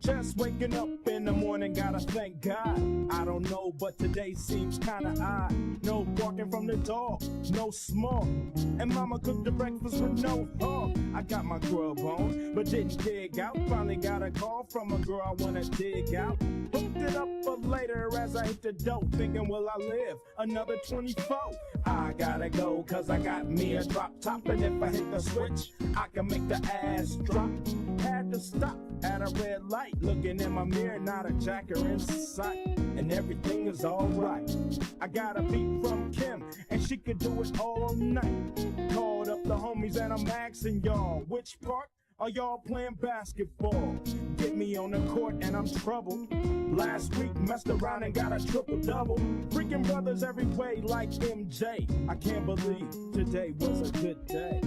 Just waking up in the morning, gotta thank God. I don't know, but today seems kinda odd. No barking from the dog, no smoke. And mama cooked the breakfast with no hog. I got my grub on, but didn't dig out. Finally got a call from a girl I wanna dig out. Hooked it up for later as I hit the dope. Thinking, will I live another 24? I gotta go, cause I got me a drop top. And if I hit the switch, I can make the ass drop. Had to stop at a red light, looking in my mirror, not a jacker in sight, and everything is alright. I got a beat from Kim, and she could do it all night. Called up the homies and I'm asking y'all, which part are y'all playing basketball? Get me on the court and I'm troubled. Last week messed around and got a triple-double. Freaking brothers every way like MJ. I can't believe today was a good day.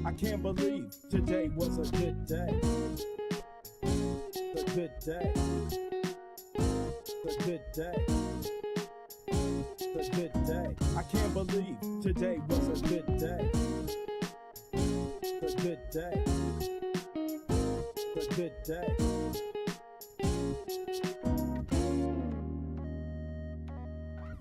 I can't believe today was a good day. A good day. A good day. A good day. I can't believe today was a good day. A good day. A good day.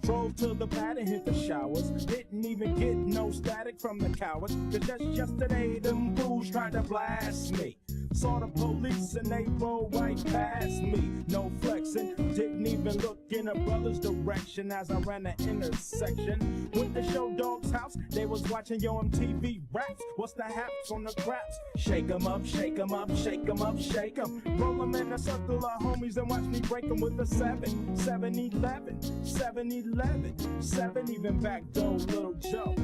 Drove to the pad and hit the showers. Didn't even get no static from the cowards. Cause just yesterday them fools tried to blast me. Saw the police and they rolled right past me. No flexing, didn't even look in a brother's direction as I ran the intersection. Went to Show Dog's house, they was watching Yo MTV Raps. What's the haps on the craps? Shake 'em up, shake 'em up, shake 'em up, shake 'em. Roll 'em in a circle of homies and watch me break 'em with a 7, 7-11, 7-11, 7 even back though, Little Joe.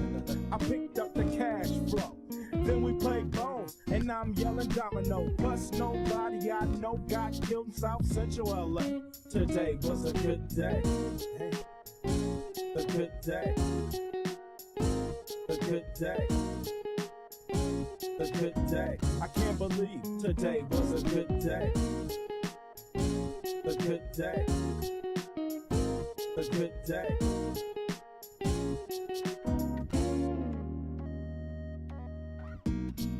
I picked up the cash flow. Then we played bones, and I'm yelling domino. Plus nobody I know got killed in South Central LA. Today was a good day. A good day. A good day. A good day. I can't believe today was a good day. A good day. A good day.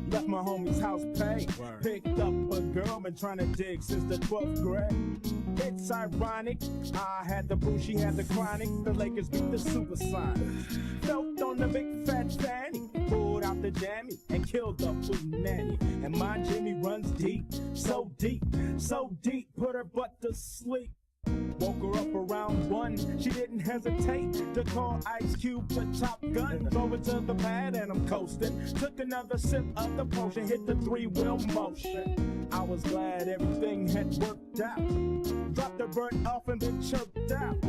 Left my homie's house paid. Picked up a girl, been trying to dig since the 12th grade. It's ironic, I had the boo, she had the chronic. The Lakers beat the Supersonics. Felt on the big fat fanny, pulled out the jammy and killed the food nanny. And my Jimmy runs deep, so deep, so deep, put her butt to sleep. Woke her up around 1, she didn't hesitate to call Ice Cube the Top Gun. Drove her to the pad and I'm coasting. Took another sip of the potion, hit the 3-wheel motion. I was glad everything had worked out. Dropped the bird off and then chirped out.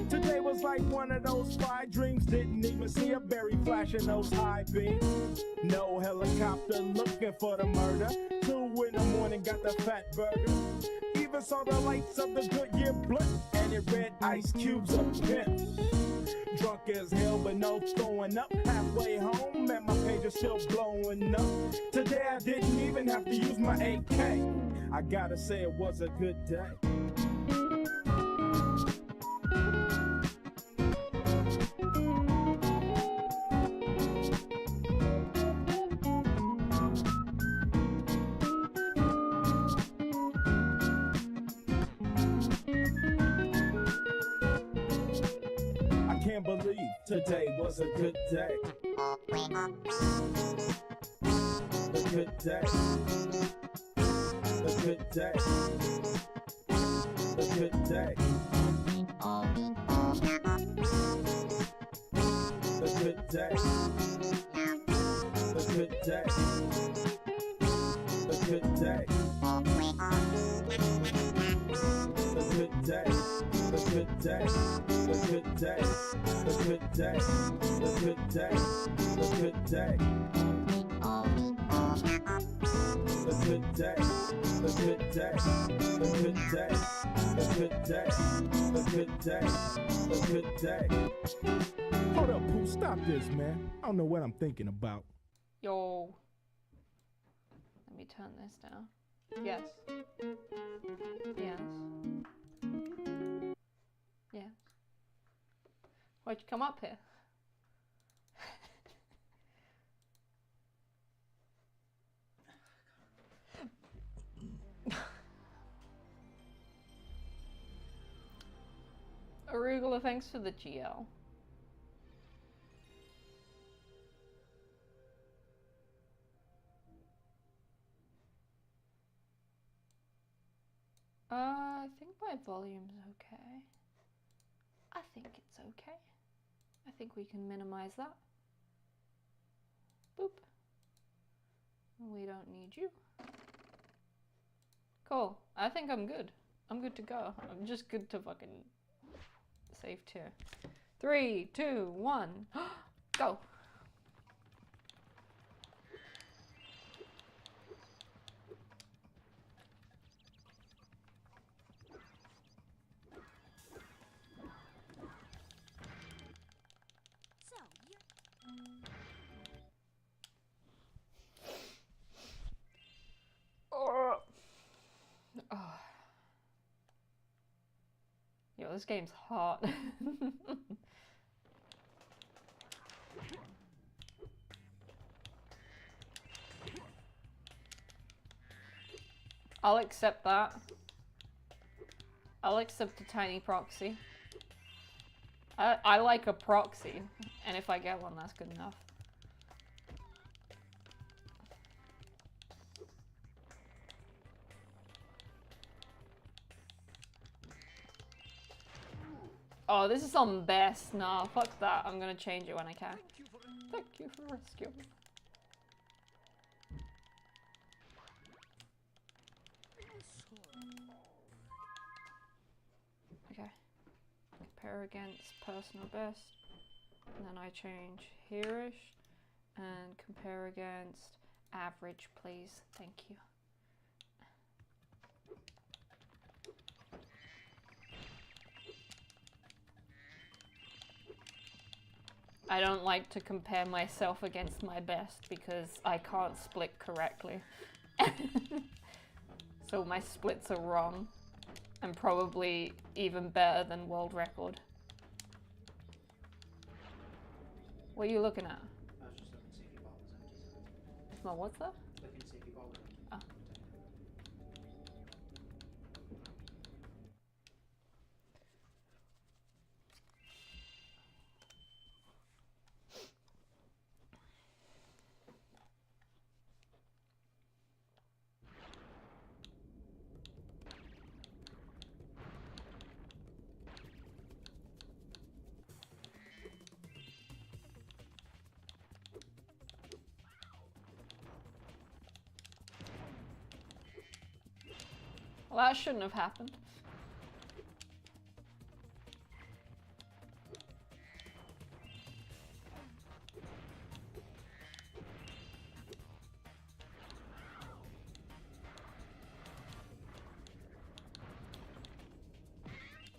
Today was like one of those spy dreams. Didn't even see a berry flashing those high beams. No helicopter looking for the murder. 2 in the morning, got the fat burger. Even saw the lights of the Goodyear blimp, and it read Ice Cube's a pimp. Drunk as hell, but no throwing up. Halfway home, and my page is still blowing up. Today I didn't even have to use my AK. I gotta say it was a good day. Can't believe today was a good day. A good day. A good day. A good day. A good day. A good day. A good day. A good day. A good day. A good day. A good day. A good day. A good day. A good day. A good day. A good day. A good day. A good day. A good day. Hold up, Pooh, stop this, man. I don't know what I'm thinking about. Yo. Let me turn this down. Yes. Yes. Yes. Why'd you come up here? Arugula, thanks for the GL. I think my volume's okay. I think it's okay. I think we can minimize that. Boop. We don't need you. Cool. I think I'm good. I'm good to go. I'm just good to fucking save tier. 3, 2, 1. Go. Oh. Yo, this game's hot. I'll accept that. I'll accept a tiny proxy. I like a proxy, and if I get one, that's good enough. Oh, this is on best. Nah, fuck that. I'm gonna change it when I can. Thank you for rescuing. Okay. Compare against personal best. And then I change here-ish. And compare against average, please. Thank you. I don't like to compare myself against my best because I can't split correctly. So my splits are wrong. And probably even better than world record. What are you looking at? I was just looking to see if your bottle was empty. Well, what's that? Looking to see if your bottle was empty. Oh. Well, that shouldn't have happened.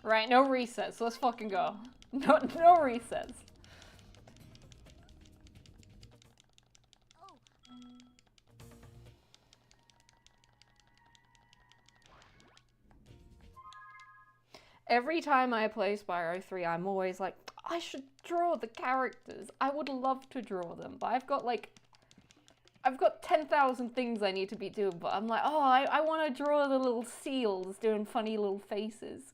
Right, no resets. Let's fucking go. No resets. Every time I play Spyro 3, I'm always like, I should draw the characters. I would love to draw them, but I've got 10,000 things I need to be doing, but I'm like, oh, I want to draw the little seals doing funny little faces.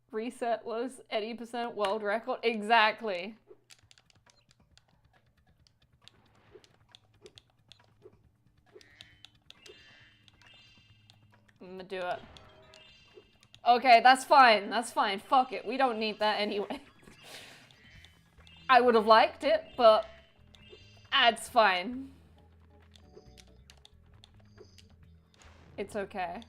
Reset was 80% world record. Exactly. I'm gonna do it. Okay, that's fine. That's fine. Fuck it. We don't need that anyway. I would have liked it, but it's fine. It's okay.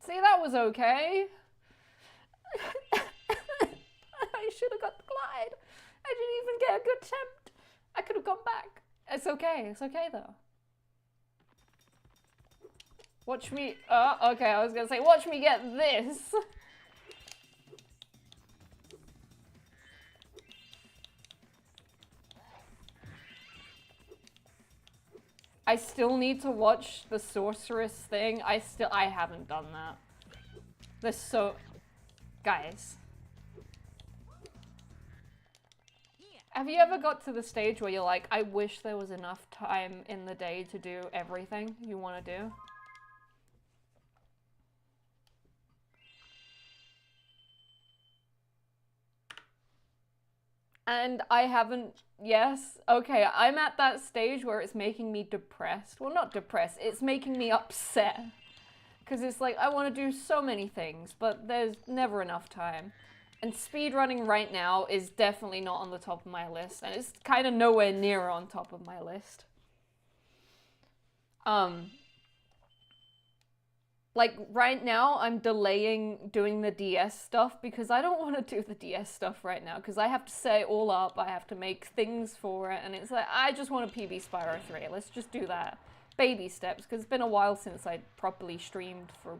See, that was okay. I should have got the glide. I didn't even get a good attempt. I could have gone back. It's okay. It's okay, though. Watch me, okay, I was gonna say, watch me get this. I still need to watch the sorceress thing. I haven't done that. There's so, guys. Have you ever got to the stage where you're like, I wish there was enough time in the day to do everything you want to do? And I haven't, yes, okay, I'm at that stage where it's making me depressed. Well, not depressed, it's making me upset. Because it's like, I want to do so many things, but there's never enough time. And speedrunning right now is definitely not on the top of my list, and it's kind of nowhere near on top of my list. Like, right now, I'm delaying doing the DS stuff because I don't want to do the DS stuff right now because I have to set it all up, I have to make things for it, and it's like, I just want to PB Spyro 3. Let's just do that. Baby steps, because it's been a while since I properly streamed for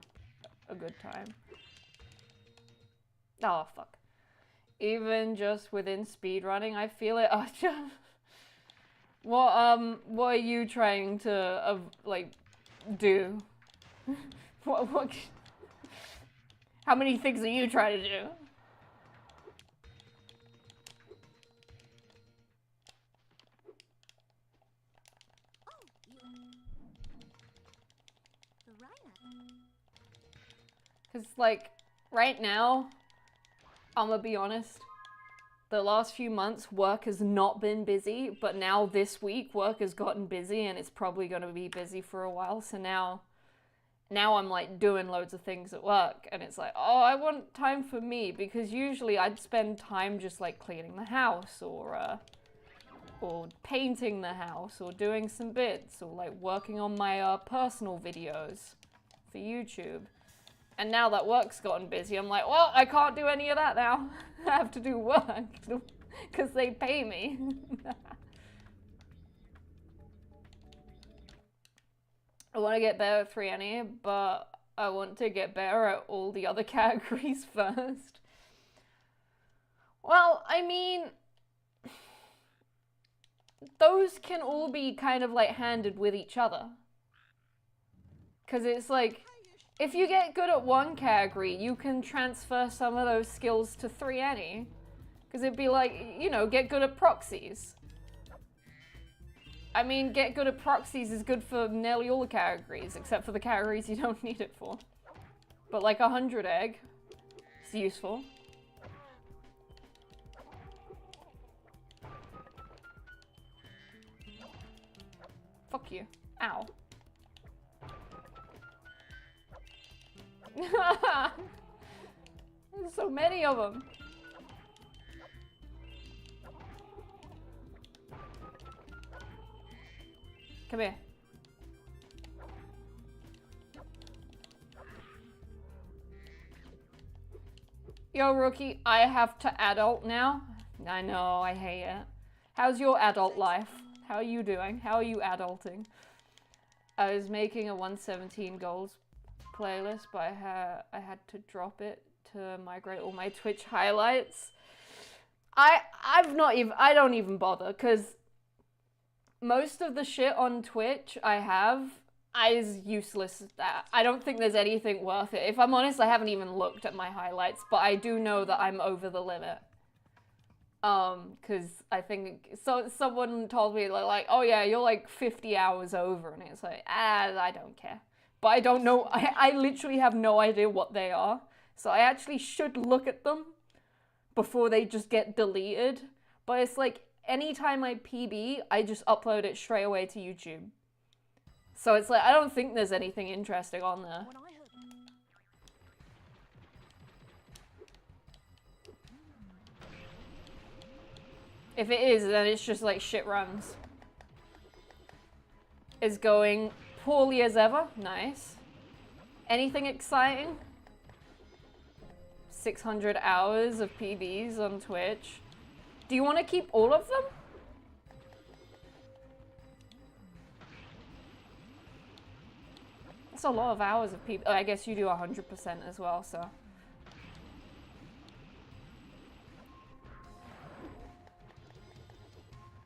a good time. Oh, fuck. Even just within speedrunning, I feel it. Oh, what are you trying to, like, do? What? How many things are you trying to do? Because, like, right now, I'm gonna be honest, the last few months, work has not been busy, but now this week, work has gotten busy, and it's probably gonna be busy for a while, so now I'm, like, doing loads of things at work, and it's like, oh, I want time for me, because usually I'd spend time just, like, cleaning the house, or painting the house, or doing some bits, or, like, working on my, personal videos for YouTube. And now that work's gotten busy, I'm like, well, I can't do any of that now. I have to do work, because they pay me. I want to get better at 3NE, but I want to get better at all the other categories first. Well, I mean, those can all be kind of like handed with each other. Because it's like, if you get good at one category, you can transfer some of those skills to 3NE. Because it'd be like, you know, get good at proxies. I mean, get good at proxies is good for nearly all the categories, except for the categories you don't need it for. But like 100 egg, it's useful. Fuck you. Ow. There's so many of them. Come here. Yo, rookie, I have to adult now. I know, I hate it. How's your adult life? How are you doing? How are you adulting? I was making a 117 goals playlist, but I had to drop it to migrate all my Twitch highlights. I don't even bother, because most of the shit on Twitch I have is useless. I don't think there's anything worth it. If I'm honest, I haven't even looked at my highlights, but I do know that I'm over the limit. Because I think, so someone told me, like, oh yeah, you're like 50 hours over, and it's like, I don't care. But I don't know, I literally have no idea what they are. So I actually should look at them before they just get deleted. But it's like, anytime I PB, I just upload it straight away to YouTube. So it's like, I don't think there's anything interesting on there. If it is, then it's just like shit runs. Is going poorly as ever. Nice. Anything exciting? 600 hours of PBs on Twitch. Do you want to keep all of them? That's a lot of hours of people. I guess you do 100% as well, so.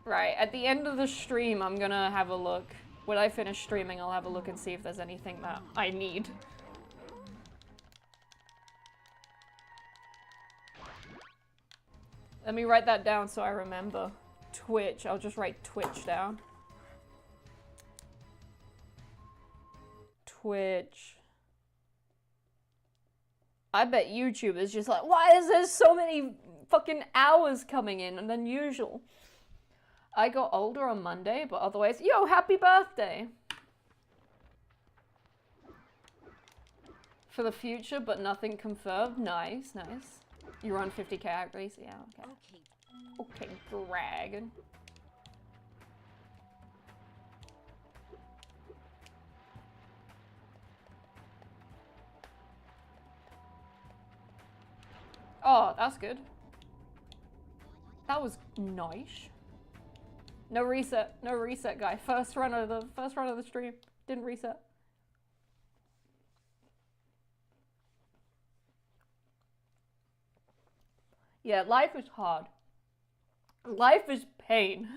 Right, at the end of the stream, I'm gonna have a look. When I finish streaming, I'll have a look and see if there's anything that I need. Let me write that down so I remember. Twitch, I'll just write Twitch down. Twitch. I bet YouTube is just like, why is there so many fucking hours coming in than usual? I got older on Monday, but otherwise, yo, happy birthday! For the future, but nothing confirmed. Nice, nice. You run 50k at least? Yeah, okay. Okay, dragon. Oh, that's good. That was nice. No reset, guy. First run of the stream. Didn't reset. Yeah, life is hard. Life is pain.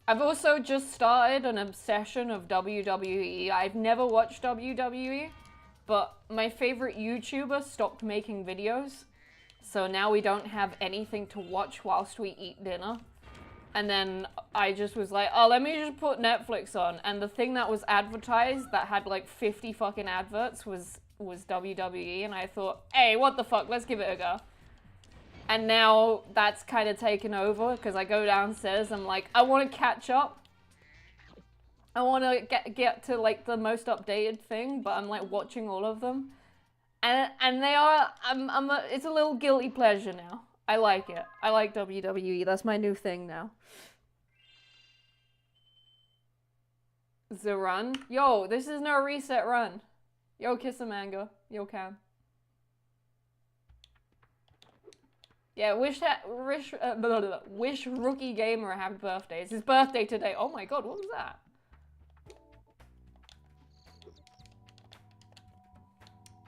I've also just started an obsession of WWE. I've never watched WWE, but my favorite YouTuber stopped making videos. So now we don't have anything to watch whilst we eat dinner. And then I just was like, oh, let me just put Netflix on. And the thing that was advertised that had like 50 fucking adverts was WWE. And I thought, hey, what the fuck, let's give it a go. And now that's kind of taken over because I go downstairs, I'm like, I want to catch up. I want to get to like the most updated thing, but I'm like watching all of them. And they are, it's a little guilty pleasure now. I like it. I like WWE. That's my new thing now. The run. Yo, this is no reset run. Yo, Kissamanga. Yo, Cam. Yeah, wish Rookie Gamer a happy birthday. It's his birthday today. Oh my god, what was that?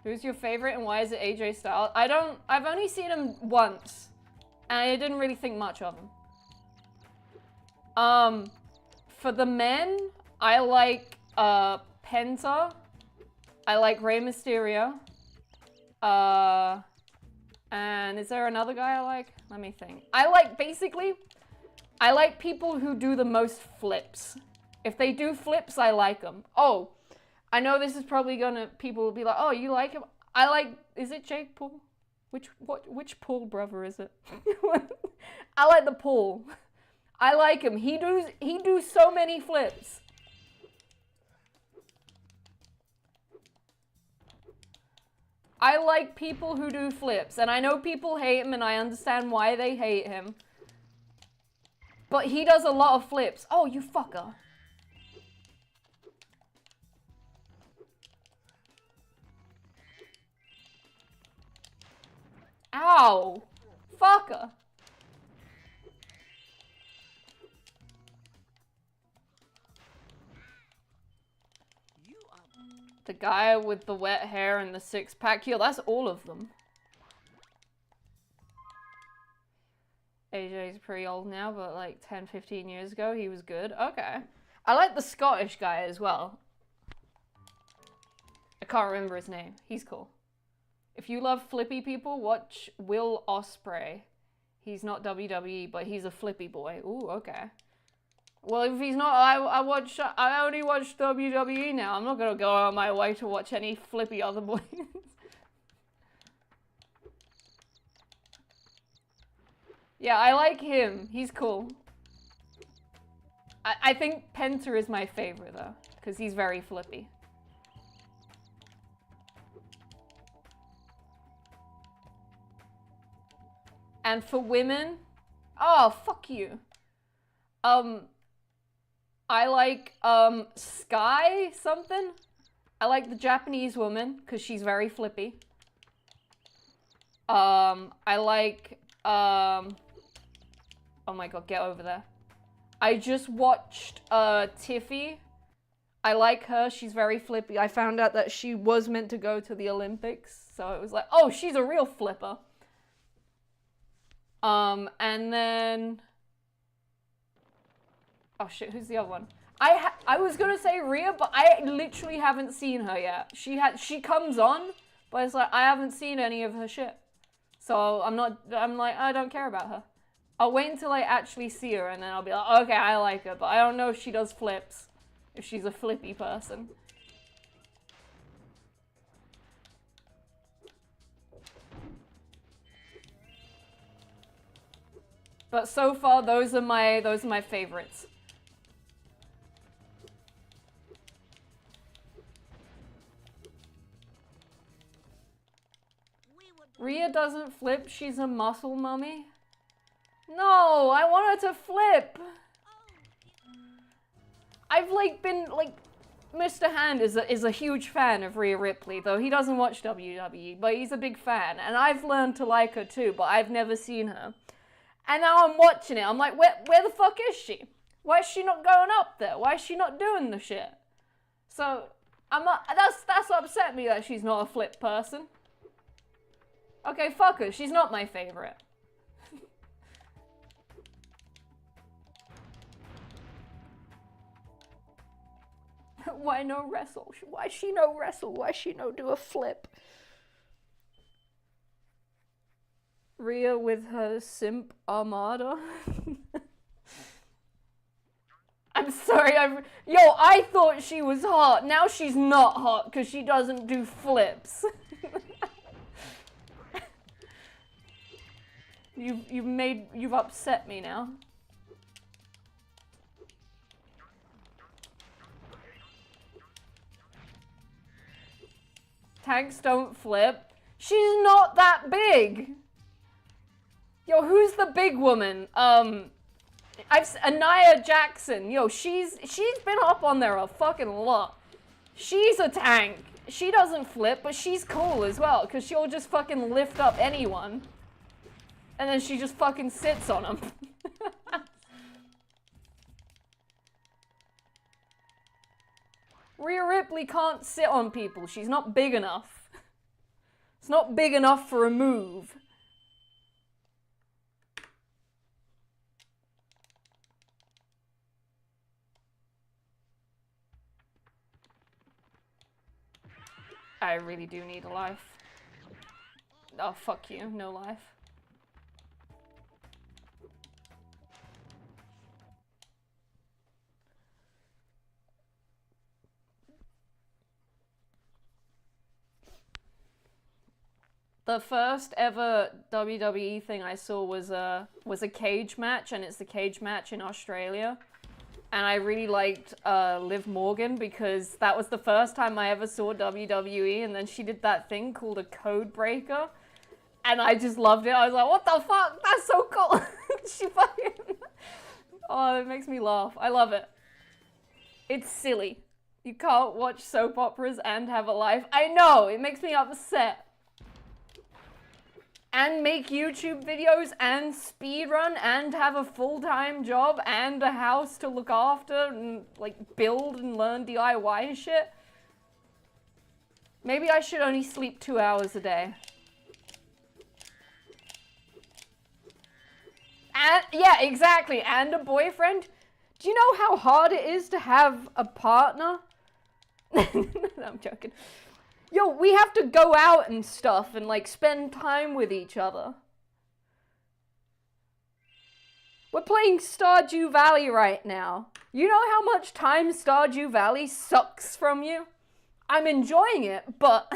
Who's your favorite and why is it AJ Styles? I've only seen him once. And I didn't really think much of him. For the men, I like Penta. I like Rey Mysterio. And is there another guy I like? Let me think. I like people who do the most flips. If they do flips, I like them. Oh, I know this is probably people will be like, oh, you like him? I like, is it Jake Paul? Which Paul brother is it? I like the Paul. I like him. He do so many flips. I like people who do flips, and I know people hate him, and I understand why they hate him. But he does a lot of flips. Oh, you fucker. Ow. Fucker. The guy with the wet hair and the six-pack. Yo, that's all of them. AJ's pretty old now, but like 10, 15 years ago, he was good. Okay. I like the Scottish guy as well. I can't remember his name. He's cool. If you love flippy people, watch Will Ospreay. He's not WWE, but he's a flippy boy. Ooh, okay. Well, if he's not, I only watch WWE now. I'm not gonna go out of my way to watch any flippy other boys. Yeah, I like him. He's cool. I think Penta is my favorite though, because he's very flippy. And for women, oh, fuck you. I like, Sky something. I like the Japanese woman, because she's very flippy. I like, oh my god, get over there. I just watched, Tiffy. I like her, she's very flippy. I found out that she was meant to go to the Olympics, so it was like, oh, she's a real flipper. And then... Oh shit, who's the other one? I was gonna say Rhea, but I literally haven't seen her yet. She comes on, but it's like, I haven't seen any of her shit. So I'm like, I don't care about her. I'll wait until I actually see her, and then I'll be like, okay, I like her, but I don't know if she does flips. If she's a flippy person. But so far, those are my favorites. Rhea doesn't flip, she's a muscle mummy. No, I want her to flip. I've been Mr. Hand is a huge fan of Rhea Ripley, though he doesn't watch WWE, but he's a big fan, and I've learned to like her too, but I've never seen her. And now I'm watching it, I'm like, where the fuck is she? Why is she not going up there? Why is she not doing the shit? So, that's what upset me that she's not a flip person. Okay, fuck her, she's not my favorite. Why no wrestle? Why she no wrestle? Why she no do a flip? Rhea with her simp armada. I'm sorry, yo, I thought she was hot. Now she's not hot because she doesn't do flips. You've upset me now. Tanks don't flip. She's not that big. Yo, who's the big woman? Anaya Jackson. Yo, she's been up on there a fucking lot. She's a tank. She doesn't flip, but she's cool as well, because she'll just fucking lift up anyone. And then she just fucking sits on them. Rhea Ripley can't sit on people. She's not big enough. It's not big enough for a move. I really do need a life. Oh, fuck you. No life. The first ever WWE thing I saw was a cage match, and it's the cage match in Australia. And I really liked Liv Morgan because that was the first time I ever saw WWE, and then she did that thing called a code breaker. And I just loved it. I was like, what the fuck? That's so cool. She fucking... Oh, it makes me laugh. I love it. It's silly. You can't watch soap operas and have a life. I know, it makes me upset. And make YouTube videos and speedrun and have a full-time job and a house to look after and like build and learn DIY and shit. Maybe I should only sleep 2 hours a day. And yeah, exactly. And a boyfriend. Do you know how hard it is to have a partner? No, I'm joking. Yo, we have to go out and stuff and, like, spend time with each other. We're playing Stardew Valley right now. You know how much time Stardew Valley sucks from you? I'm enjoying it, but...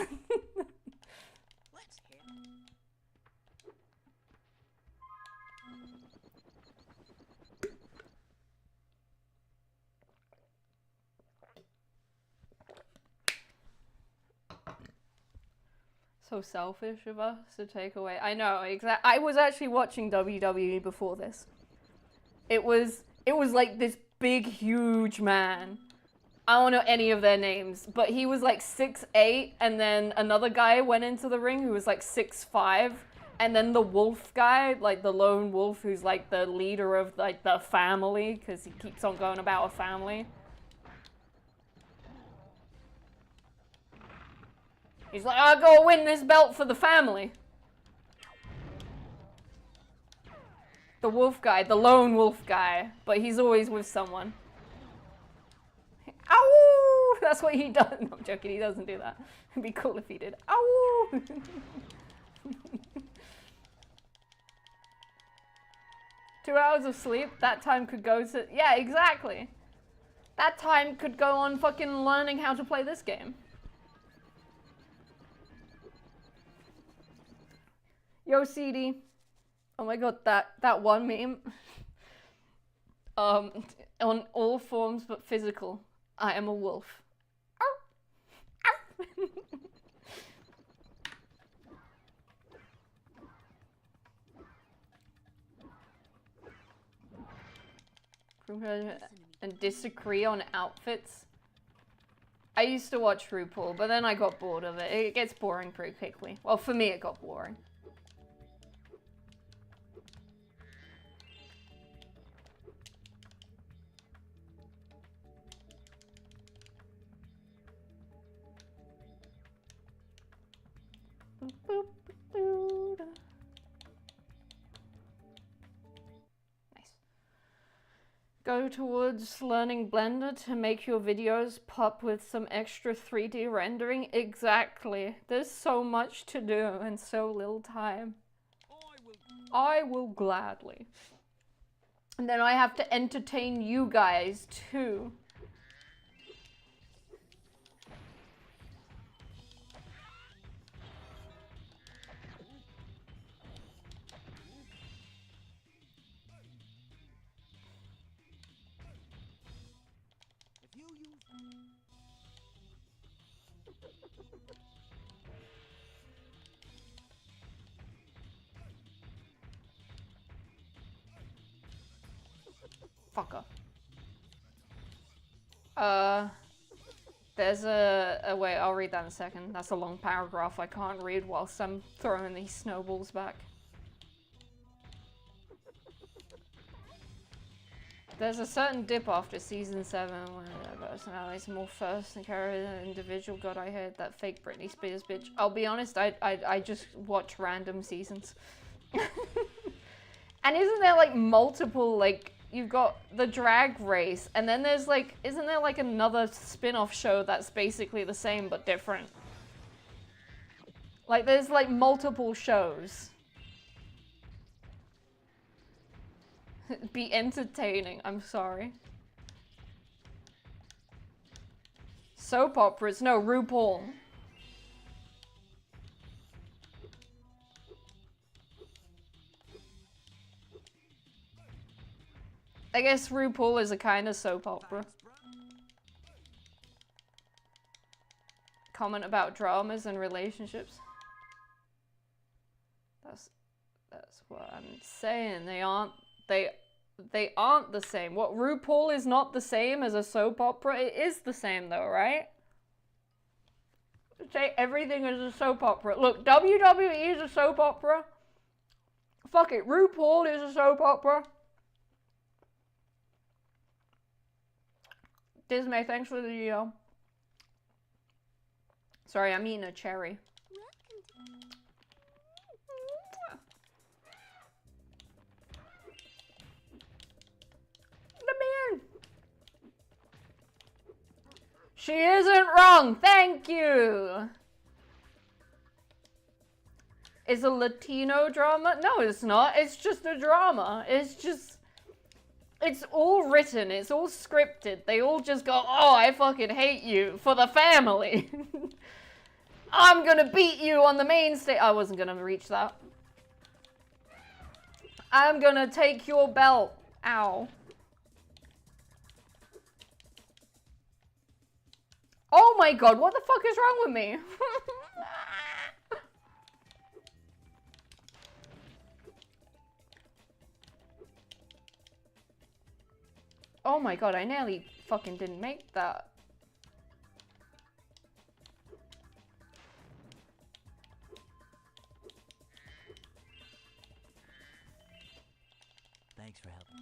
So selfish of us to take away. I know, exactly. I was actually watching WWE before this. It was like this big, huge man. I don't know any of their names, but he was like 6'8", and then another guy went into the ring who was like 6'5", and then the wolf guy, like the lone wolf, who's like the leader of like the family, because he keeps on going about a family. He's like, I'll go win this belt for the family. The wolf guy, the lone wolf guy, but he's always with someone. Ow! That's what he does. No, I'm joking, he doesn't do that. It'd be cool if he did. Ow! 2 hours of sleep, that time could go to... Yeah, exactly. That time could go on fucking learning how to play this game. Yo, CD. Oh my god, that one meme. On all forms but physical, I am a wolf. And disagree on outfits. I used to watch RuPaul, but then I got bored of it. It gets boring pretty quickly. Well, for me, it got boring. Nice. Go towards learning Blender to make your videos pop with some extra 3D rendering. Exactly. There's so much to do and so little time. I will gladly. And then I have to entertain you guys too. Fucker. There's wait, I'll read that in a second. That's a long paragraph I can't read whilst I'm throwing these snowballs back. There's a certain dip after season 7 when the personalities more first and carry the individual. God, I heard that fake Britney Spears bitch. I'll be honest, I just watch random seasons. And isn't there like multiple, like, you've got the drag race, and then there's like, isn't there like another spin-off show that's basically the same but different? Like there's like multiple shows. Be entertaining, I'm sorry. Soap operas, no, RuPaul. I guess RuPaul is a kind of soap opera. Comment about dramas and relationships. That's what I'm saying. They aren't the same. What, RuPaul is not the same as a soap opera? It is the same though, right? Say everything is a soap opera. Look, WWE is a soap opera. Fuck it, RuPaul is a soap opera. Dismay, thanks for the Sorry, I'm eating a cherry. Let me in. She isn't wrong. Thank you. Is a Latino drama? No, it's not. It's just a drama. It's all written, it's all scripted. They all just go, oh, I fucking hate you for the family. I'm gonna beat you on the main stage. I wasn't gonna reach that. I'm gonna take your belt. Ow. Oh my god, what the fuck is wrong with me? Oh my god, I nearly fucking didn't make that. Thanks for helping.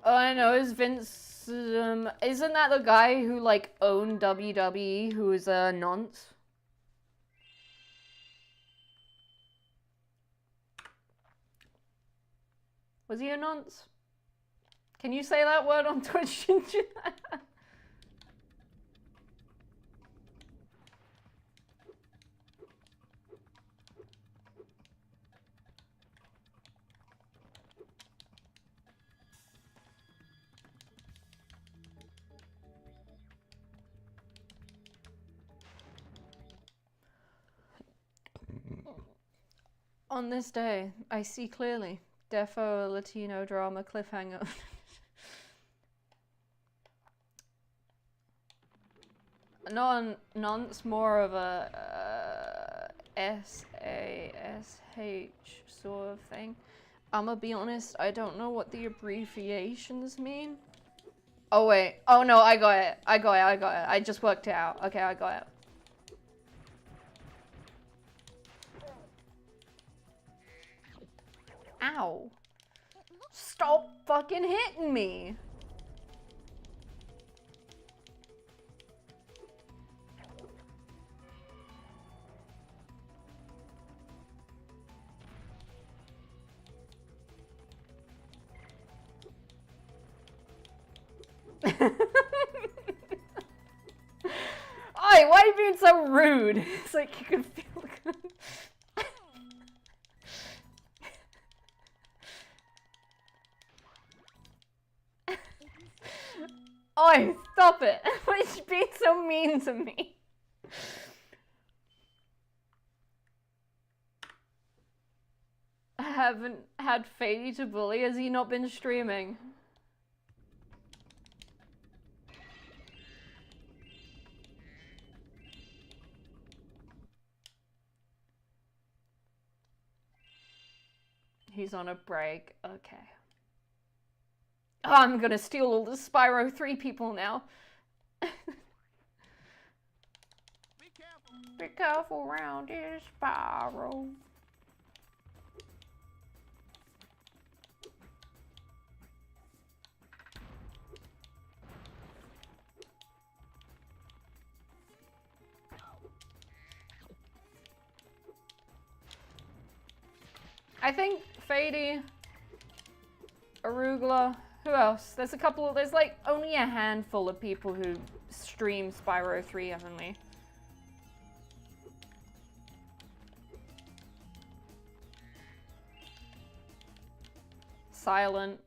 All I know is Vince, isn't that the guy who, like, owned WWE, who was a nonce? Was he a nonce? Can you say that word on Twitch? On this day, I see clearly. Defo a Latino drama cliffhanger. Nonce, more of a SASH sort of thing. I'ma be honest, I don't know what the abbreviations mean. Oh wait, oh no, I got it. I just worked it out. Okay, I got it. Ow. Stop fucking hitting me. Oi, why are you being so rude? It's like you can feel it. Oi, stop it! Why is she being so mean to me? I haven't had Fady to bully. Has he not been streaming? He's on a break. Okay. Oh, I'm gonna steal all the Spyro 3 people now. Be careful around here, Spyro. I think Fady, Arugula, who else? There's a couple, there's like only a handful of people who stream Spyro 3 only. Silent.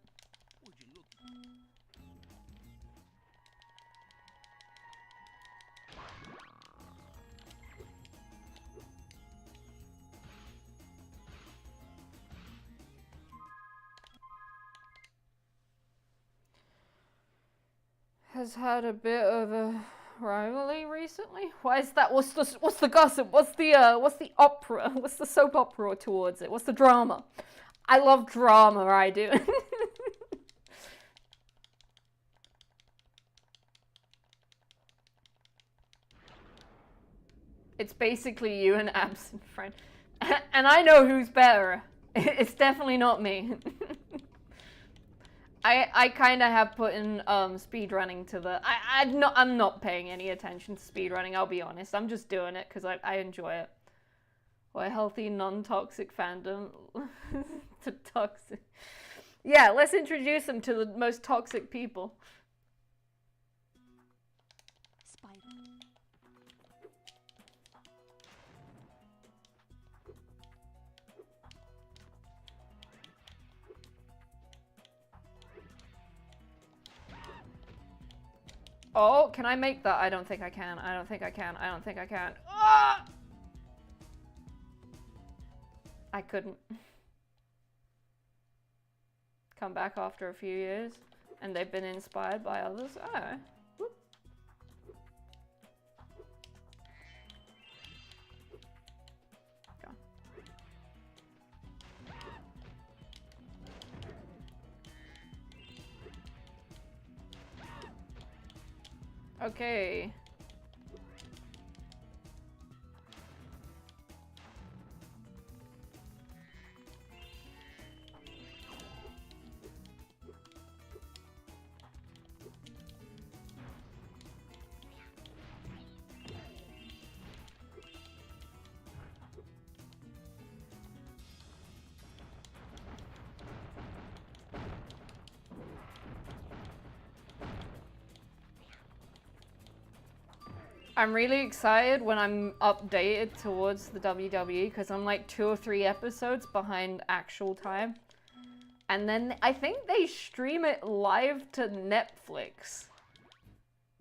Has had a bit of a rivalry recently. Why is that? What's the gossip? What's the opera? What's the soap opera towards it? What's the drama? I love drama, I do. It's basically you and absent friend. And I know who's better. It's definitely not me. I kind of have put in speedrunning to the... I'm not paying any attention to speedrunning, I'll be honest. I'm just doing it because I enjoy it. Or a healthy, non-toxic fandom to toxic. Yeah, let's introduce them to the most toxic people. Oh, can I make that? I don't think I can. I don't think I can. I don't think I can. Ah! I couldn't. Come back after a few years, and they've been inspired by others. Oh. Whoop. Go. Okay. I'm really excited when I'm updated towards the WWE because I'm like 2 or 3 episodes behind actual time. And then I think they stream it live to Netflix.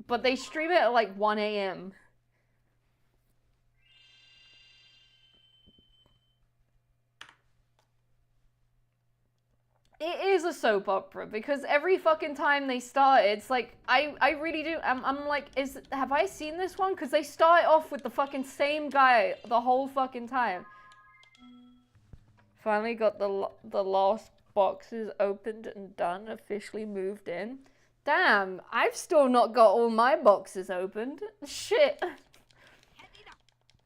But they stream it at like 1 a.m. It is a soap opera because every fucking time they start, it's like I really do. I'm like, have I seen this one? Because they start off with the fucking same guy the whole fucking time. Finally got the last boxes opened and done. Officially moved in. Damn, I've still not got all my boxes opened. Shit.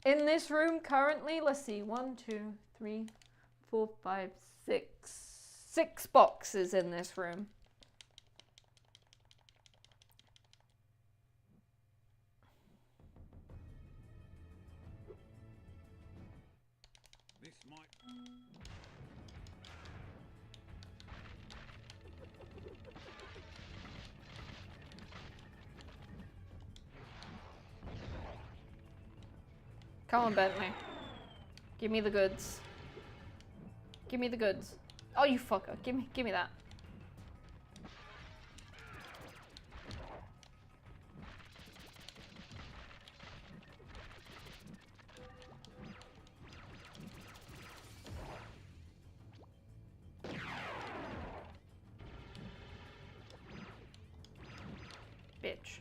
In this room currently, let's see, 1, 2, 3, 4, 5, 6. 6 boxes in this room. This might... Come on, Bentley. Give me the goods. Give me the goods. Oh, you fucker. Give me that. Bitch.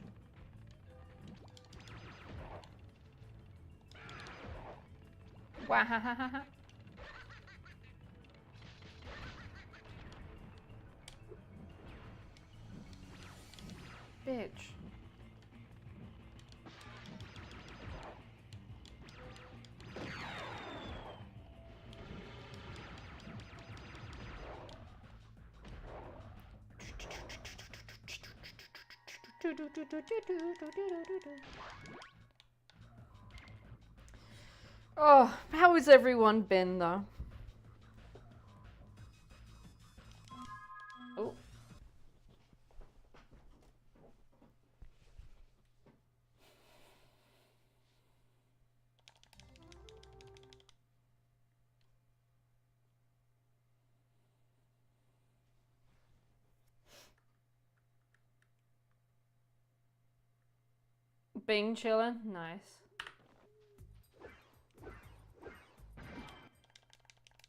Wahahaha. Bitch. Oh, how has everyone been though? Oh. Bing chillin'? Nice.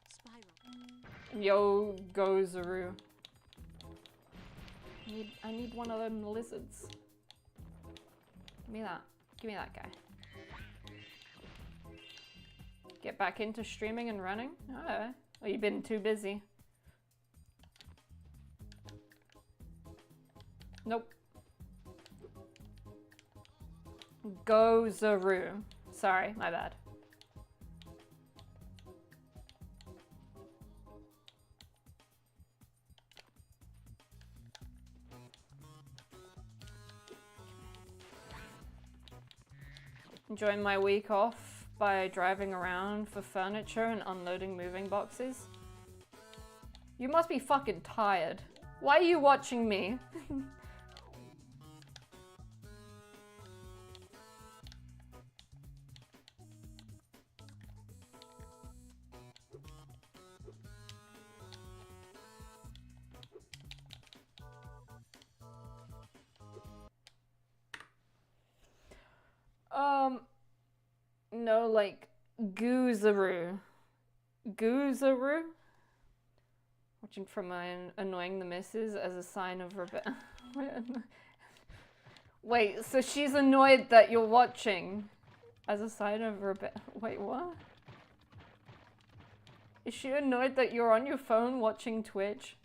Spyro. Yo, Gozaru. I need one of them lizards. Give me that. Give me that guy. Get back into streaming and running? Oh, well, you've been too busy. Nope. Gozaru. Sorry, my bad. Enjoying my week off by driving around for furniture and unloading moving boxes. You must be fucking tired. Why are you watching me? No, like, Goozaru. Goozaru? Watching from my annoying the missus as a sign of rebellion. Wait, so she's annoyed that you're watching as a sign of rebellion. Wait, what? Is she annoyed that you're on your phone watching Twitch?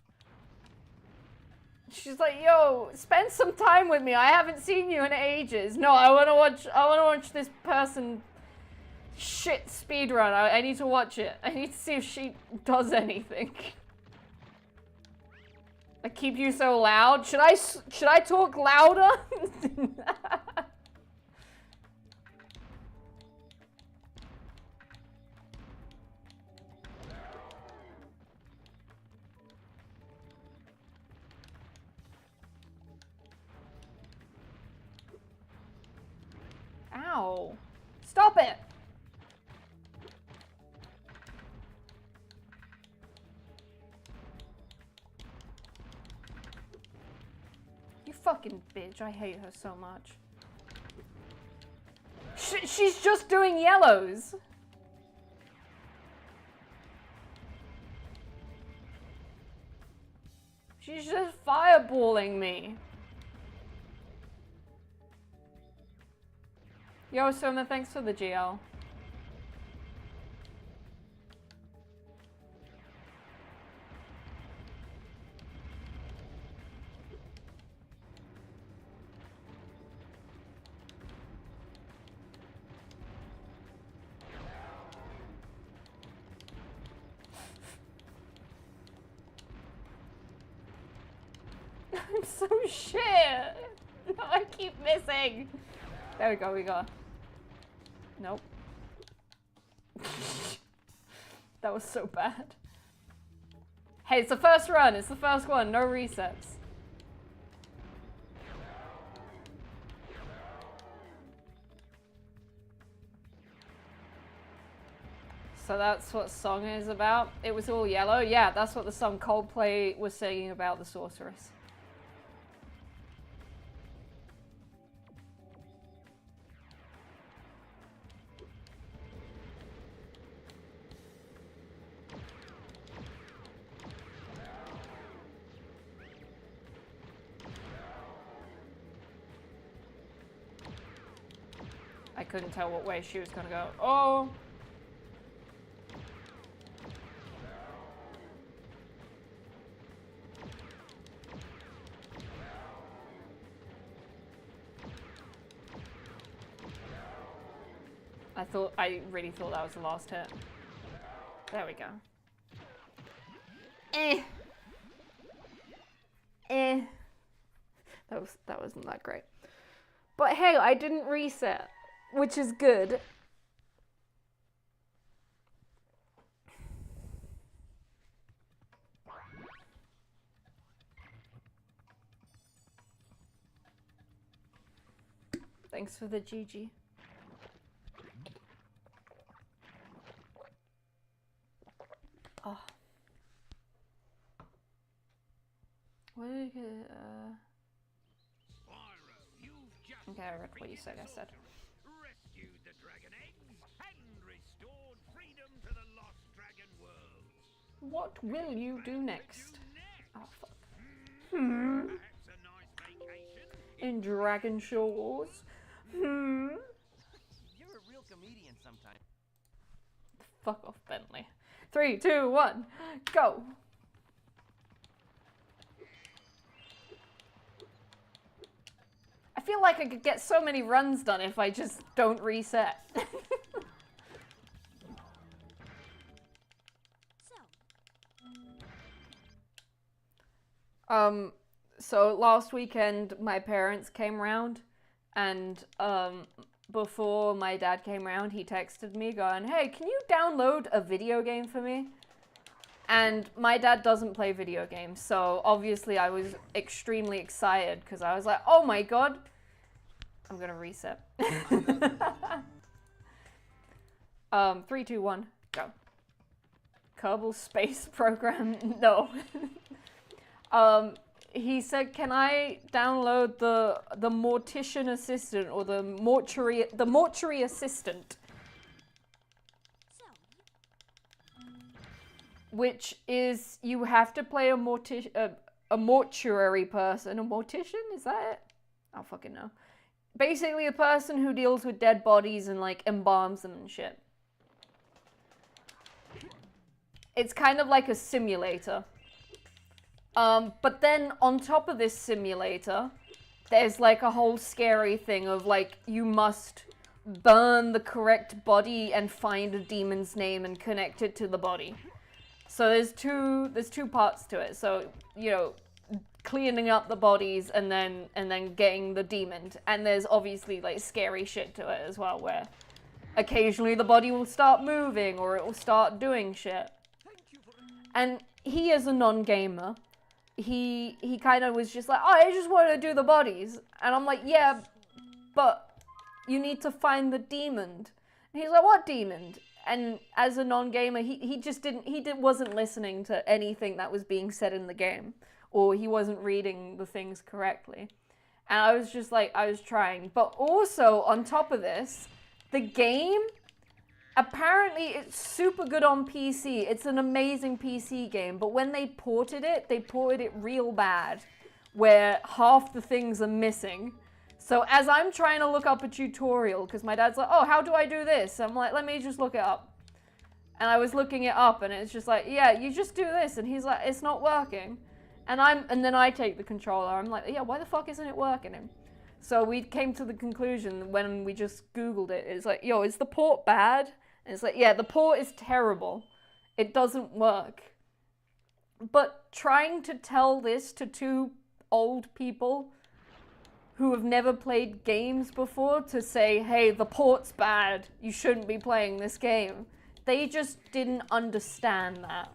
She's like, yo, spend some time with me. I haven't seen you in ages. No, I wanna watch this person shit speedrun. I need to watch it. I need to see if she does anything. I keep you so loud. Should I talk louder? Ow. Stop it! You fucking bitch. I hate her so much. She's just doing yellows. She's just fireballing me. Yo, Soma, thanks for the GL. I'm so shit. No, I keep missing. There we go, we got. Nope. That was so bad. Hey, it's the first run. It's the first one. No resets. So that's what song is about. It was all yellow. Yeah, that's what the song Coldplay was saying about the sorceress. I couldn't tell what way she was gonna go. Oh! I really thought that was the last hit. There we go. That wasn't that great. But hey, I didn't reset, which is good. Thanks for the GG. Oh. What did I get? Okay, I read what you said. Rescued the dragon eggs and restored freedom to the lost dragon world. What will you do next? Oh fuck. Perhaps a nice vacation. In Dragon Shores. You're a real comedian sometimes. Fuck off, Bentley. 3, 2, 1, go. I feel like I could get so many runs done if I just don't reset. So last weekend my parents came round, and before my dad came round, he texted me going, hey, can you download a video game for me? And my dad doesn't play video games, so obviously I was extremely excited because I was like, oh my god, I'm gonna reset. 3, 2, 1, go. Kerbal Space Program? No. He said, can I download the mortician assistant or the mortuary assistant? Which is, you have to play a mortuary person. A mortician? Is that it? I don't fucking know. Basically a person who deals with dead bodies and like embalms them and shit. It's kind of like a simulator. But then on top of this simulator, there's like a whole scary thing of like, you must burn the correct body and find a demon's name and connect it to the body. So there's two parts to it. So, you know, cleaning up the bodies and then getting the demon. And there's obviously like scary shit to it as well, where occasionally the body will start moving or it will start doing shit. And he is a non-gamer. He kind of was just like, oh, I just want to do the bodies. And I'm like, yeah, but you need to find the demon. And he's like, what demon? And as a non-gamer, he wasn't listening to anything that was being said in the game. Or he wasn't reading the things correctly. And I was just like, I was trying. But also, on top of this, the game, apparently it's super good on PC. It's an amazing PC game. But when they ported it real bad. Where half the things are missing. So as I'm trying to look up a tutorial, because my dad's like, oh, how do I do this? I'm like, let me just look it up. And I was looking it up and it's just like, yeah, you just do this. And he's like, it's not working. And then I take the controller. I'm like, yeah, why the fuck isn't it working? So we came to the conclusion when we just Googled it. It's like, yo, is the port bad? And it's like, yeah, the port is terrible. It doesn't work. But trying to tell this to two old people who have never played games before to say, hey, the port's bad, you shouldn't be playing this game. They just didn't understand that.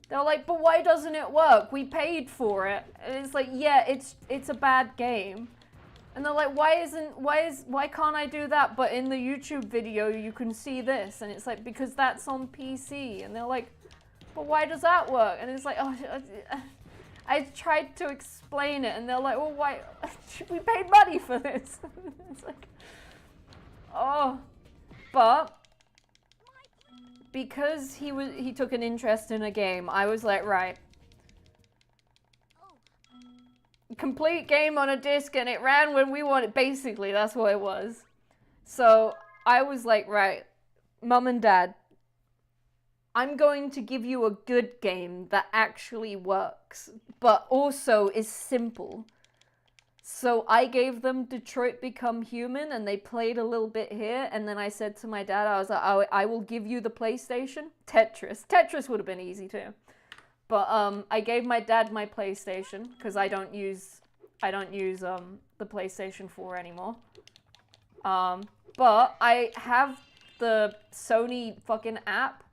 They're like, but why doesn't it work? We paid for it. And it's like, yeah, it's a bad game. And they're like, why can't I do that? But in the YouTube video, you can see this. And it's like, because that's on PC. And they're like, but why does that work? And it's like, oh, I tried to explain it, and they're like, well, why? We paid money for this. It's like, oh. But because he took an interest in a game, I was like, right. Complete game on a disc, and it ran when we wanted. Basically, that's what it was. So I was like, right, Mum and Dad, I'm going to give you a good game that actually works, but also is simple. So I gave them Detroit Become Human, and they played a little bit here, and then I said to my dad, I was like, oh, I will give you the PlayStation. Tetris would have been easy too. But I gave my dad my PlayStation, because I don't use the PlayStation 4 anymore. But I have the Sony fucking app,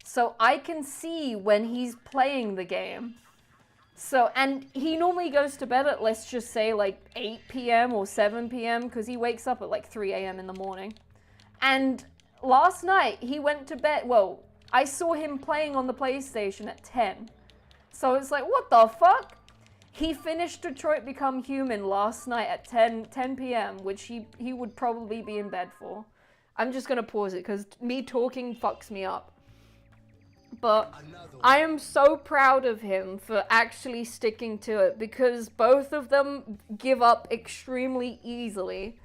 so I can see when he's playing the game. So, and he normally goes to bed at, let's just say, like 8 p.m. or 7 p.m. because he wakes up at like 3 a.m. in the morning. And last night, he went to bed, well, I saw him playing on the PlayStation at 10. So it's like, what the fuck? He finished Detroit Become Human last night at 10 p.m., which he would probably be in bed for. I'm just gonna pause it because me talking fucks me up. But I am so proud of him for actually sticking to it, because both of them give up extremely easily.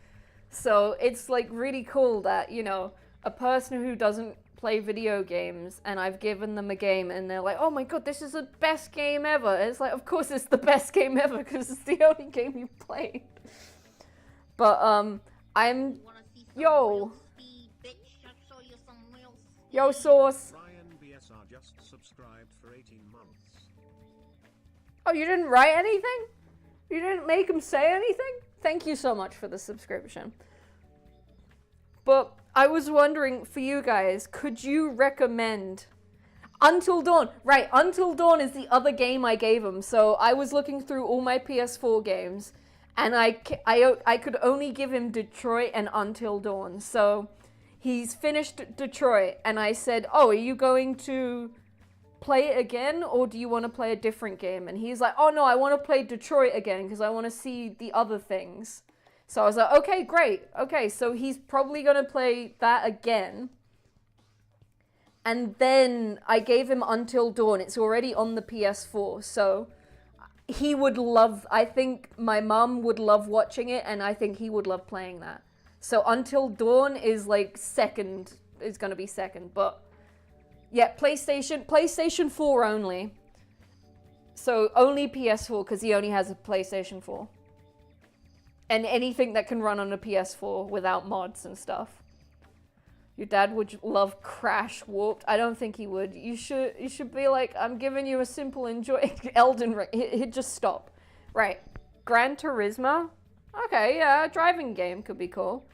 So it's like really cool that, you know, a person who doesn't play video games and I've given them a game and they're like, oh my god, this is the best game ever. And it's like, of course it's the best game ever because it's the only game you've played. But I'm yo Sauce. Just subscribed for 18 months. Oh, you didn't write anything? You didn't make him say anything? Thank you so much for the subscription. But I was wondering, for you guys, could you recommend Until Dawn? Right, Until Dawn is the other game I gave him. So I was looking through all my PS4 games, and I could only give him Detroit and Until Dawn. So he's finished Detroit, and I said, oh, are you going to play it again, or do you want to play a different game? And he's like, oh no, I want to play Detroit again, because I want to see the other things. So I was like, okay, great. Okay, so he's probably going to play that again. And then I gave him Until Dawn. It's already on the PS4, so he would love, I think my mom would love watching it, and I think he would love playing that. So Until Dawn is like second, is going to be second. But yeah, PlayStation 4 only. So only PS4 because he only has a PlayStation 4. And anything that can run on a PS4 without mods and stuff. Your dad would love Crash Warped. I don't think he would. You should be like, I'm giving you a simple enjoy. Elden Ring. He'd just stop. Right. Gran Turismo. Okay, yeah, a driving game could be cool.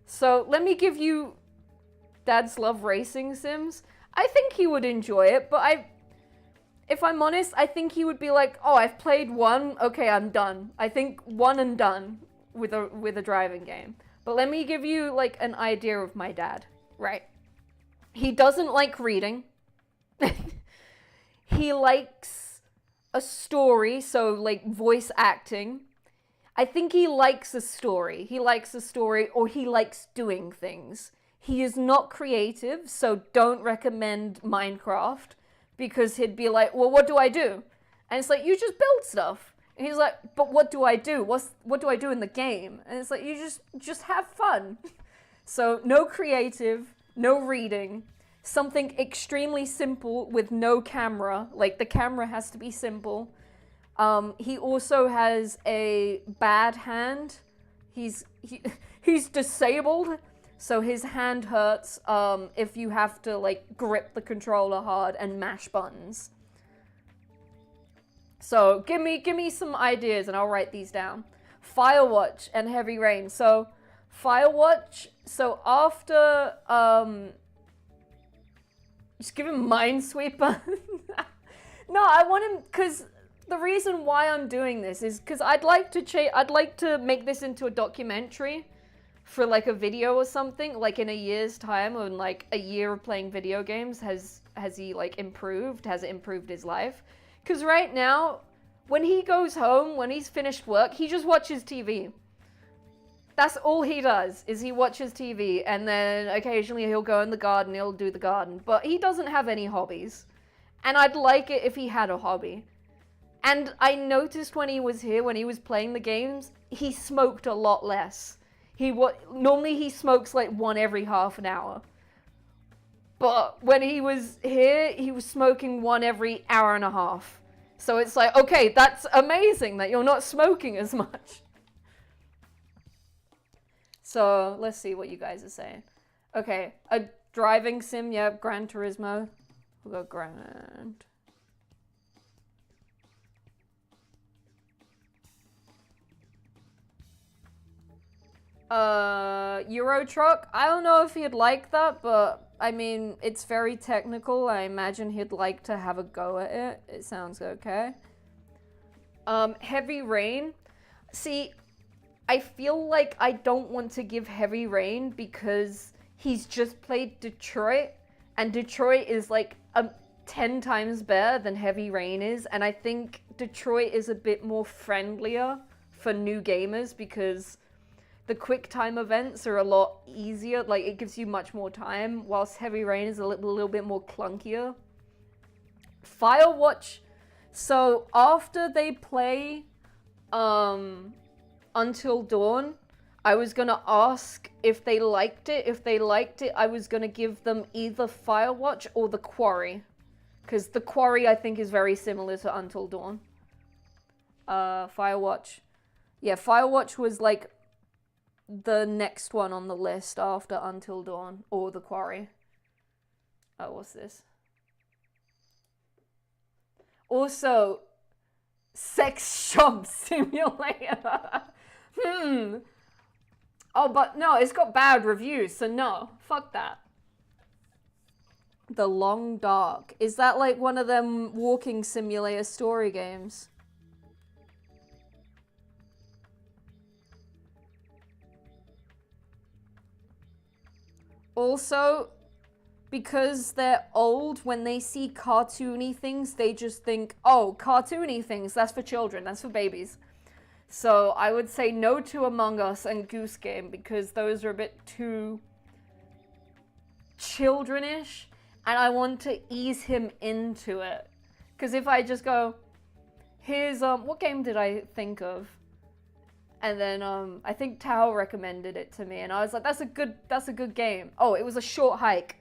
So let me give you Dad's love racing sims. I think he would enjoy it, but if I'm honest, I think he would be like, oh, I've played one. Okay, I'm done. I think one and done with a driving game. But let me give you like an idea of my dad. Right. He doesn't like reading. He likes a story, so like voice acting. I think he likes a story. He likes a story, or he likes doing things. He is not creative, so don't recommend Minecraft, because he'd be like, well, what do I do? And it's like, you just build stuff. And he's like, but what do I do? What do I do in the game? And it's like, you just have fun. So no creative, no reading, something extremely simple with no camera. Like the camera has to be simple. He also has a bad hand. He's disabled, so his hand hurts if you have to like grip the controller hard and mash buttons. So give me some ideas and I'll write these down. Firewatch and Heavy Rain. So Firewatch, so after just give him Minesweeper. No, I want him, because the reason why I'm doing this is because I'd like to make this into a documentary for like a video or something, like in a year's time, or in like a year of playing video games. Has he like improved? Has it improved his life? Because right now, when he goes home, when he's finished work, he just watches TV. That's all he does, is he watches TV, and then occasionally he'll go in the garden, he'll do the garden, but he doesn't have any hobbies. And I'd like it if he had a hobby. And I noticed when he was here, when he was playing the games, he smoked a lot less. Normally he smokes like one every half an hour. But when he was here, he was smoking one every hour and a half. So it's like, okay, that's amazing that you're not smoking as much. So let's see what you guys are saying. Okay, a driving sim, yeah, Gran Turismo. We'll go Gran. Euro Truck. I don't know if he'd like that, but I mean, it's very technical. I imagine he'd like to have a go at it. It sounds okay. Heavy Rain. See, I feel like I don't want to give Heavy Rain because he's just played Detroit, and Detroit is like 10 times better than Heavy Rain is, and I think Detroit is a bit more friendlier for new gamers because the quick time events are a lot easier, like it gives you much more time, whilst Heavy Rain is a little bit more clunkier. Firewatch, so after they play Until Dawn, I was gonna ask if they liked it. If they liked it, I was gonna give them either Firewatch or The Quarry. Because The Quarry, I think, is very similar to Until Dawn. Firewatch. Yeah, Firewatch was like the next one on the list after Until Dawn or The Quarry. Oh, what's this? Also, Sex Shop Simulator. Oh, but no, it's got bad reviews, so no. Fuck that. The Long Dark. Is that like one of them walking simulator story games? Also, because they're old, when they see cartoony things, they just think, oh, cartoony things, that's for children, that's for babies. So I would say no to Among Us and Goose Game, because those are a bit too childrenish, and I want to ease him into it. Because if I just go, here's, what game did I think of? And then I think Tao recommended it to me, and I was like, that's a good game. Oh, it was A Short Hike.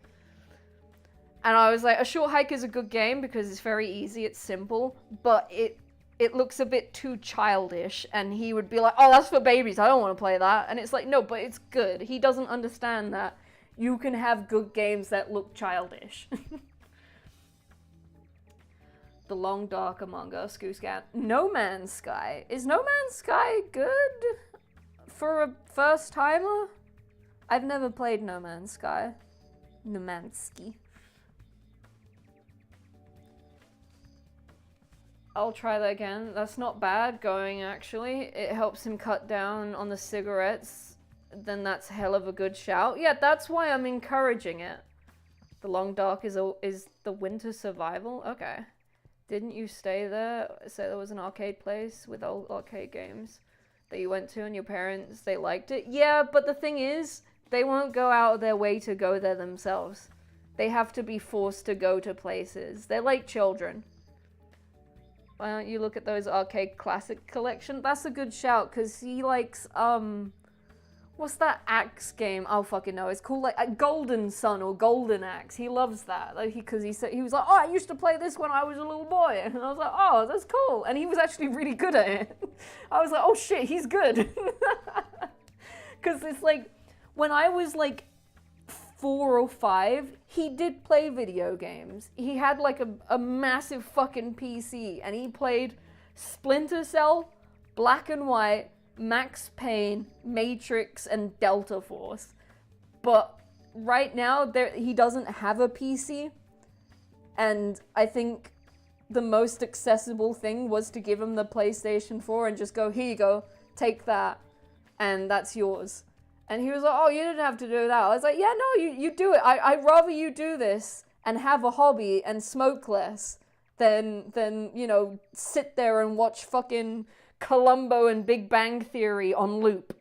And I was like, A Short Hike is a good game because it's very easy, it's simple, but it looks a bit too childish. And he would be like, oh, that's for babies, I don't want to play that. And it's like, no, but it's good. He doesn't understand that you can have good games that look childish. The Long Dark Among Us, Goosegap. No Man's Sky. Is No Man's Sky good for a first timer? I've never played No Man's Sky. No Man's Ski. I'll try that again. That's not bad going, actually. It helps him cut down on the cigarettes. Then that's hell of a good shout. Yeah, that's why I'm encouraging it. The Long Dark is the winter survival? Okay. Didn't you stay there? Say there was an arcade place with old arcade games that you went to and your parents, they liked it? Yeah, but the thing is, they won't go out of their way to go there themselves. They have to be forced to go to places. They're like children. Why don't you look at those arcade classic collection? That's a good shout, because he likes, what's that axe game? I'll fucking know. It's called like Golden Sun or Golden Axe. He loves that. Like, because he said, he was like, oh, I used to play this when I was a little boy. And I was like, oh, that's cool. And he was actually really good at it. I was like, oh shit, he's good. Because it's like, when I was like 4 or 5, he did play video games. He had like a massive fucking PC and he played Splinter Cell, Black and White, Max Payne, Matrix, and Delta Force. But right now, he doesn't have a PC. And I think the most accessible thing was to give him the PlayStation 4 and just go, here you go, take that, and that's yours. And he was like, oh, you didn't have to do that. I was like, yeah, no, you do it. I'd rather you do this and have a hobby and smoke less than you know, sit there and watch fucking Columbo and Big Bang Theory on loop.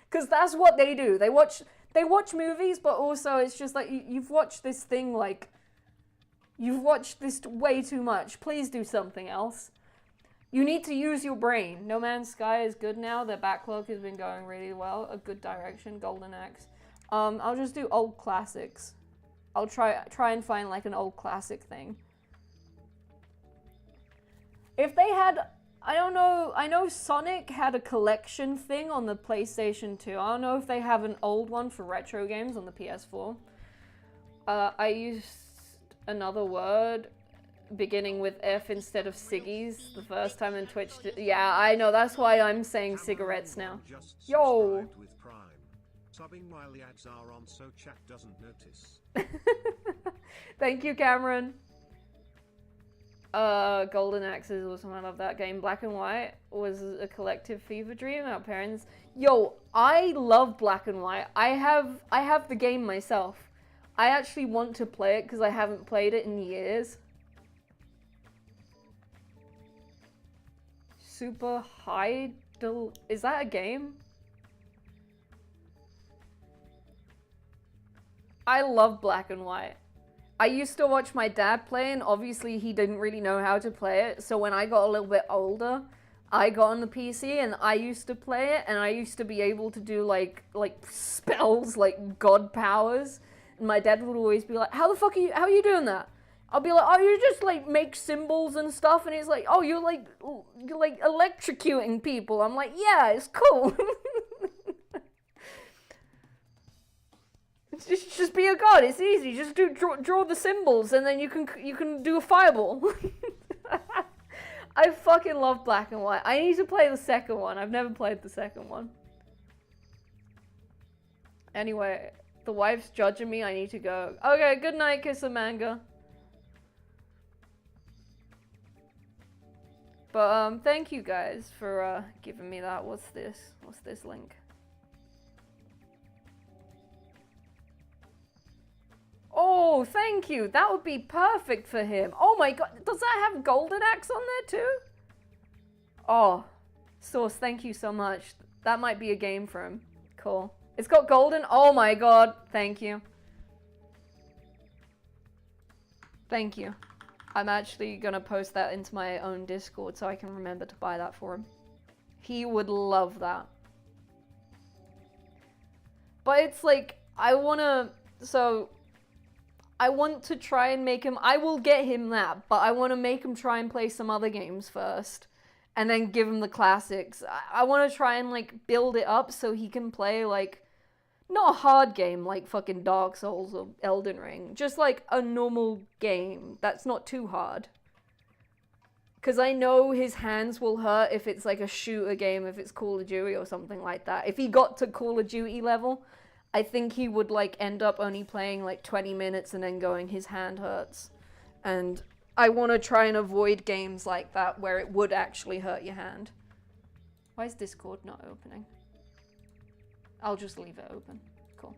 Because that's what they do. They watch movies, but also it's just like, you've watched this thing, like, you've watched this way too much. Please do something else. You need to use your brain. No Man's Sky is good now. Their backlog has been going really well. A good direction. Golden Axe. I'll just do old classics. I'll try and find like an old classic thing. If they had, I don't know, I know Sonic had a collection thing on the PlayStation 2. I don't know if they have an old one for retro games on the PS4. I used another word beginning with F instead of ciggies the first time in Twitch. Yeah, I know, that's why I'm saying cigarettes now. Yo! With Prime. Subbing while the ads are on so chat doesn't notice. Thank you, Cameron. Golden Axe is awesome. I love that game. Black and White was a collective fever dream. Our parents. Yo, I love Black and White. I have the game myself. I actually want to play it because I haven't played it in years. Super High. Is that a game? I love Black and White. I used to watch my dad play, and obviously he didn't really know how to play it. So when I got a little bit older, I got on the PC and I used to play it, and I used to be able to do like spells, like god powers. And my dad would always be like, how are you doing that? I'll be like, oh, you just like make symbols and stuff. And he's like, oh, you're like electrocuting people. I'm like, yeah, it's cool. Just be a god. It's easy. Just draw the symbols, and then you can do a fireball. I fucking love Black and White. I need to play the second one. I've never played the second one. Anyway, the wife's judging me. I need to go. Okay, good night, Kiss a Manga. But thank you guys for giving me that. What's this? What's this link? Oh, thank you. That would be perfect for him. Oh my god. Does that have Golden Axe on there too? Oh, Source, thank you so much. That might be a game for him. Cool. It's got golden. Oh my god. Thank you. Thank you. I'm actually gonna post that into my own Discord so I can remember to buy that for him. He would love that. But it's like, I wanna... So... I want to try and make him, I will get him that, but I want to make him try and play some other games first. And then give him the classics. I want to try and, like, build it up so he can play, like, not a hard game like fucking Dark Souls or Elden Ring. Just, like, a normal game that's not too hard. Because I know his hands will hurt if it's, like, a shooter game, if it's Call of Duty or something like that. If he got to Call of Duty level, I think he would, like, end up only playing, like, 20 minutes and then going, his hand hurts. And I want to try and avoid games like that where it would actually hurt your hand. Why is Discord not opening? I'll just leave it open. Cool.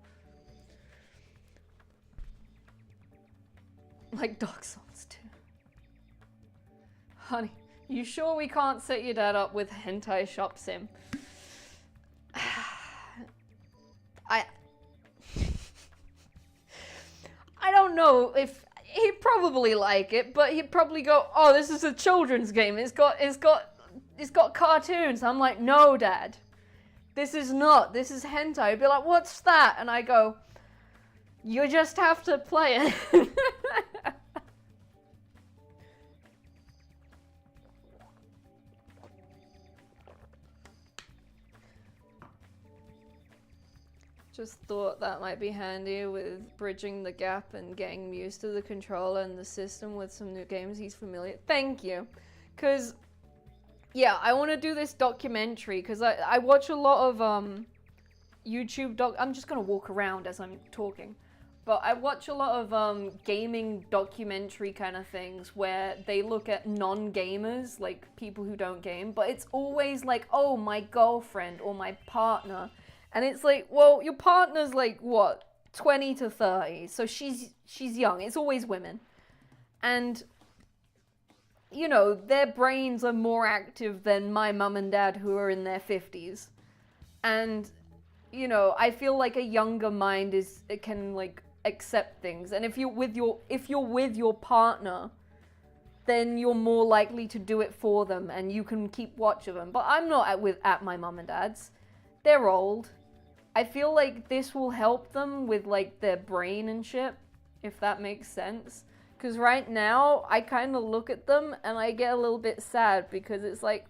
Like Dark Souls 2. Honey, you sure we can't set your dad up with hentai shop sim? I don't know if he'd probably like it, but he'd probably go, "Oh, this is a children's game. It's got cartoons." I'm like, "No, Dad. This is not. This is hentai." He'd be like, "What's that?" And I go, "You just have to play it." Just thought that might be handy with bridging the gap and getting used to the controller and the system with some new games he's familiar. Thank you. Because, yeah, I want to do this documentary because I watch a lot of YouTube I'm just going to walk around as I'm talking. But I watch a lot of gaming documentary kind of things where they look at non-gamers, like people who don't game. But it's always like, oh, my girlfriend or my partner. And it's like, well, your partner's like, what, 20 to 30, so she's young. It's always women. And, you know, their brains are more active than my mum and dad who are in their 50s. And, you know, I feel like a younger mind can, like, accept things. And if you're with your partner, then you're more likely to do it for them and you can keep watch of them. But I'm not at my mum and dad's. They're old. I feel like this will help them with, like, their brain and shit, if that makes sense. Because right now, I kind of look at them and I get a little bit sad because it's like,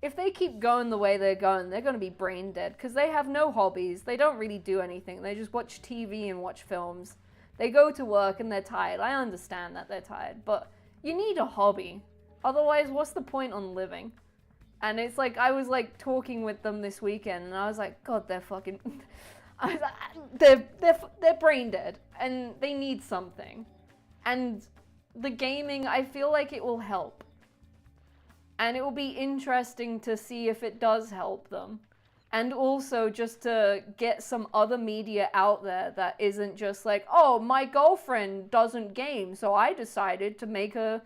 if they keep going the way they're going to be brain dead because they have no hobbies. They don't really do anything. They just watch TV and watch films. They go to work and they're tired. I understand that they're tired, but you need a hobby. Otherwise, what's the point on living? And it's like, I was like talking with them this weekend and I was like, God, they're fucking, they're brain dead and they need something. And the gaming, I feel like it will help. And it will be interesting to see if it does help them. And also just to get some other media out there that isn't just like, oh, my girlfriend doesn't game, so I decided to make her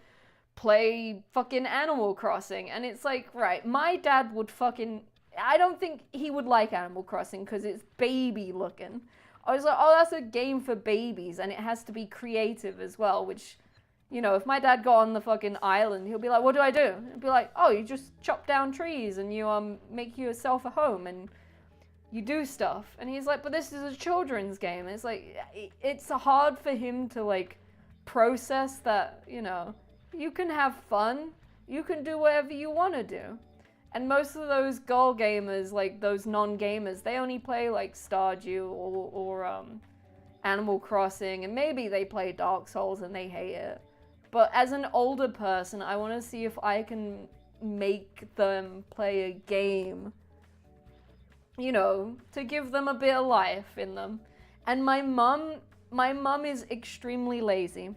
play fucking Animal Crossing. And it's like, right, my dad would fucking, I don't think he would like Animal Crossing because it's baby looking. I was like, oh, that's a game for babies and it has to be creative as well, which, you know, if my dad got on the fucking island, he'll be like, what do I do? He'll be like, oh, you just chop down trees and you make yourself a home and you do stuff. And he's like, but this is a children's game. It's like, it's hard for him to, like, process that, you know, you can have fun. You can do whatever you want to do. And most of those girl gamers, like those non-gamers, they only play like Stardew or Animal Crossing, and maybe they play Dark Souls and they hate it. But as an older person, I want to see if I can make them play a game, you know, to give them a bit of life in them. And my mum is extremely lazy.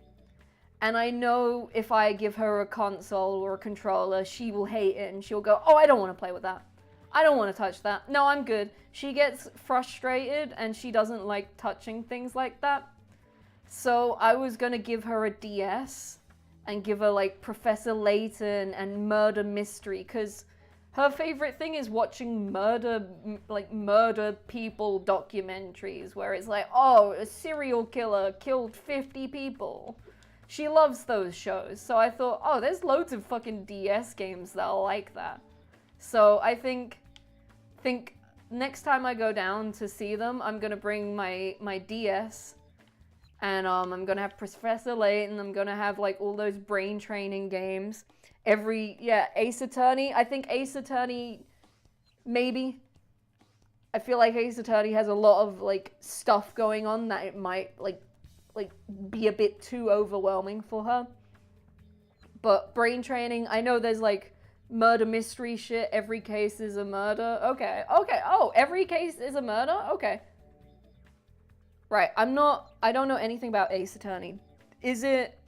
And I know if I give her a console or a controller, she will hate it and she'll go, oh, I don't want to play with that. I don't want to touch that. No, I'm good. She gets frustrated and she doesn't like touching things like that. So I was going to give her a DS and give her like Professor Layton and Murder Mystery, because her favorite thing is watching murder people documentaries where it's like, oh, a serial killer killed 50 people. She loves those shows. So I thought, oh, there's loads of fucking DS games that'll like that. So I think next time I go down to see them, I'm gonna bring my DS And I'm gonna have Professor Layton. I'm gonna have like all those brain training games. Ace Attorney. I think Ace Attorney, maybe. I feel like Ace Attorney has a lot of like stuff going on that it might like be a bit too overwhelming for her. But brain training, I know there's like murder mystery shit. Every case is a murder. Okay. Oh, every case is a murder? Okay. Right, I don't know anything about Ace Attorney. Is it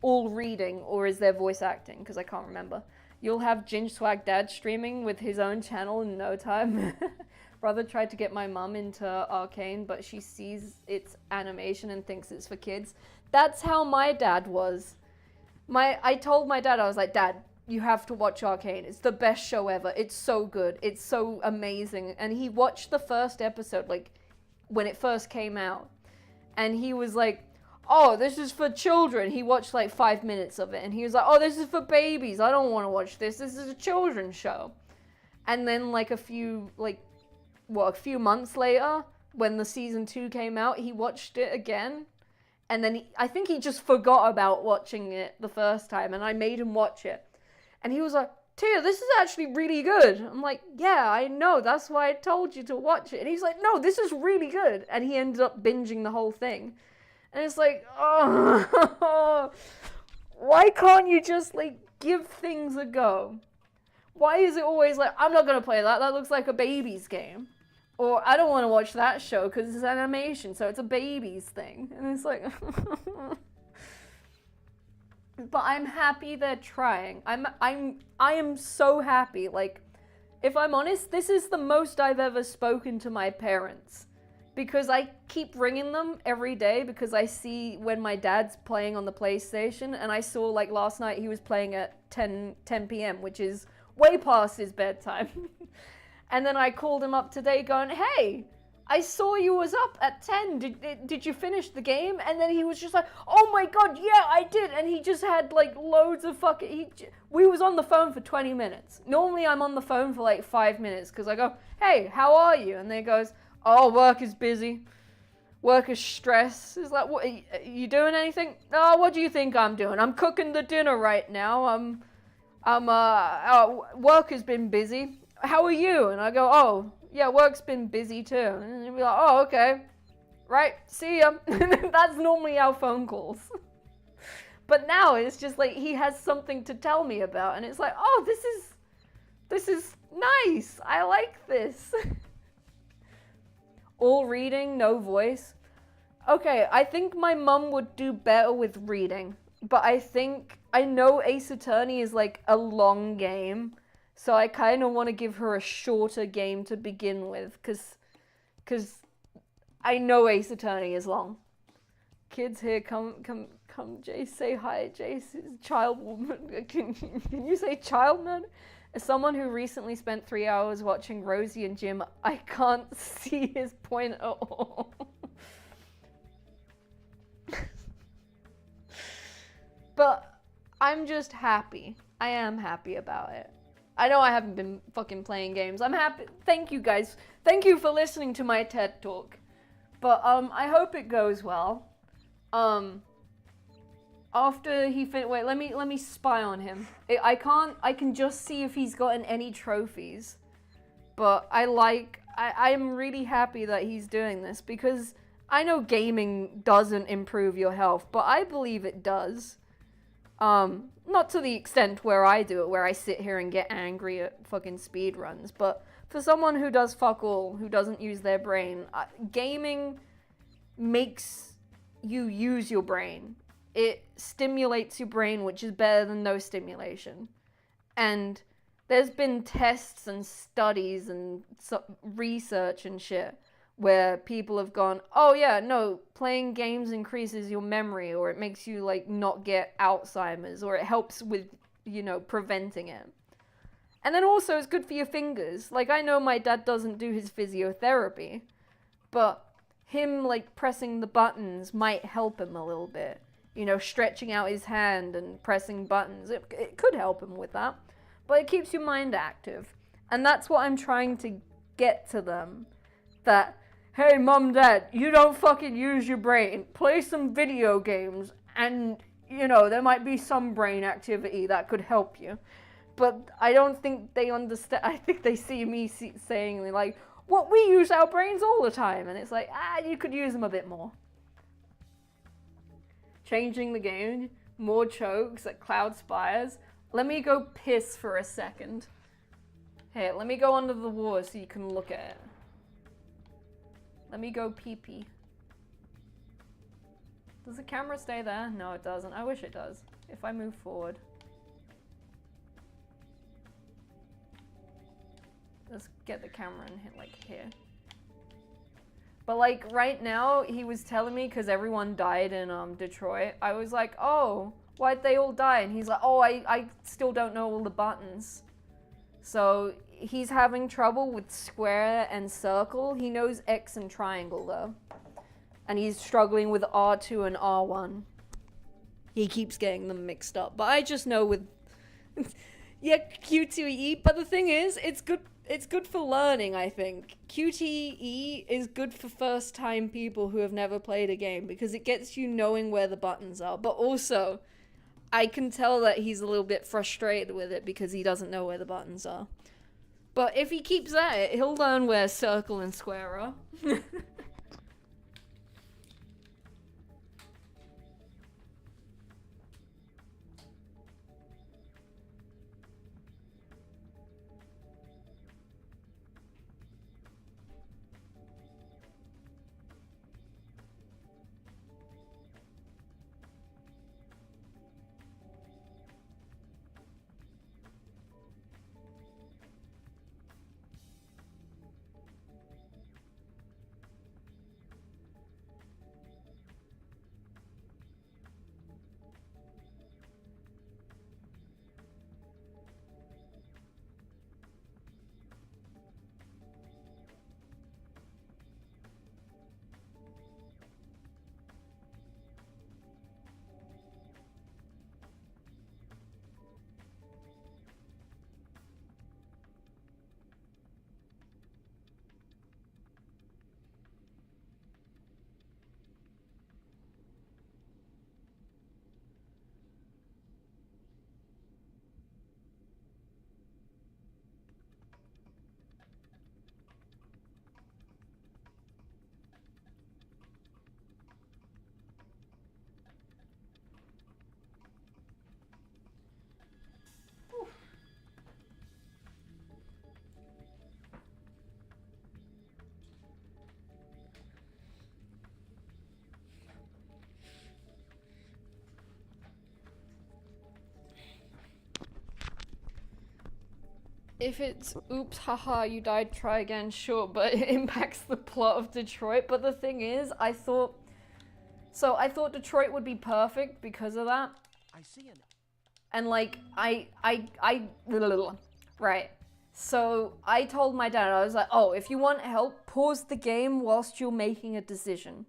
all reading or is there voice acting? Because I can't remember. You'll have Ginge Swag Dad streaming with his own channel in no time. Brother tried to get my mum into Arcane, but she sees its animation and thinks it's for kids. That's how my dad was. I told my dad, I was like, Dad, you have to watch Arcane. It's the best show ever. It's so good. It's so amazing. And he watched the first episode, like, when it first came out. And he was like, oh, this is for children. He watched like 5 minutes of it. And he was like, oh, this is for babies. I don't want to watch this. This is a children's show. And then like a few months later, when the season 2 came out, he watched it again. And then I think he just forgot about watching it the first time. And I made him watch it. And he was like, Tia, this is actually really good. I'm like, yeah, I know. That's why I told you to watch it. And he's like, no, this is really good. And he ended up binging the whole thing. And it's like, oh, why can't you just, like, give things a go? Why is it always like, I'm not going to play that. That looks like a baby's game. Or I don't want to watch that show because it's animation, so it's a baby's thing. And it's like... But I'm happy they're trying. I am so happy. Like, if I'm honest, this is the most I've ever spoken to my parents. Because I keep ringing them every day because I see when my dad's playing on the PlayStation. And I saw, like, last night he was playing at 10 p.m., which is way past his bedtime. And then I called him up today going, hey, I saw you was up at 10. Did you finish the game? And then he was just like, oh my god, yeah, I did. And he just had like loads of we was on the phone for 20 minutes. Normally I'm on the phone for like 5 minutes because I go, hey, how are you? And they goes, oh, work is busy. Work is stress. It's like, what, are you doing anything? Oh, what do you think I'm doing? I'm cooking the dinner right now. Work has been busy. How are you? And I go, oh, yeah, work's been busy too. And they'll be like, oh, okay. Right, see ya. That's normally our phone calls. But now it's just like he has something to tell me about. And it's like, oh, this is nice. I like this. All reading, no voice. Okay, I think my mum would do better with reading. But I know Ace Attorney is like a long game. So I kind of want to give her a shorter game to begin with, because I know Ace Attorney is long. Kids here, come, Jace, say hi. Jace is child woman. Can you say child man? As someone who recently spent 3 hours watching Rosie and Jim, I can't see his point at all. But I'm just happy. I am happy about it. I know I haven't been fucking playing games. I'm happy. Thank you guys. Thank you for listening to my TED Talk. But I hope it goes well. After he wait, let me spy on him. I can just see if he's gotten any trophies. But I am really happy that he's doing this because I know gaming doesn't improve your health, but I believe it does. Not to the extent where I do it, where I sit here and get angry at fucking speedruns, but for someone who does fuck all, who doesn't use their brain, gaming makes you use your brain. It stimulates your brain, which is better than no stimulation. And there's been tests and studies and research and shit where people have gone, oh yeah, no, playing games increases your memory, or it makes you, like, not get Alzheimer's, or it helps with, preventing it. And then also it's good for your fingers. Like, I know my dad doesn't do his physiotherapy, but him, like, pressing the buttons might help him a little bit. Stretching out his hand and pressing buttons. It could help him with that. But it keeps your mind active. And that's what I'm trying to get to them. That hey, mom, dad, you don't fucking use your brain. Play some video games and, you know, there might be some brain activity that could help you. But I don't think they understand. I think they see me saying, like, what, we use our brains all the time. And it's like, you could use them a bit more. Changing the game, more chokes at Cloud Spires. Let me go piss for a second. Here, let me go under the water so you can look at it. Let me go pee-pee. Does the camera stay there? No, it doesn't. I wish it does. If I move forward. Let's get the camera and hit, like, here. But, like, right now, he was telling me, because everyone died in Detroit, I was like, oh, why'd they all die? And he's like, oh, I still don't know all the buttons. So, he's having trouble with square and circle. He knows X and triangle, though. And he's struggling with R2 and R1. He keeps getting them mixed up. But I just know with... yeah, QTE. But the thing is, it's good for learning, I think. QTE is good for first-time people who have never played a game because it gets you knowing where the buttons are. But also, I can tell that he's a little bit frustrated with it because he doesn't know where the buttons are. But if he keeps at it, he'll learn where circle and square are. If it's, oops, haha, you died, try again, sure, but it impacts the plot of Detroit. But the thing is, I thought Detroit would be perfect because of that. I see an... And like, right. So I told my dad, I was like, oh, if you want help, pause the game whilst you're making a decision.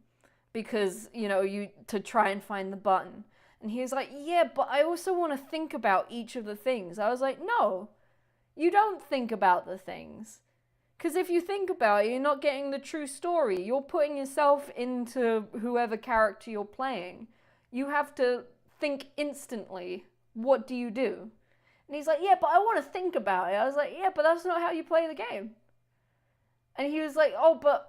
Because, you know, to try and find the button. And he was like, yeah, but I also want to think about each of the things. I was like, no. You don't think about the things. Because if you think about it, you're not getting the true story. You're putting yourself into whoever character you're playing. You have to think instantly. What do you do? And he's like, yeah, but I want to think about it. I was like, yeah, but that's not how you play the game. And he was like, oh, but...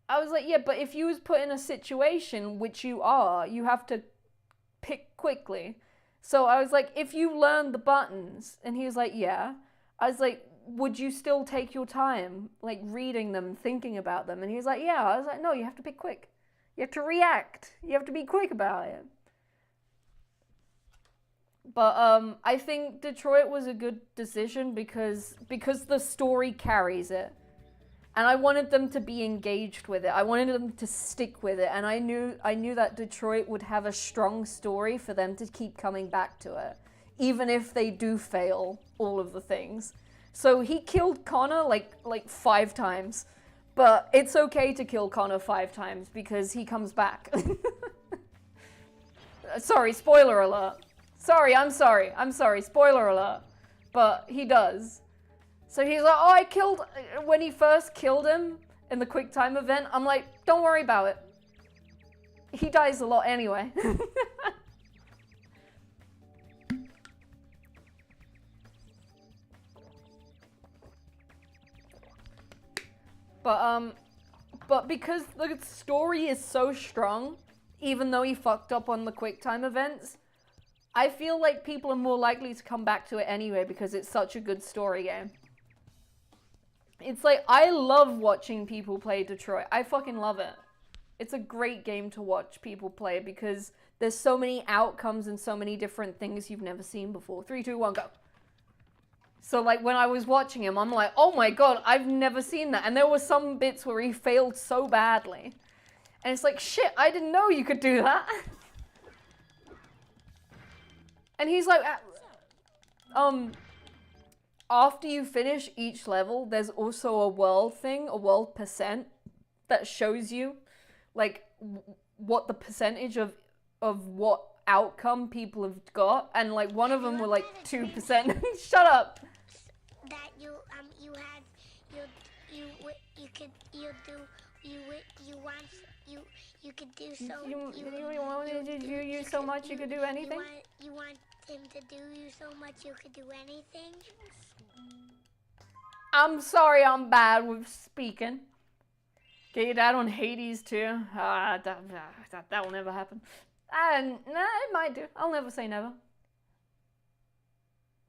I was like, yeah, but if you was put in a situation, which you are, you have to pick quickly. So I was like, if you learn the buttons, and he was like, yeah. I was like, would you still take your time, like, reading them, thinking about them? And he was like, yeah. I was like, no, you have to pick quick. You have to react. You have to be quick about it. But I think Detroit was a good decision because the story carries it. And I wanted them to be engaged with it. I wanted them to stick with it. And I knew that Detroit would have a strong story for them to keep coming back to it. Even if they do fail all of the things. So he killed Connor like 5 times. But it's okay to kill Connor 5 times because he comes back. Sorry, spoiler alert. I'm sorry, spoiler alert. But he does. So he's like, oh, when he first killed him, in the quick time event, I'm like, don't worry about it. He dies a lot anyway. But because the story is so strong, even though he fucked up on the quick time events, I feel like people are more likely to come back to it anyway because it's such a good story game. It's like, I love watching people play Detroit. I fucking love it. It's a great game to watch people play because there's so many outcomes and so many different things you've never seen before. 3, 2, 1, go. So like when I was watching him, I'm like, oh my god, I've never seen that. And there were some bits where he failed so badly. And it's like, shit, I didn't know you could do that. And he's like, after you finish each level, there's also a world thing, a world percent, that shows you, like, what the percentage of what outcome people have got. And, like, one of them were, like, 2%. Shut up! That you could do so. You wanted to do you so much you could do anything? You want him to do you so much you could do anything? I'm sorry I'm bad with speaking. Get your dad on Hades too. That will never happen. Nah, it might do. I'll never say never.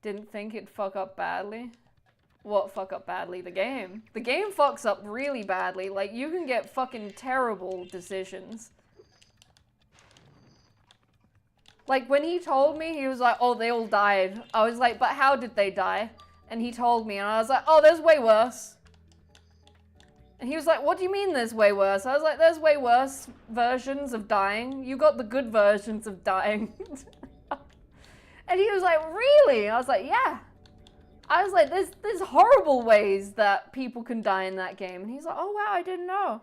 Didn't think it'd fuck up badly. What fuck up badly? The game. The game fucks up really badly. Like, you can get fucking terrible decisions. Like, when he told me, he was like, oh, they all died. I was like, but how did they die? And he told me, and I was like, oh, there's way worse. And he was like, what do you mean there's way worse? I was like, there's way worse versions of dying. You got the good versions of dying. And he was like, really? I was like, yeah. I was like, there's horrible ways that people can die in that game. And he's like, oh wow, I didn't know.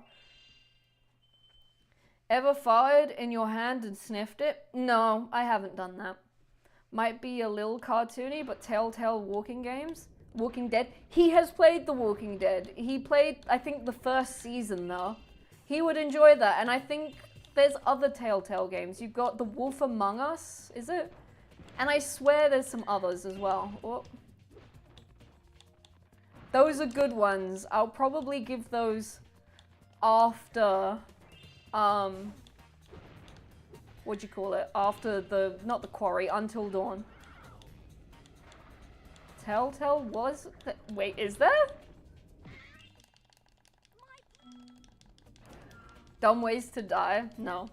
Ever farted in your hand and sniffed it? No, I haven't done that. Might be a little cartoony, but Telltale Walking Dead. He has played The Walking Dead. He played, I think, the first season though. He would enjoy that. And I think there's other Telltale games. You've got The Wolf Among Us, is it? And I swear there's some others as well. Oh. Those are good ones. I'll probably give those after, what'd you call it? After not the Quarry, Until Dawn. Telltale was, wait, is there? Dumb Ways to Die? No.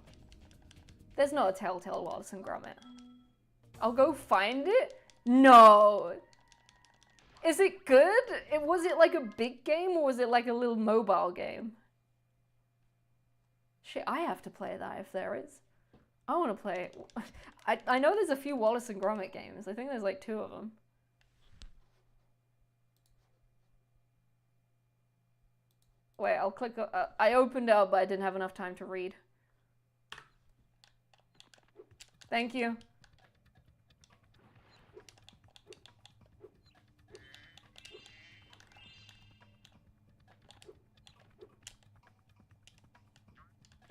There's not a Telltale Wallace and Gromit. I'll go find it? No. Is it good? Was it like a big game or was it like a little mobile game? Shit, I have to play that if there is. I want to play it. I know there's a few Wallace and Gromit games. I think there's like 2 of them. Wait, I'll click. I opened it up, but I didn't have enough time to read. Thank you.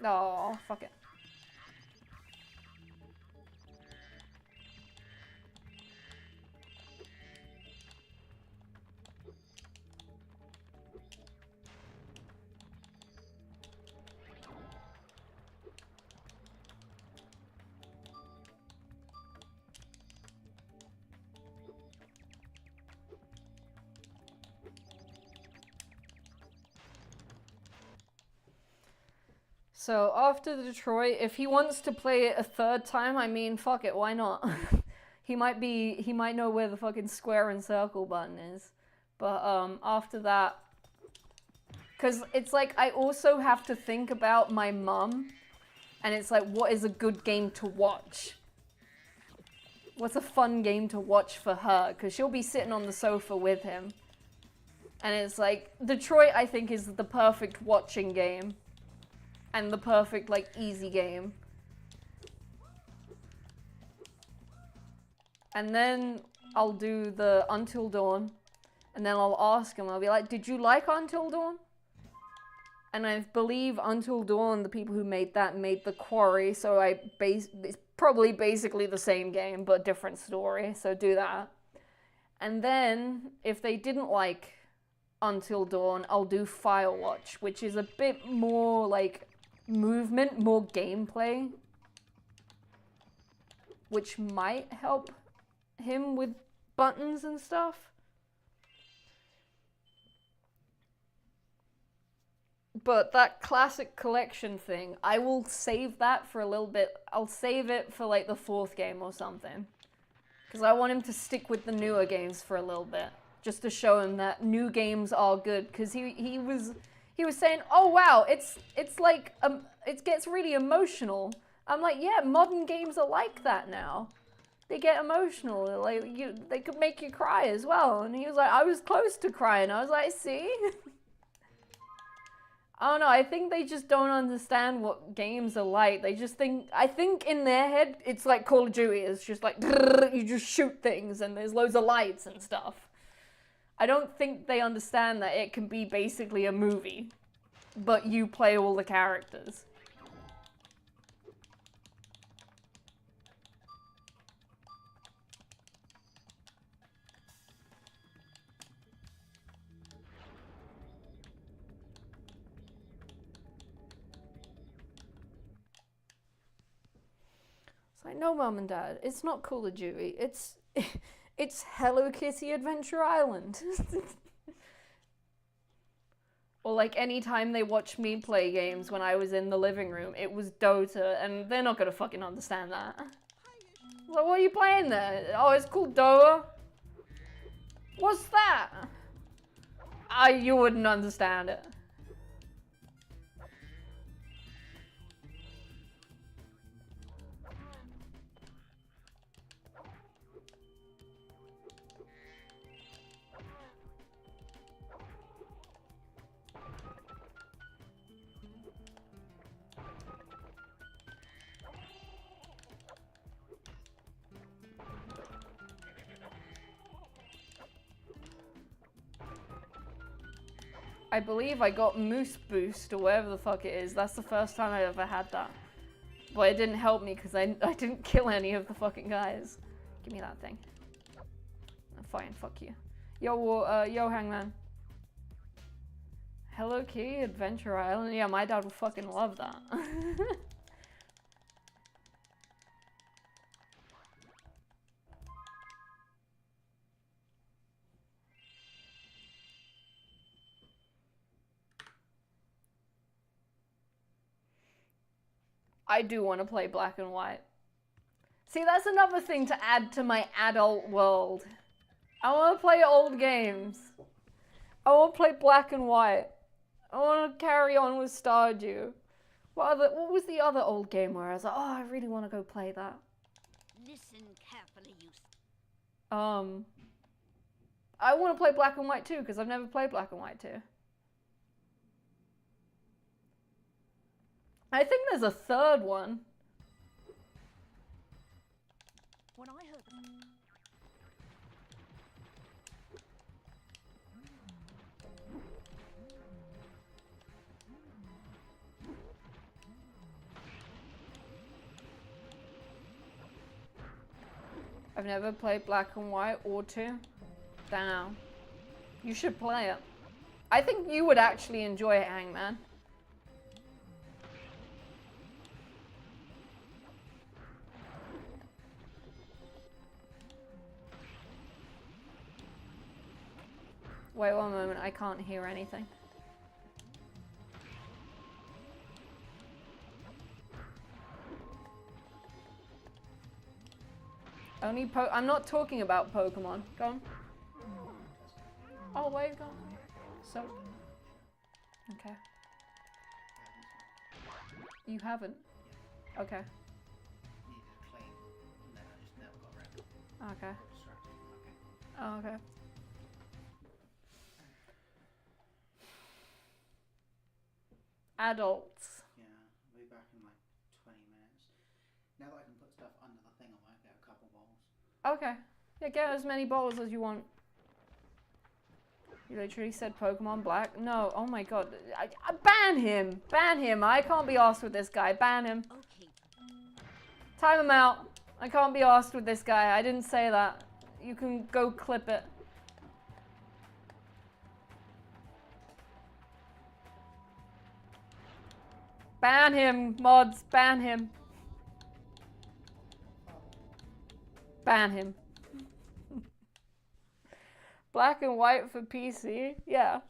Oh, fuck it. So after the Detroit, if he wants to play it a 3rd time, I mean, fuck it, why not? he might know where the fucking square and circle button is. But after that, because it's like I also have to think about my mum, and it's like, what is a good game to watch? What's a fun game to watch for her? Because she'll be sitting on the sofa with him. And it's like, Detroit, I think, is the perfect watching game. And the perfect, like, easy game. And then I'll do the Until Dawn. And then I'll ask him, I'll be like, did you like Until Dawn? And I believe Until Dawn, the people who made that made The Quarry, so it's probably basically the same game, but different story, so do that. And then, if they didn't like Until Dawn, I'll do Firewatch, which is a bit more like movement, more gameplay, which might help him with buttons and stuff. But that classic collection thing, I will save that for a little bit. I'll save it for like the 4th game or something. Because I want him to stick with the newer games for a little bit. Just to show him that new games are good. Because he was saying, oh wow, it's like, it gets really emotional. I'm like, yeah, modern games are like that now. They get emotional, like they could make you cry as well. And he was like, I was close to crying. I was like, see? I don't know, I think they just don't understand what games are like. They just think, I think in their head, it's like Call of Duty. It's just like, you just shoot things and there's loads of lights and stuff. I don't think they understand that it can be basically a movie, but you play all the characters. Like, no, Mum and Dad, it's not Call of Duty. It's Hello Kitty Adventure Island. Or like any time they watch me play games when I was in the living room, it was Dota, and they're not gonna fucking understand that. Like, what are you playing there? Oh, it's called Dota. What's that? You wouldn't understand it. I believe I got Moose Boost or whatever the fuck it is. That's the first time I ever had that. But it didn't help me because I didn't kill any of the fucking guys. Give me that thing. Fine, fuck you. Yo, Hangman. Hello Kitty Adventure Island? Yeah, my dad would fucking love that. I do want to play Black and White. See, that's another thing to add to my adult world. I want to play old games. I want to play Black and White. I want to carry on with Stardew. What was the other old game where I was like, oh, I really want to go play that? Listen carefully, you. I want to play Black and White too, because I've never played Black and White 2. I think there's a 3rd one. When I heard I've never played Black and White or 2. Damn. You should play it. I think you would actually enjoy it, Hangman. Wait one moment, I can't hear anything. I'm not talking about Pokemon. Go on. Oh, wait, go on. So. Okay. You haven't? Okay. Needed a claim, and then I just never got around to it. Okay. Distracted. Okay. Oh, okay. Adults. Yeah, I'll be back in like 20 minutes. Now that I can put stuff under the thing, I might get a couple bowls. Okay. Yeah, get as many bowls as you want. You literally said Pokemon Black? No, oh my god. Ban him! Ban him! I can't be arsed with this guy. Ban him. Okay. Time him out. I can't be arsed with this guy. I didn't say that. You can go clip it. Ban him, mods. Ban him. Ban him. Black and white for PC? Yeah.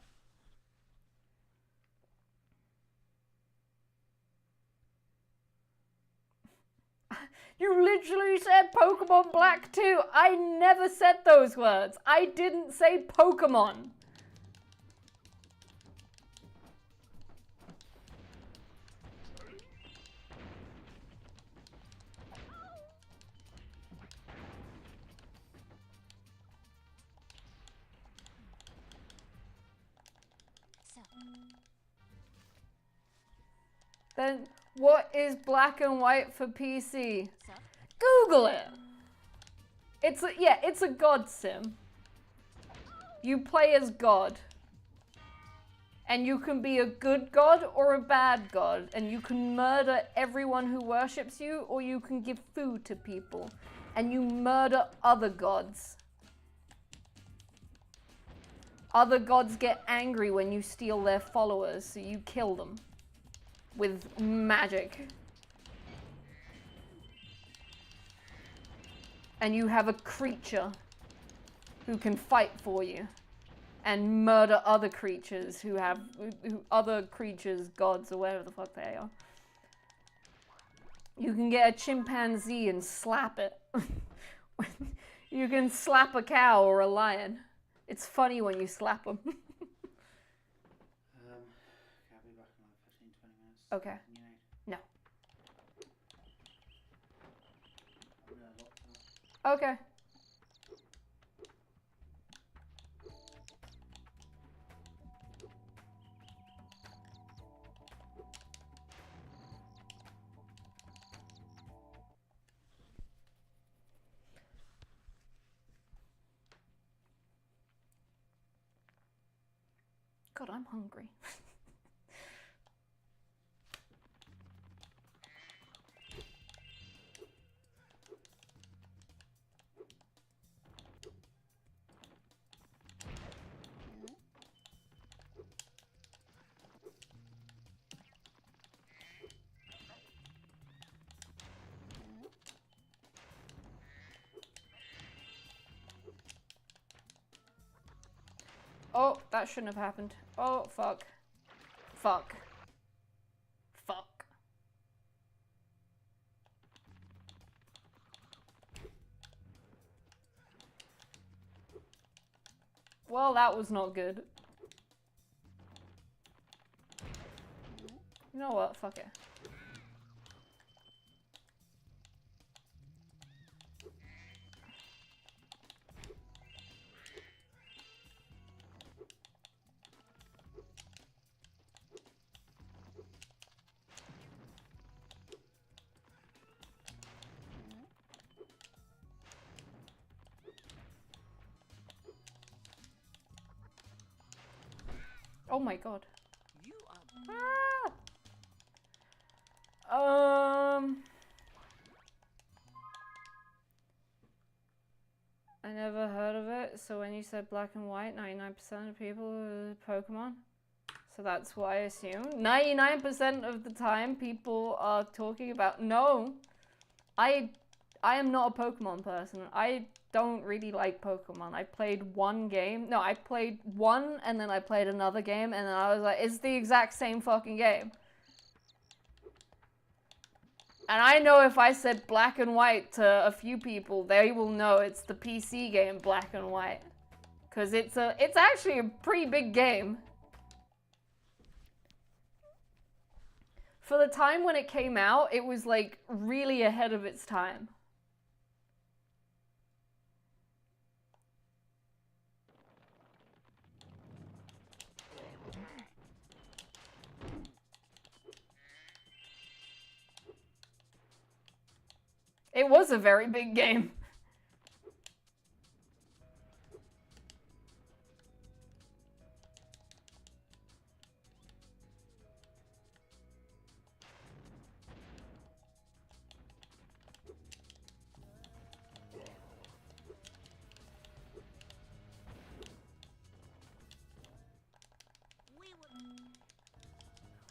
You literally said Pokemon Black too. I never said those words. I didn't say Pokemon. So, Then what is Black and White for PC? so, Google it. It's a god sim. You play as God. And you can be a good god or a bad god. And you can murder everyone who worships you, or you can give food to people. And you murder other gods. Other gods get angry when you steal their followers, so you kill them. With magic. And you have a creature who can fight for you and murder other creatures other creatures, gods, or whatever the fuck they are. You can get a chimpanzee and slap it. You can slap a cow or a lion. It's funny when you slap them. Okay, I'll be back in like 15, 20 minutes. Okay. You need? No. I'm gonna lock that. Okay. God, I'm hungry. Oh, that shouldn't have happened. Oh, fuck. Fuck. Fuck. Well, that was not good. You know what? Fuck it. Oh my god. you are I never heard of it, so when you said black and white, 99% of people are Pokemon. So that's what I assume. 99% of the time people are talking about... No! I am not a Pokemon person. I don't really like Pokemon. I played one game. No, I played one and then I played another game and then I was like, it's the exact same fucking game. And I know if I said black and white to a few people, they will know it's the PC game Black and White. Cause it's actually a pretty big game. For the time when it came out, it was like really ahead of its time. It was a very big game.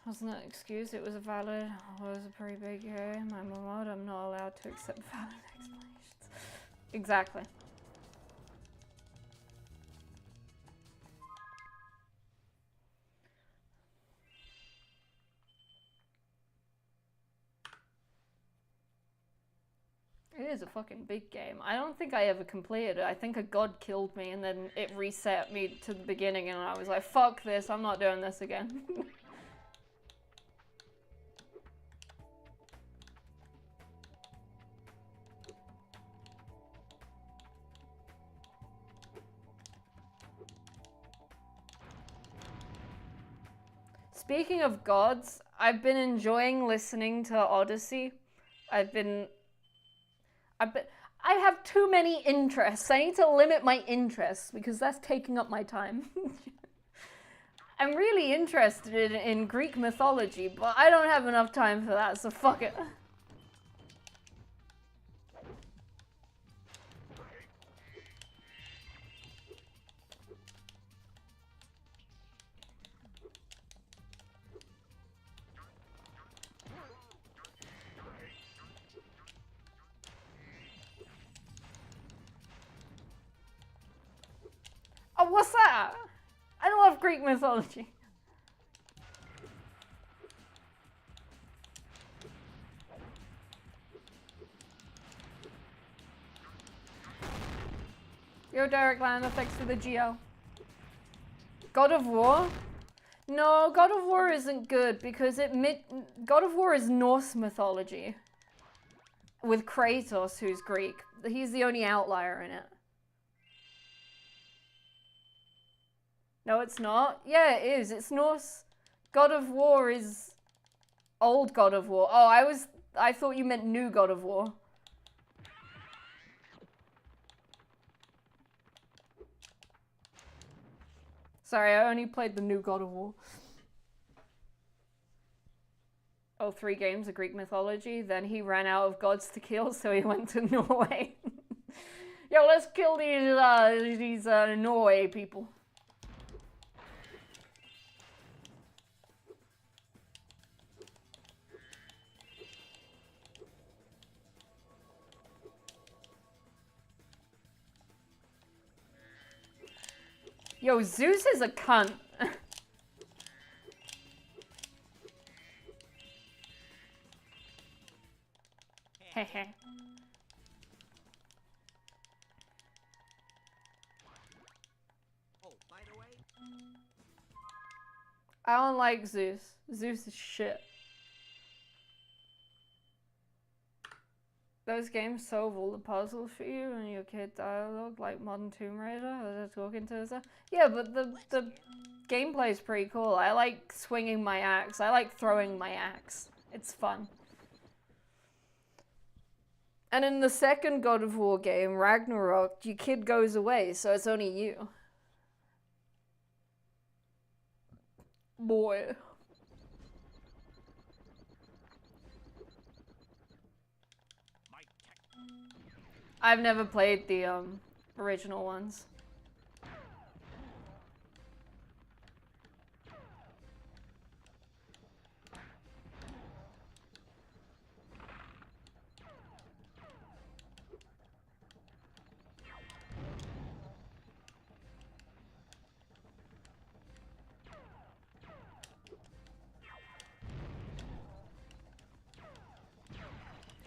Wasn't an excuse, it was a valid, was a pretty big game. I'm a mod, I'm not allowed to accept valid explanations. Exactly. It is a fucking big game. I don't think I ever completed it. I think a god killed me and then it reset me to the beginning and I was like, fuck this, I'm not doing this again. Speaking of gods, I've been enjoying listening to Odyssey. I have too many interests. I need to limit my interests because that's taking up my time. I'm really interested in Greek mythology, but I don't have enough time for that, so fuck it. Oh, what's that? I don't love Greek mythology. Yo, Derek Lander, thanks for the GL. God of War? No, God of War isn't good because God of War is Norse mythology. With Kratos, who's Greek. He's the only outlier in it. No, it's not. Yeah, it is. It's Norse. God of War is old God of War. Oh, I thought you meant new God of War. Sorry, I only played the new God of War. Oh, 3 games of Greek mythology. Then he ran out of gods to kill, so he went to Norway. Yo, let's kill these Norway people. Yo, Zeus is a cunt. Hehe. Oh, by the way, I don't like Zeus. Zeus is shit. Those games solve all the puzzles for you and your kid dialogue like modern Tomb Raider. They're talking to us. Yeah, but the gameplay is pretty cool. I like swinging my axe. I like throwing my axe. It's fun. And in the second God of War game, Ragnarok, your kid goes away, so it's only you. Boy. I've never played the original ones.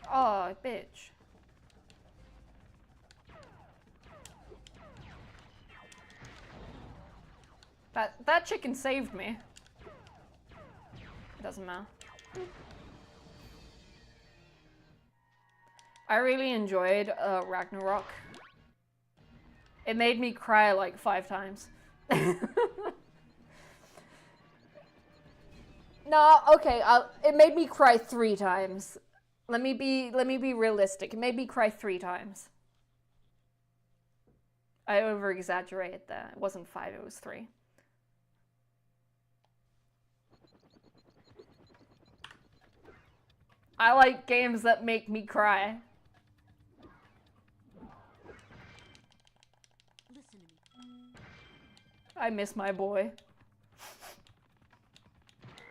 Oh, bitch. That chicken saved me. It doesn't matter. I really enjoyed Ragnarok. It made me cry like 5 times. No, okay, it made me cry 3 times. Let me be realistic. It made me cry 3 times. I over-exaggerated that. It wasn't 5, it was 3. I like games that make me cry. Listen to me. I miss my boy.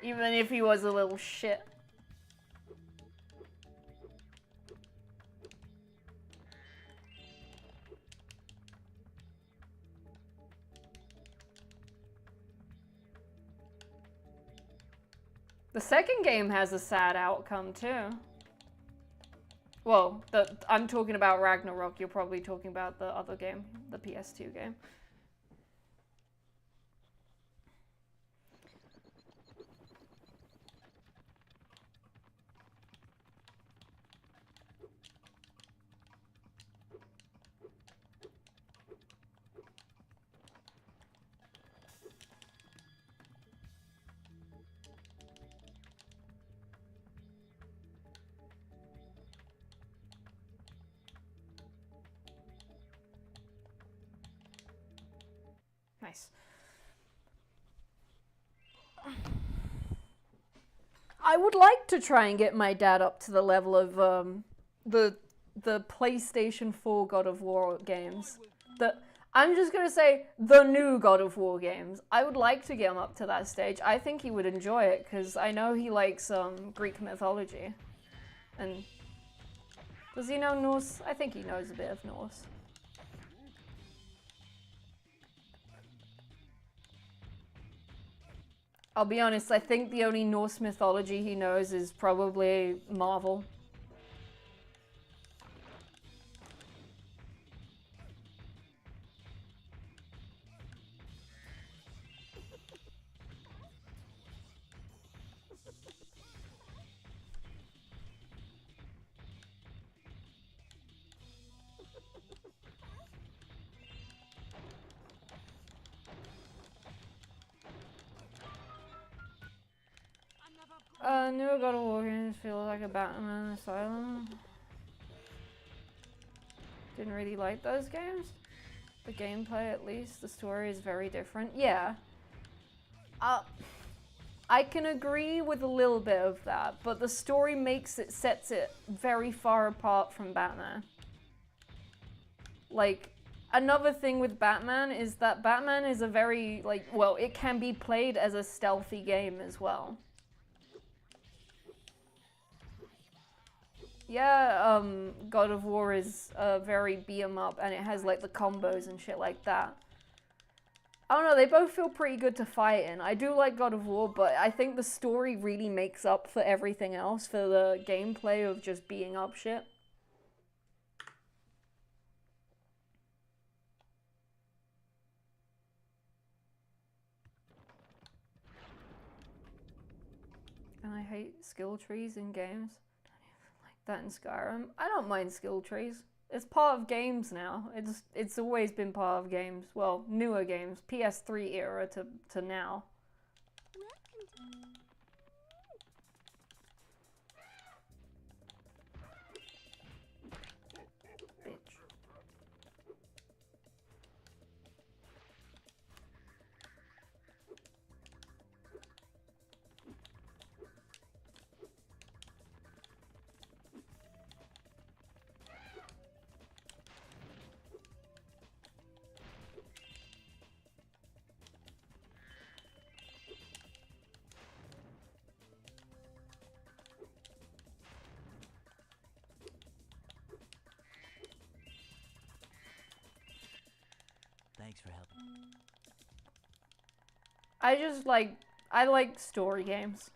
Even if he was a little shit. The second game has a sad outcome too. Well, I'm talking about Ragnarok, you're probably talking about the other game, the PS2 game. Nice. I would like to try and get my dad up to the level of the PlayStation 4 God of War games. I'm just gonna say the new God of War games. I would like to get him up to that stage. I think he would enjoy it because I know he likes Greek mythology. And does he know Norse? I think he knows a bit of Norse. I'll be honest, I think the only Norse mythology he knows is probably Marvel. Newer God of War games feel like a Batman Asylum. Didn't really like those games. The gameplay, at least, the story is very different. Yeah. I can agree with a little bit of that, but the story sets it very far apart from Batman. Like, another thing with Batman is that Batman is a very, like, well, it can be played as a stealthy game as well. Yeah, God of War is very beat 'em up, and it has like the combos and shit like that. I don't know, they both feel pretty good to fight in. I do like God of War, but I think the story really makes up for everything else, for the gameplay of just beating up shit. And I hate skill trees in games. That in Skyrim. I don't mind skill trees. It's part of games now. It's always been part of games. Well, newer games, PS3 era to now. Bitch. Thanks for helping. I like story games.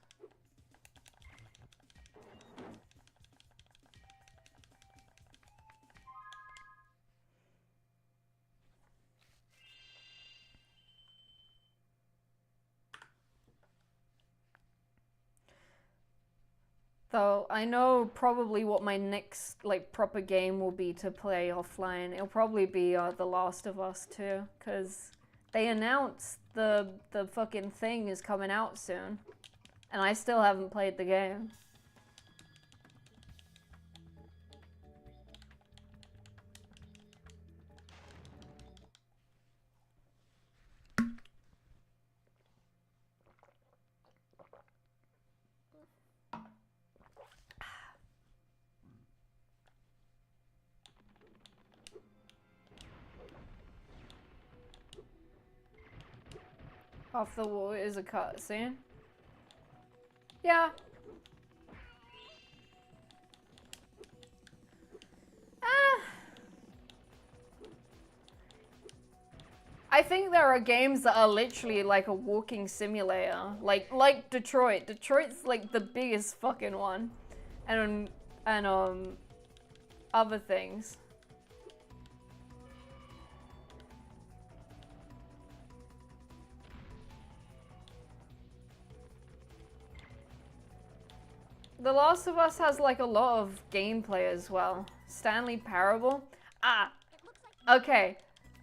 Though I know probably what my next like proper game will be to play offline. It'll probably be The Last of Us 2, because they announced the fucking thing is coming out soon, and I still haven't played the game. Off the wall is a cutscene. Yeah. I think there are games that are literally like a walking simulator, like Detroit. Detroit's like the biggest fucking one, and other things. The Last of Us has like a lot of gameplay as well. Stanley Parable. Ah, okay.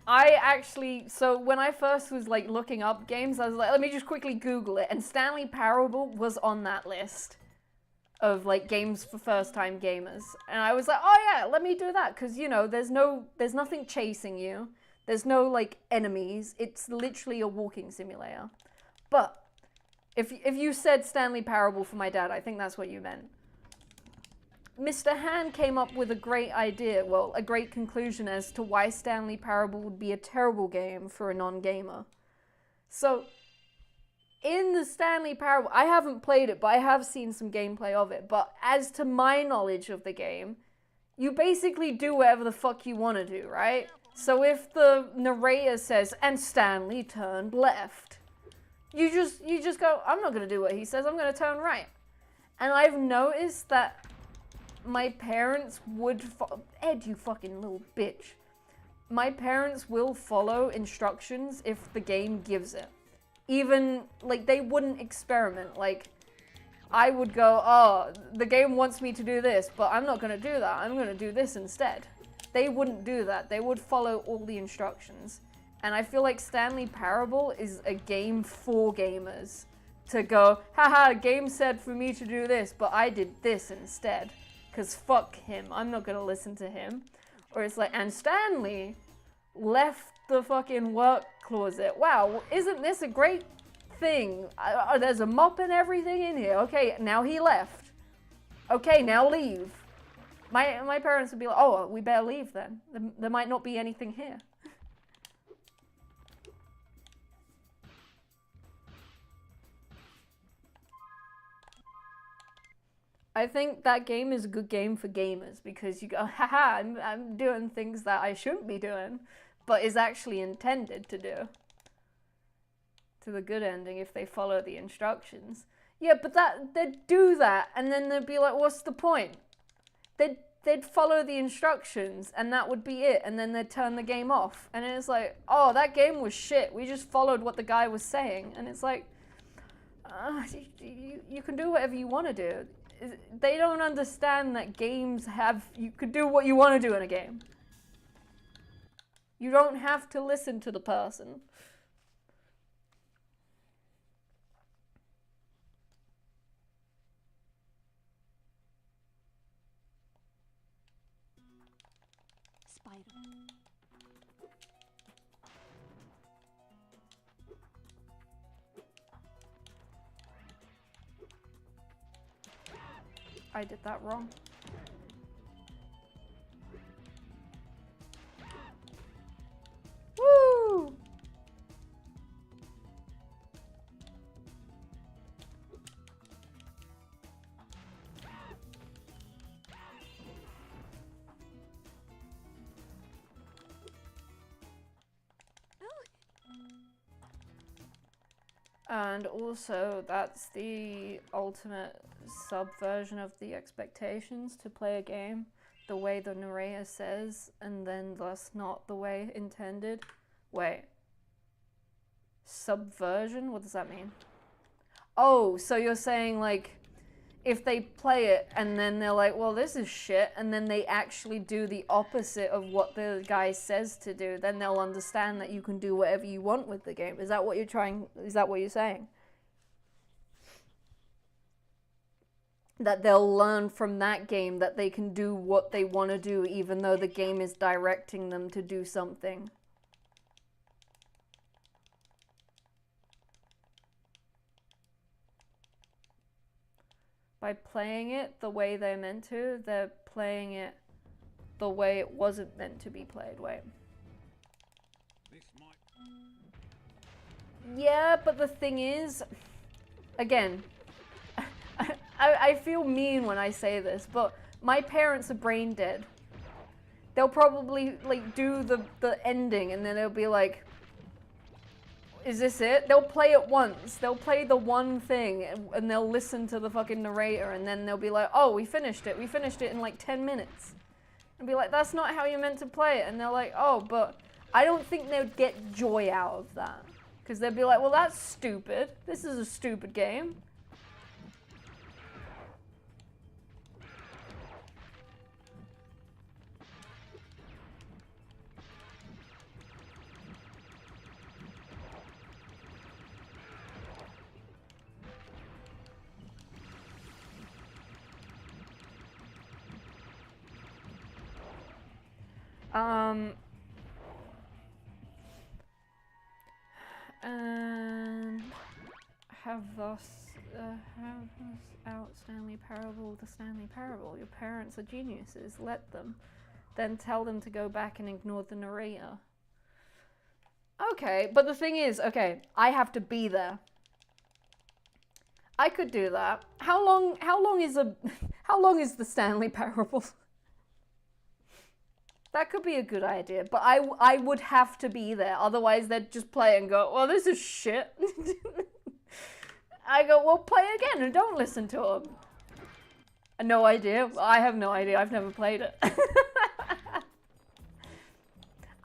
I actually, so when I first was like looking up games, I was like, let me just quickly Google it. And Stanley Parable was on that list of like games for first time gamers. And I was like, oh yeah, let me do that. Cause you know, there's nothing chasing you. There's no like enemies. It's literally a walking simulator. But if you said Stanley Parable for my dad, I think that's what you meant. Mr. Han came up with a great idea, well, a great conclusion as to why Stanley Parable would be a terrible game for a non-gamer. So, in the Stanley Parable, I haven't played it, but I have seen some gameplay of it. But as to my knowledge of the game, you basically do whatever the fuck you want to do, right? So if the narrator says, and Stanley turned left, you just go, I'm not going to do what he says, I'm going to turn right. And I've noticed that my parents would Ed, you fucking little bitch. My parents will follow instructions if the game gives it. Even, like, they wouldn't experiment. Like, I would go, oh, the game wants me to do this, but I'm not gonna do that. I'm gonna do this instead. They wouldn't do that. They would follow all the instructions. And I feel like Stanley Parable is a game for gamers. To go, haha, game said for me to do this, but I did this instead. Because fuck him, I'm not gonna listen to him. Or it's like, and Stanley left the fucking work closet. Wow, isn't this a great thing? There's a mop and everything in here. Okay, now he left. Okay, now leave. My parents would be like, oh, we better leave then. There might not be anything here. I think that game is a good game for gamers because you go, haha, I'm doing things that I shouldn't be doing, but is actually intended to do. To the good ending if they follow the instructions. Yeah, but they'd do that and then they'd be like, what's the point? They'd follow the instructions and that would be it, and then they'd turn the game off. And it's like, oh, that game was shit. We just followed what the guy was saying. And it's like, you can do whatever you want to do. They don't understand that games you could do what you want to do in a game. You don't have to listen to the person. Spyro. I did that wrong. Woo! And also, that's the ultimate subversion of the expectations to play a game the way the narrator says, and then thus not the way intended. Wait. Subversion? What does that mean? Oh, so you're saying, like, if they play it and then they're like, well, this is shit, and then they actually do the opposite of what the guy says to do, then they'll understand that you can do whatever you want with the game. Is that what you're saying? That they'll learn from that game that they can do what they want to do even though the game is directing them to do something. By playing it the way they're meant to, they're playing it the way it wasn't meant to be played. Wait. Yeah, but the thing is, again, I feel mean when I say this, but my parents are brain dead. They'll probably like do the ending and then they'll be like, is this it? They'll play it once. They'll play the one thing and they'll listen to the fucking narrator and then they'll be like, oh, we finished it. We finished it in like 10 minutes. And be like, that's not how you're meant to play it. And they're like, oh, but I don't think they would get joy out of that. Because they'd be like, well, that's stupid. This is a stupid game. And have thus out Stanley Parable, the Stanley Parable. Your parents are geniuses. Let them. Then tell them to go back and ignore the narrator. Okay, but the thing is, okay, I have to be there. I could do that. How long is the Stanley Parable? That could be a good idea, but I would have to be there. Otherwise, they'd just play and go, well, this is shit. I go, well, play again and don't listen to them. No idea. I have no idea. I've never played it.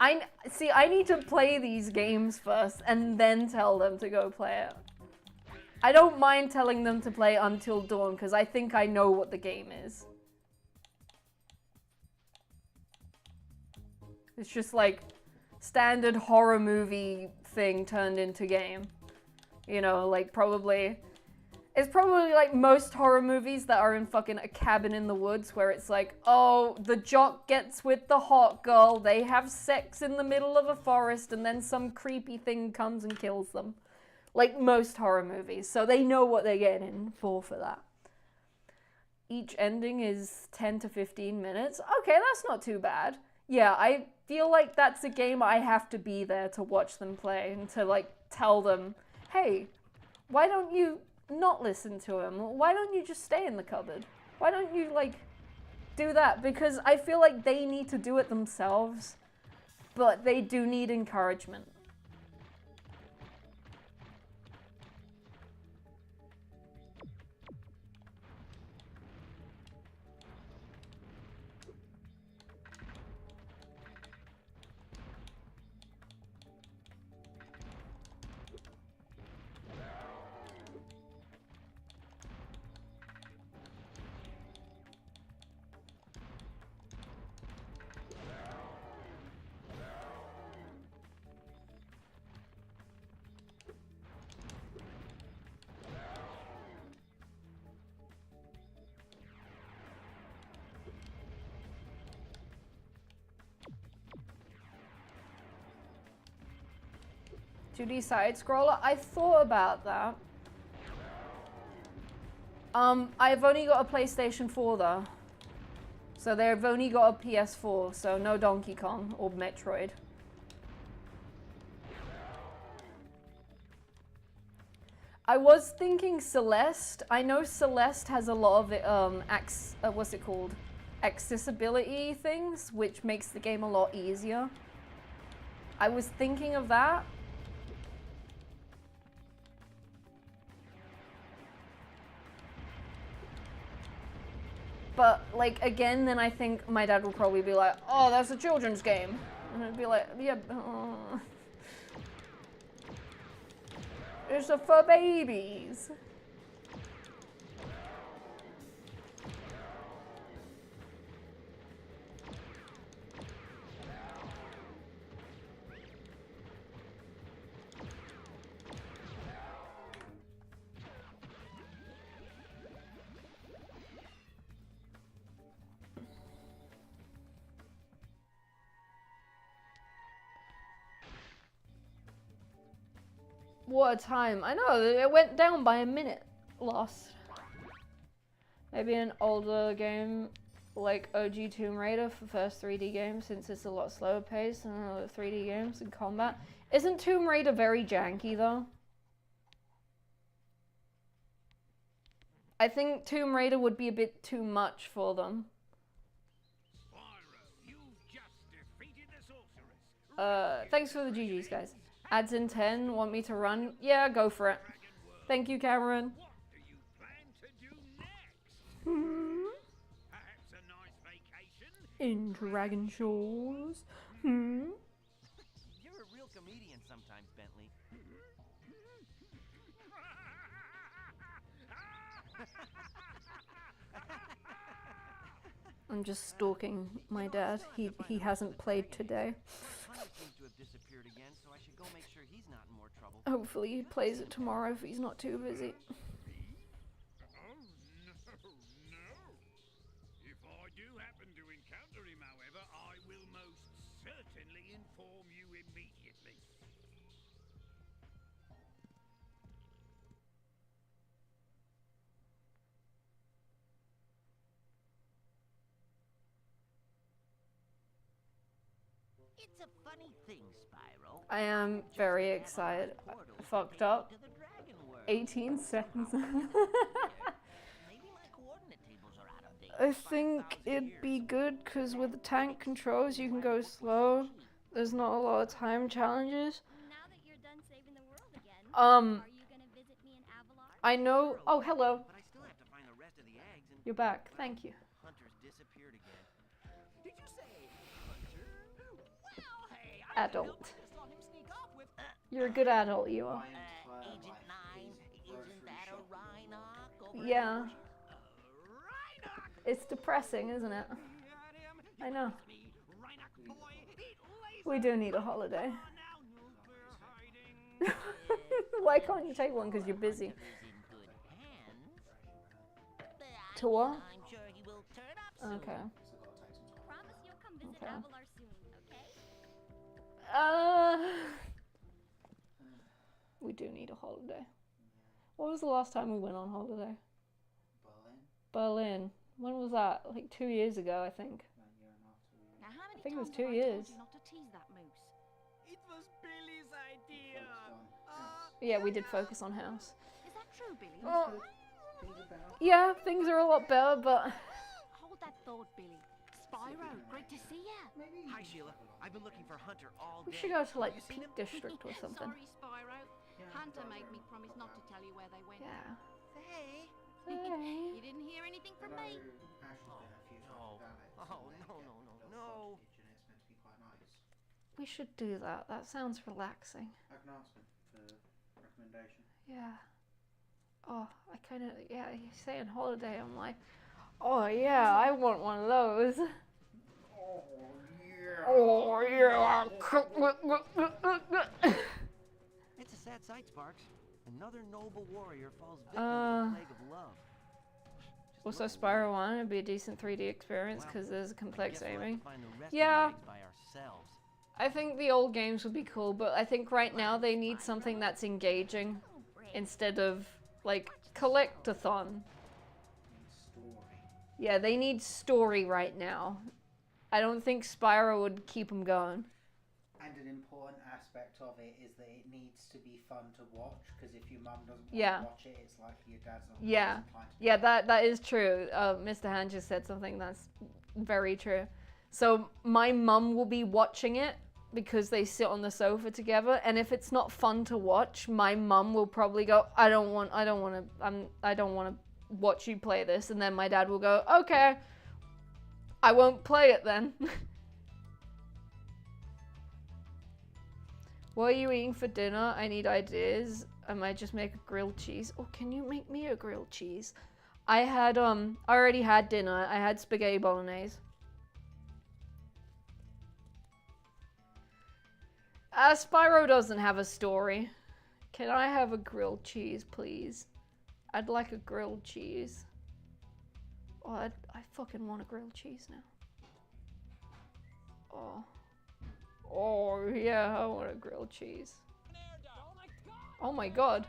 I need to play these games first and then tell them to go play it. I don't mind telling them to play Until Dawn because I think I know what the game is. It's just like standard horror movie thing turned into game. You know, like it's probably like most horror movies that are in fucking a cabin in the woods where it's like, oh, the jock gets with the hot girl, they have sex in the middle of a forest and then some creepy thing comes and kills them. Like most horror movies. So they know what they're getting in for that. Each ending is 10 to 15 minutes. Okay, that's not too bad. Yeah, I feel like that's a game I have to be there to watch them play and to like tell them, hey, why don't you not listen to him? Why don't you just stay in the cupboard? Why don't you like do that? Because I feel like they need to do it themselves, but they do need encouragement. Side scroller. I thought about that. I've only got a PlayStation 4 though. So they've only got a PS4, so no Donkey Kong or Metroid. I was thinking Celeste. I know Celeste has a lot of what's it called? Accessibility things, which makes the game a lot easier. I was thinking of that. But, like, again, then I think my dad will probably be like, oh, that's a children's game. And I'd be like, yeah, it's for babies. What a time. I know, it went down by a minute. Lost. Maybe an older game like OG Tomb Raider for first 3D games, since it's a lot slower paced than other 3D games in combat. Isn't Tomb Raider very janky though? I think Tomb Raider would be a bit too much for them. Spyro, you've just defeated the sorceress. Thanks for the GGs, guys. Adds in 10, want me to run? Yeah, go for it. Thank you, Cameron. What do you plan to do next? Perhaps a nice vacation? In Dragon Shores. You're a real comedian sometimes, Bentley. I'm just stalking my dad. He hasn't played today. Hunter seems to have disappeared again, so I should go make sure he's not in more trouble. Hopefully he plays it tomorrow if he's not too busy. Oh, no. If I do happen to encounter him, however, I will most certainly inform you immediately. It's a funny thing, Spyro. I am very excited. Fucked up. To the dragon world. 18 seconds. Maybe my coordinate tables are out of date. I think it'd be good because with the tank controls you can go slow. There's not a lot of time challenges. Now that you're done saving the world again, Um, are you gonna visit me in Avalar? I know. Oh, hello. But I still have to find the rest of the eggs and You're back. Thank you. Hunter's disappeared again. Did you say Hunter? Well, hey, I Adult. just saw him sneak off with. You're a good adult, you are. Agent 9, isn't that a Rhinoc? Yeah. Rhinoc! It's depressing, isn't it? Got him. I know. Me, Rhinoc boy. Eat laser. We do need a holiday. Now you're hiding. Why can't you take one? Because you're busy. Is in good hands. To what? I'm sure he will turn up soon. Okay. Promise you'll come visit Okay. Avalar soon, okay? We do need a holiday. What was the last time we went on holiday? Berlin. When was that? Like 2 years ago, I think. Now, how many I think it was times have 2 I years. told you not to tease that moose? It was Billy's idea. Yeah, we did focus on house. Is that true, Billy? Oh, yeah, things are a lot better, but Hold that thought, Billy. Spyro, great to see ya. Hi, Sheila. I've been looking for Hunter all we day. should go to like Have you seen Peak him? District or something. Sorry, Spyro. Hunter made me promise not to tell you where they went. Yeah. Hey. Hey. You didn't hear anything from me? Oh, no. We should do that. That sounds relaxing. I can ask him for recommendation. Yeah. Oh, I kind of, yeah, he's saying holiday. I'm like, oh yeah, I want one of those. Oh yeah. It's a sad sight, Sparks. Another noble warrior falls victim to a plague of love. Just Also, look Spyro 1 would be a decent 3D experience because there's I complex guess we'll have aiming. to find the rest Yeah. of the eggs by ourselves. I think the old games would be cool, but I think right now they need something that's engaging instead of like collectathon. Yeah, they need story right now. I don't think Spyro would keep them going. And an important aspect of it is that it needs to be fun to watch, because if your mum doesn't want Yeah. to watch it, it's likely your dad's not Yeah, inclined to yeah, that is true. Mr. Han just said something that's very true. So my mum will be watching it because they sit on the sofa together, and if it's not fun to watch, my mum will probably go, I don't want to watch you play this, and then my dad will go, okay, I won't play it then. What are you eating for dinner? I need ideas. I might just make a grilled cheese. Oh, can you make me a grilled cheese? I already had dinner. I had spaghetti bolognese. Spyro doesn't have a story. Can I have a grilled cheese, please? I'd like a grilled cheese. Oh, I fucking want a grilled cheese now. Oh. Oh, yeah, I want a grilled cheese. Oh my god.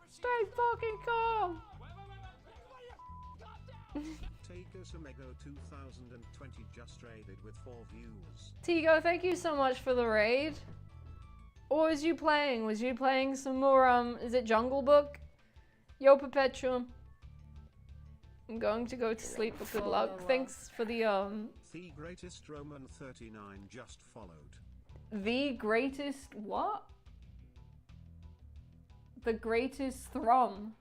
Stay fucking calm! Takers Omega 2020 just raided with 4 views. Tigo, thank you so much for the raid. What was you playing? Was you playing some more, is it Jungle Book? Yo, Perpetuum. I'm going to go to sleep, but good luck. Thanks for the The greatest Roman 39 just followed. The greatest what? The greatest Throm.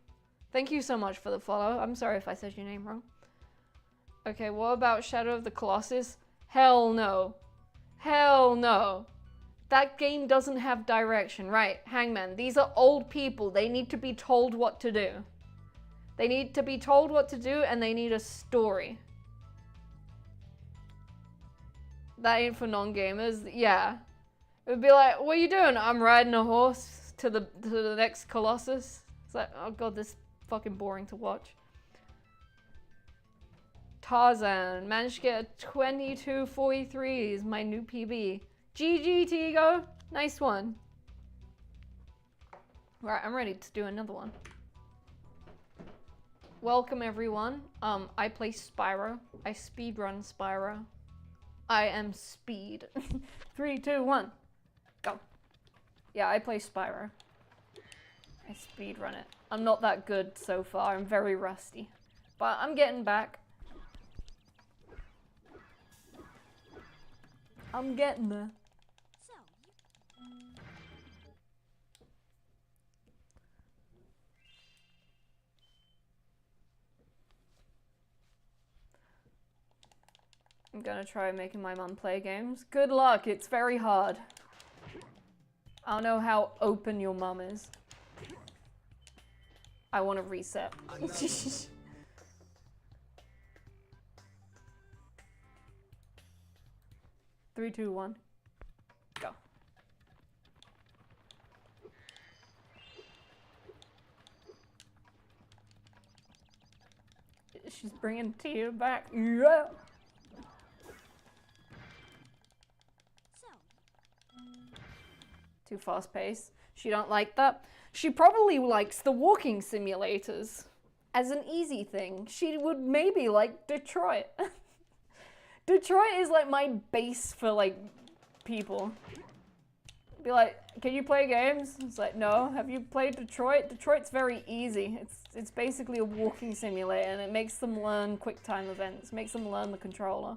Thank you so much for the follow. I'm sorry if I said your name wrong. Okay, what about Shadow of the Colossus? Hell no. Hell no. That game doesn't have direction. Right, Hangman. These are old people. They need to be told what to do. They need to be told what to do, and they need a story. That ain't for non-gamers. Yeah. It would be like, what are you doing? I'm riding a horse to the next Colossus. It's like, oh god, this is fucking boring to watch. Tarzan managed to get a 22:43 is my new PB. GG Tigo, nice one. Right, I'm ready to do another one. Welcome everyone. I play Spyro. I speedrun Spyro. I am speed. 3, 2, 1, go. Yeah, I play Spyro. I speedrun it. I'm not that good so far. I'm very rusty, but I'm getting back. I'm getting there. I'm gonna try making my mum play games. Good luck, it's very hard. I don't know how open your mum is. I want to reset. 3, 2, 1, go. She's bringing Tia back. Yeah. Too fast paced. She don't like that. She probably likes the walking simulators as an easy thing. She would maybe like Detroit. Detroit is like my base for like people. Be like, can you play games? It's like, no. Have you played Detroit? Detroit's very easy. It's basically a walking simulator, and it makes them learn quick time events. Makes them learn the controller.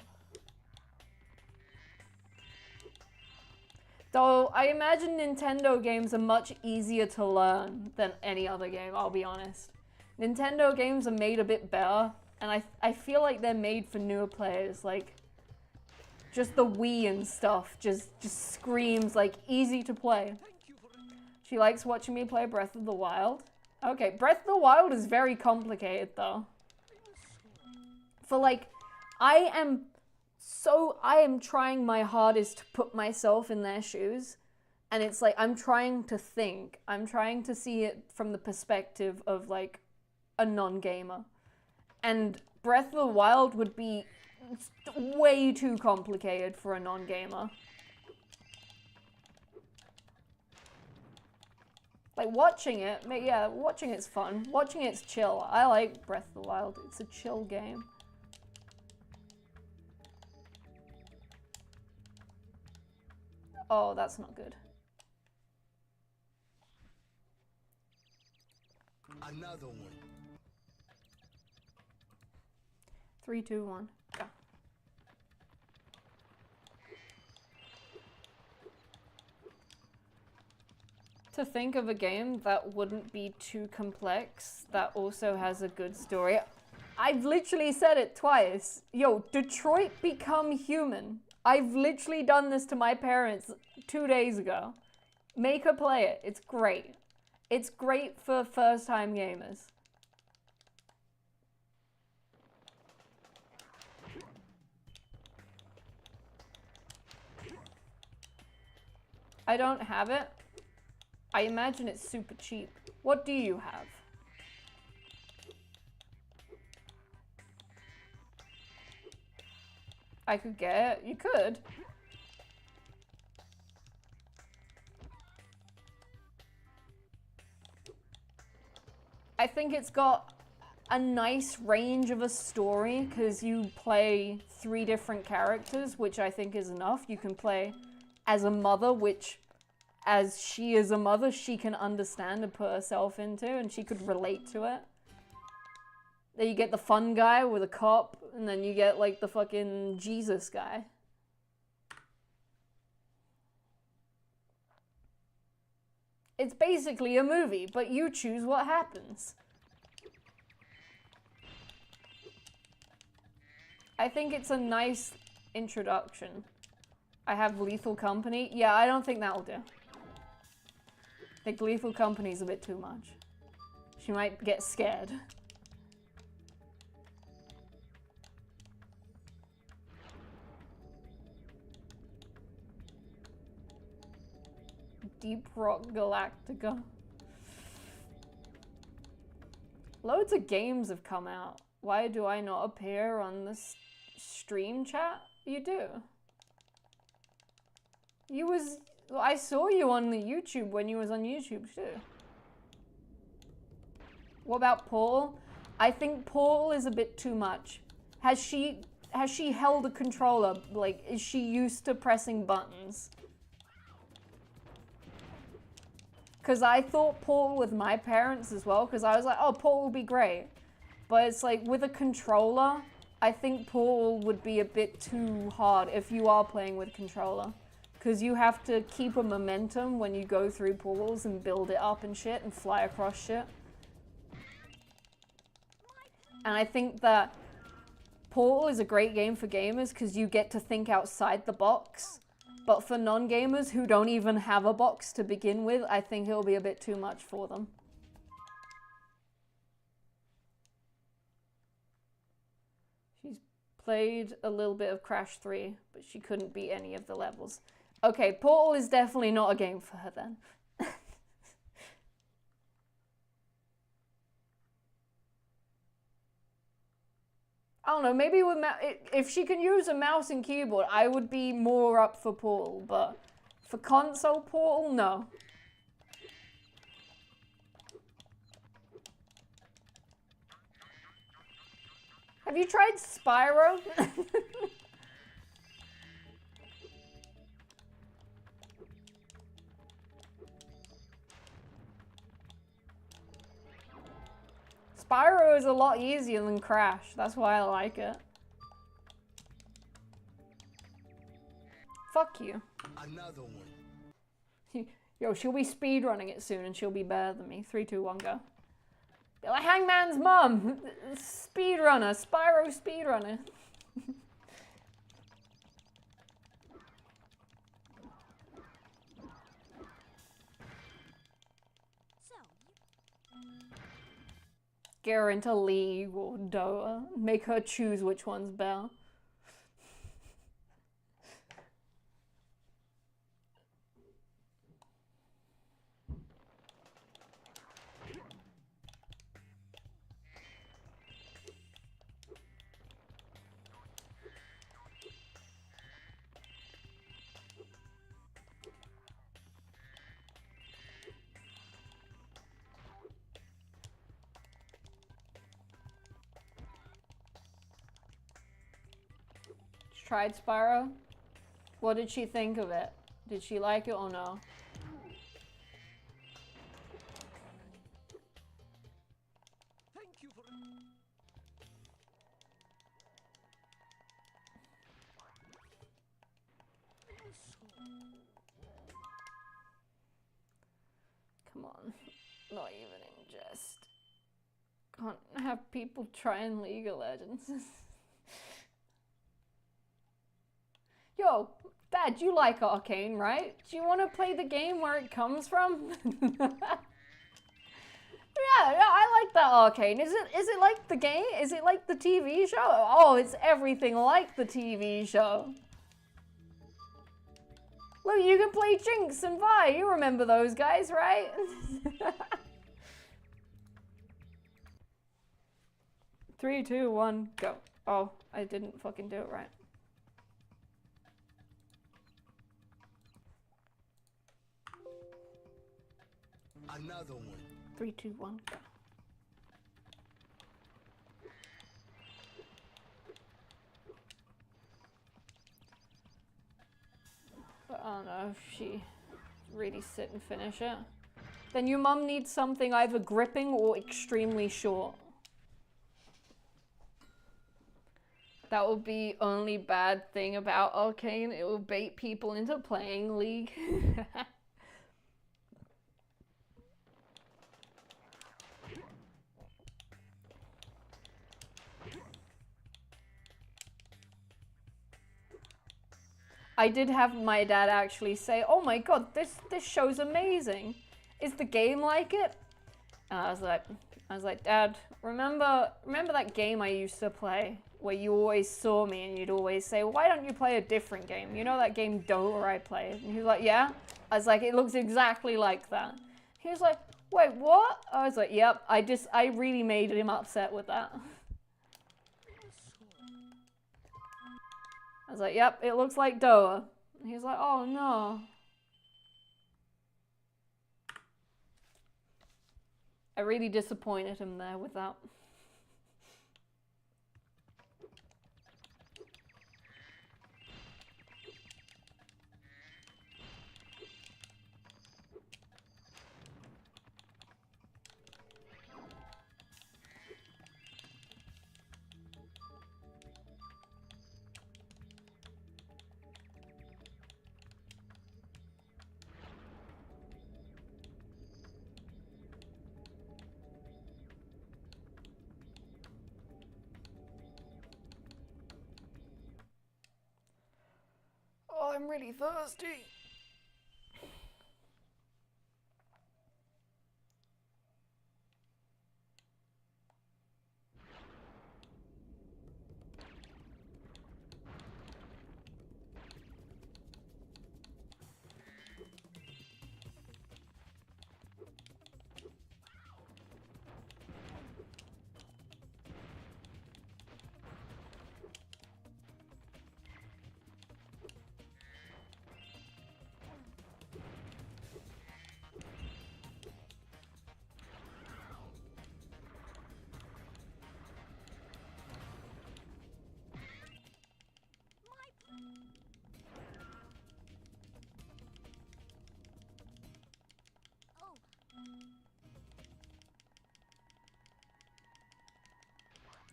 Though I imagine Nintendo games are much easier to learn than any other game, I'll be honest. Nintendo games are made a bit better, and I feel like they're made for newer players. Like, just the Wii and stuff just screams like easy to play. She likes watching me play Breath of the Wild. Okay, Breath of the Wild is very complicated though. For like, I am trying my hardest to put myself in their shoes, and it's like I'm trying to think. I'm trying to see it from the perspective of like a non-gamer. And Breath of the Wild would be way too complicated for a non-gamer. Like watching it, yeah, watching it's fun. Watching it's chill. I like Breath of the Wild. It's a chill game. Oh, that's not good. Another one. 3, 2, 1, go. To think of a game that wouldn't be too complex, that also has a good story. I've literally said it twice. Yo, Detroit Become Human. I've literally done this to my parents 2 days ago. Make her play it. It's great. It's great for first-time gamers. I don't have it. I imagine it's super cheap. What do you have? I could get it. You could. I think it's got a nice range of a story because you play 3 different characters, which I think is enough. You can play as a mother, which as she is a mother, she can understand and put herself into, and she could relate to it. Then you get the fun guy with a cop, and then you get like the fucking Jesus guy. It's basically a movie, but you choose what happens. I think it's a nice introduction. I have Lethal Company. Yeah, I don't think that'll do. I think Lethal Company's a bit too much. She might get scared. Deep Rock Galactica. Loads of games have come out. Why do I not appear on this stream chat? You do. I saw you on the YouTube when you was on YouTube too. What about Portal? I think Portal is a bit too much. Has she held a controller? Like, is she used to pressing buttons? Because I thought Portal with my parents as well, because I was like, oh, Portal would be great. But it's like, with a controller, I think Portal would be a bit too hard if you are playing with controller. Because you have to keep a momentum when you go through portals and build it up and shit and fly across shit. And I think that Portal is a great game for gamers because you get to think outside the box. But for non-gamers who don't even have a box to begin with, I think it'll be a bit too much for them. She's played a little bit of Crash 3, but she couldn't beat any of the levels. Okay, Portal is definitely not a game for her then. I don't know, maybe with if she can use a mouse and keyboard, I would be more up for Portal, but for console Portal, no. Have you tried Spyro? Spyro is a lot easier than Crash. That's why I like it. Fuck you. Another one. Yo, she'll be speedrunning it soon and she'll be better than me. 3, 2, 1, go. Be like Hangman's mum. Speedrunner. Spyro speedrunner. Get her into League or Dota. Make her choose which one's better. Tried Spyro? What did she think of it? Did she like it or no? Thank you for Come on. Not even in jest. Can't have people trying League of Legends. Yo, Dad, you like Arcane, right? Do you want to play the game where it comes from? yeah, I like that Arcane. Is it like the game? Is it like the TV show? Oh, it's everything like the TV show. Look, you can play Jinx and Vi. You remember those guys, right? 3, 2, 1, go. Oh, I didn't fucking do it right. another one. 3, 2, 1, go. But I don't know if she really sit and finish it. Then your mum needs something either gripping or extremely short. That would be only bad thing about Arcane. It will bait people into playing League. I did have my dad actually say, "Oh my god, this show's amazing. Is the game like it?" And I was like, "Dad, remember that game I used to play where you always saw me and you'd always say, why don't you play a different game? You know that game Dota I play?" And he was like, "Yeah." I was like, "It looks exactly like that." He was like, "Wait, what?" I was like, "Yep, I really made him upset with that." I was like, "Yep, it looks like Dota." And he was like, "Oh no." I really disappointed him there with that. Oh, I'm really thirsty.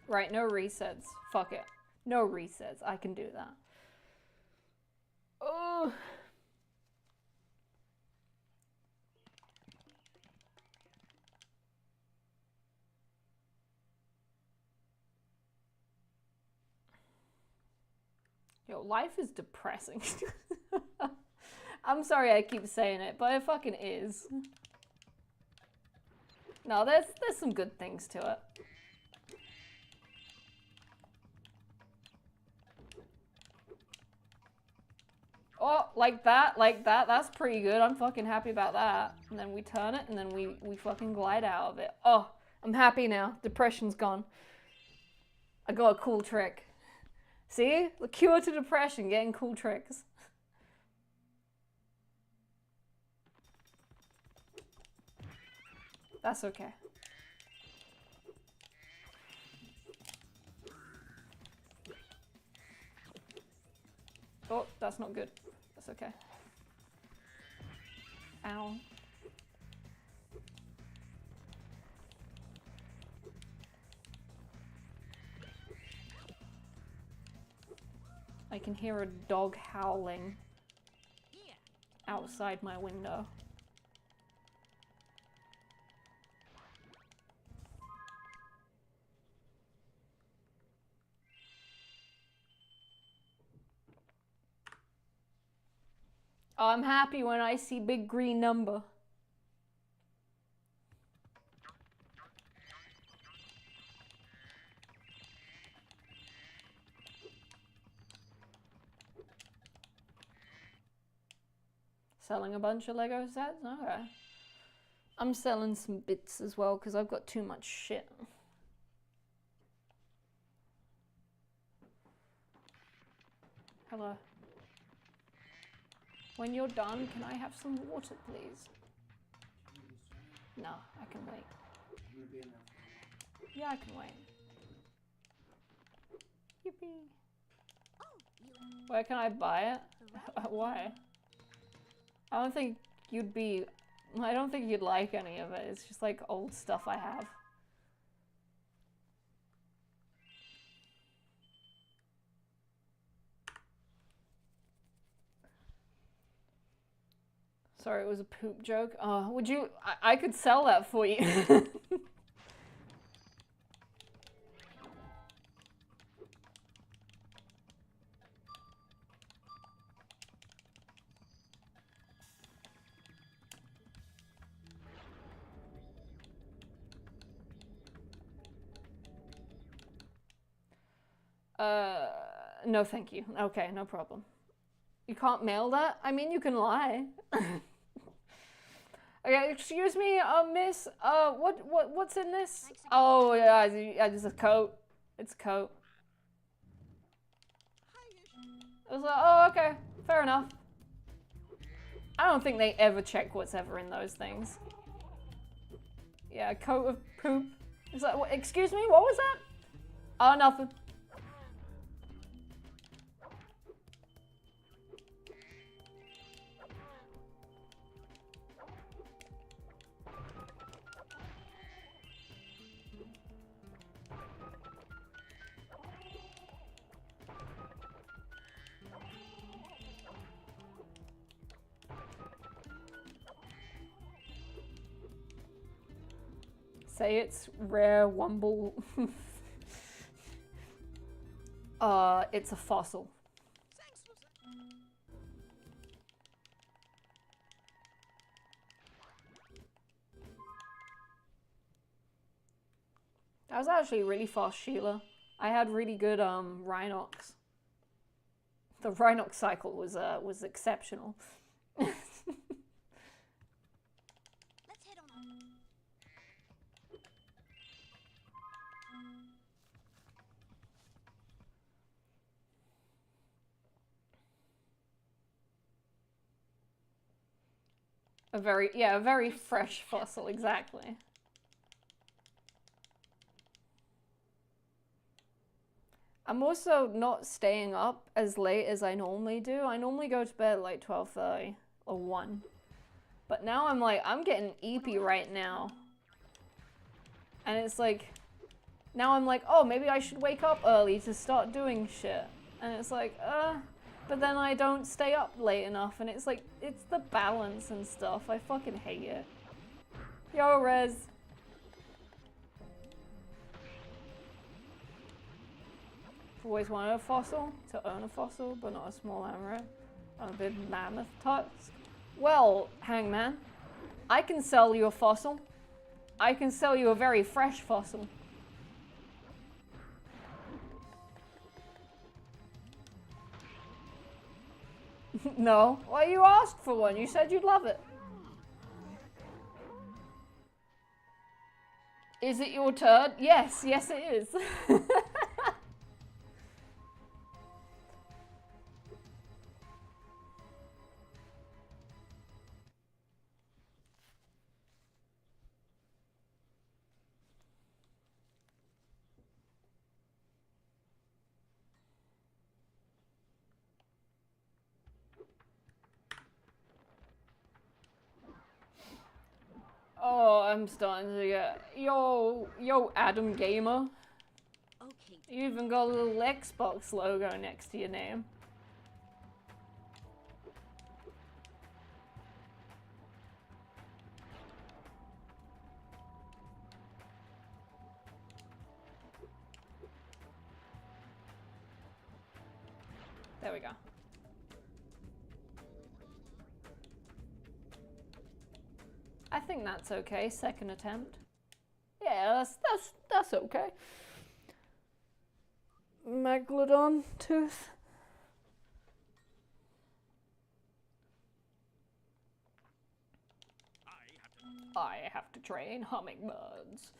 Right, no resets. Fuck it. No resets. I can do that. Oh. Yo, life is depressing. I'm sorry I keep saying it, but it fucking is. No, there's some good things to it. Oh, like that, that's pretty good. I'm fucking happy about that. And then we turn it, and then we fucking glide out of it. Oh, I'm happy now. Depression's gone. I got a cool trick. See? The cure to depression, getting cool tricks. That's okay. Oh, that's not good. That's okay. Ow. I can hear a dog howling outside my window. Oh, I'm happy when I see big green number. Selling a bunch of Lego sets? Okay. I'm selling some bits as well because I've got too much shit. Hello. When you're done, can I have some water, please? No, I can wait. Yeah, I can wait. Yippee. Where can I buy it? Why? I don't think you'd be... I don't think you'd like any of it. It's just like old stuff I have. Sorry, it was a poop joke. Would you... I could sell that for you. No thank you. Okay, no problem. You can't mail that? I mean, you can lie. Okay, excuse me, miss, what's in this? Oh, yeah, it's a coat. It's a coat. I was like, oh, okay, fair enough. I don't think they ever check what's ever in those things. Yeah, a coat of poop. It's like, what, excuse me, what was that? Oh, nothing. Say it's rare wumble. It's a fossil. That was actually really fast, Sheila. I had really good Rhinox. The Rhinox cycle was exceptional. A very fresh fossil, exactly. I'm also not staying up as late as I normally do. I normally go to bed at like 12:30 or 1. But now I'm like, I'm getting eepy right now. And it's like, now I'm like, oh, maybe I should wake up early to start doing shit. And it's like, but then I don't stay up late enough, and it's like, it's the balance and stuff. I fucking hate it. Yo, Rez. I've always wanted a fossil, to own a fossil, but not a small emerald. On a big mammoth tusk. Well, Hangman, I can sell you a fossil. I can sell you a very fresh fossil. No. Well, you asked for one. You said you'd love it. Is it your turn? Yes. Yes, it is. Oh, I'm starting to get... Yo, Adam Gamer. Okay. You even got a little Xbox logo next to your name. There we go. I think that's okay. Second attempt. Yeah, that's okay. Megalodon tooth. I have to train hummingbirds.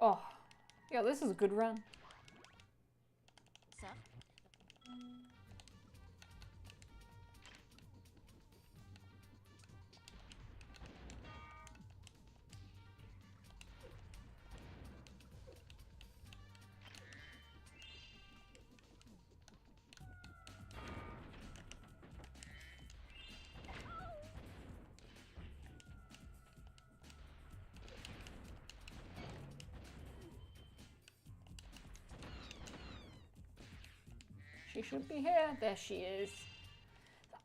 Oh, yeah, this is a good run. Sir? She should be here. There she is.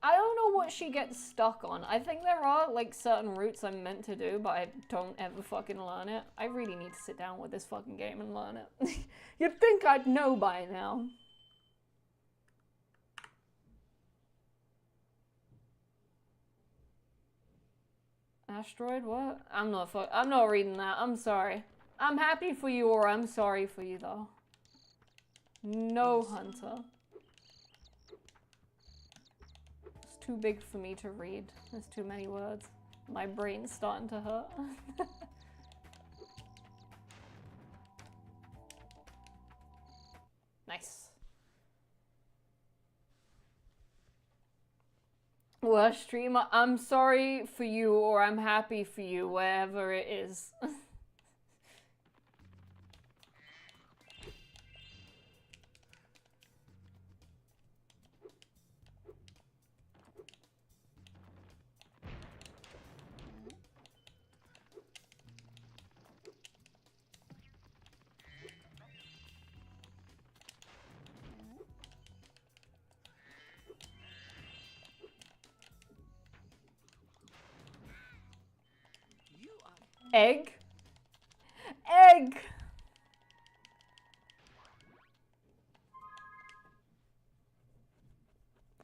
I don't know what she gets stuck on. I think there are like certain routes I'm meant to do, but I don't ever fucking learn it. I really need to sit down with this fucking game and learn it. You'd think I'd know by now. Asteroid, what? I'm not reading that. I'm sorry. I'm happy for you, or I'm sorry for you though. No, Hunter. It's too big for me to read. There's too many words. My brain's starting to hurt. Nice. Worst streamer, I'm sorry for you, or I'm happy for you, wherever it is. Egg? Egg!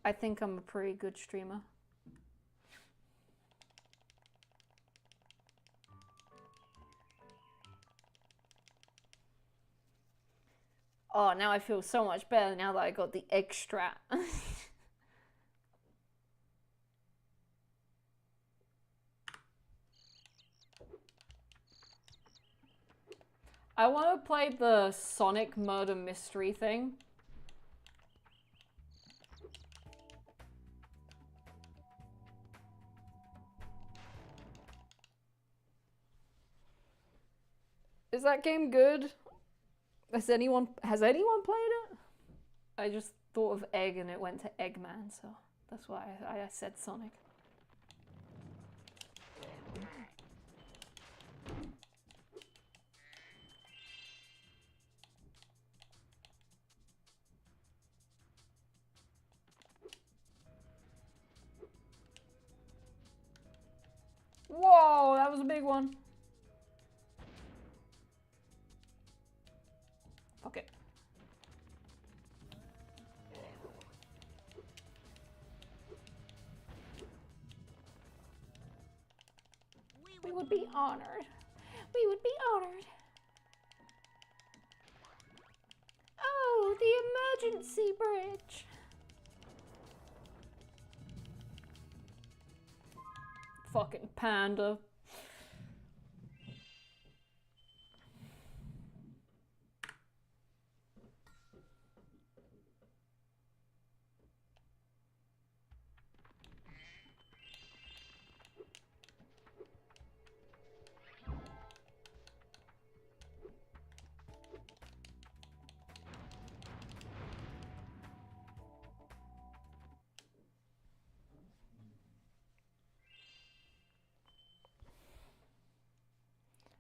I think I'm a pretty good streamer. Oh, now I feel so much better now that I got the egg strat. I want to play the Sonic murder mystery thing. Is that game good? Has anyone played it? I just thought of egg and it went to Eggman, so that's why I said Sonic. Whoa, that was a big one. Fuck it. We would be honored. We would be honored. Oh, the emergency bridge. Fucking panda.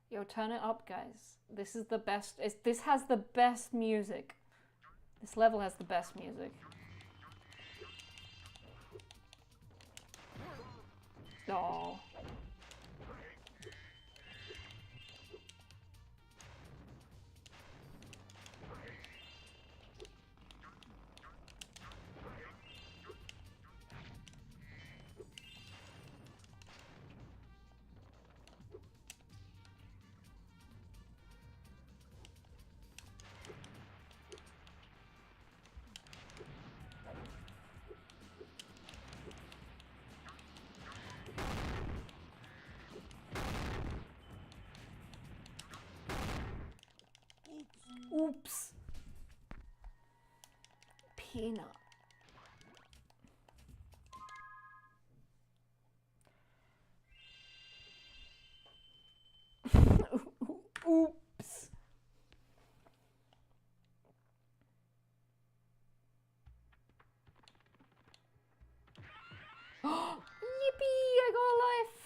Yo, turn it up, guys. This is the best. This has the best music. This level has the best music. Oh. Oops. Peanut. Oops. Yippee! I got a life.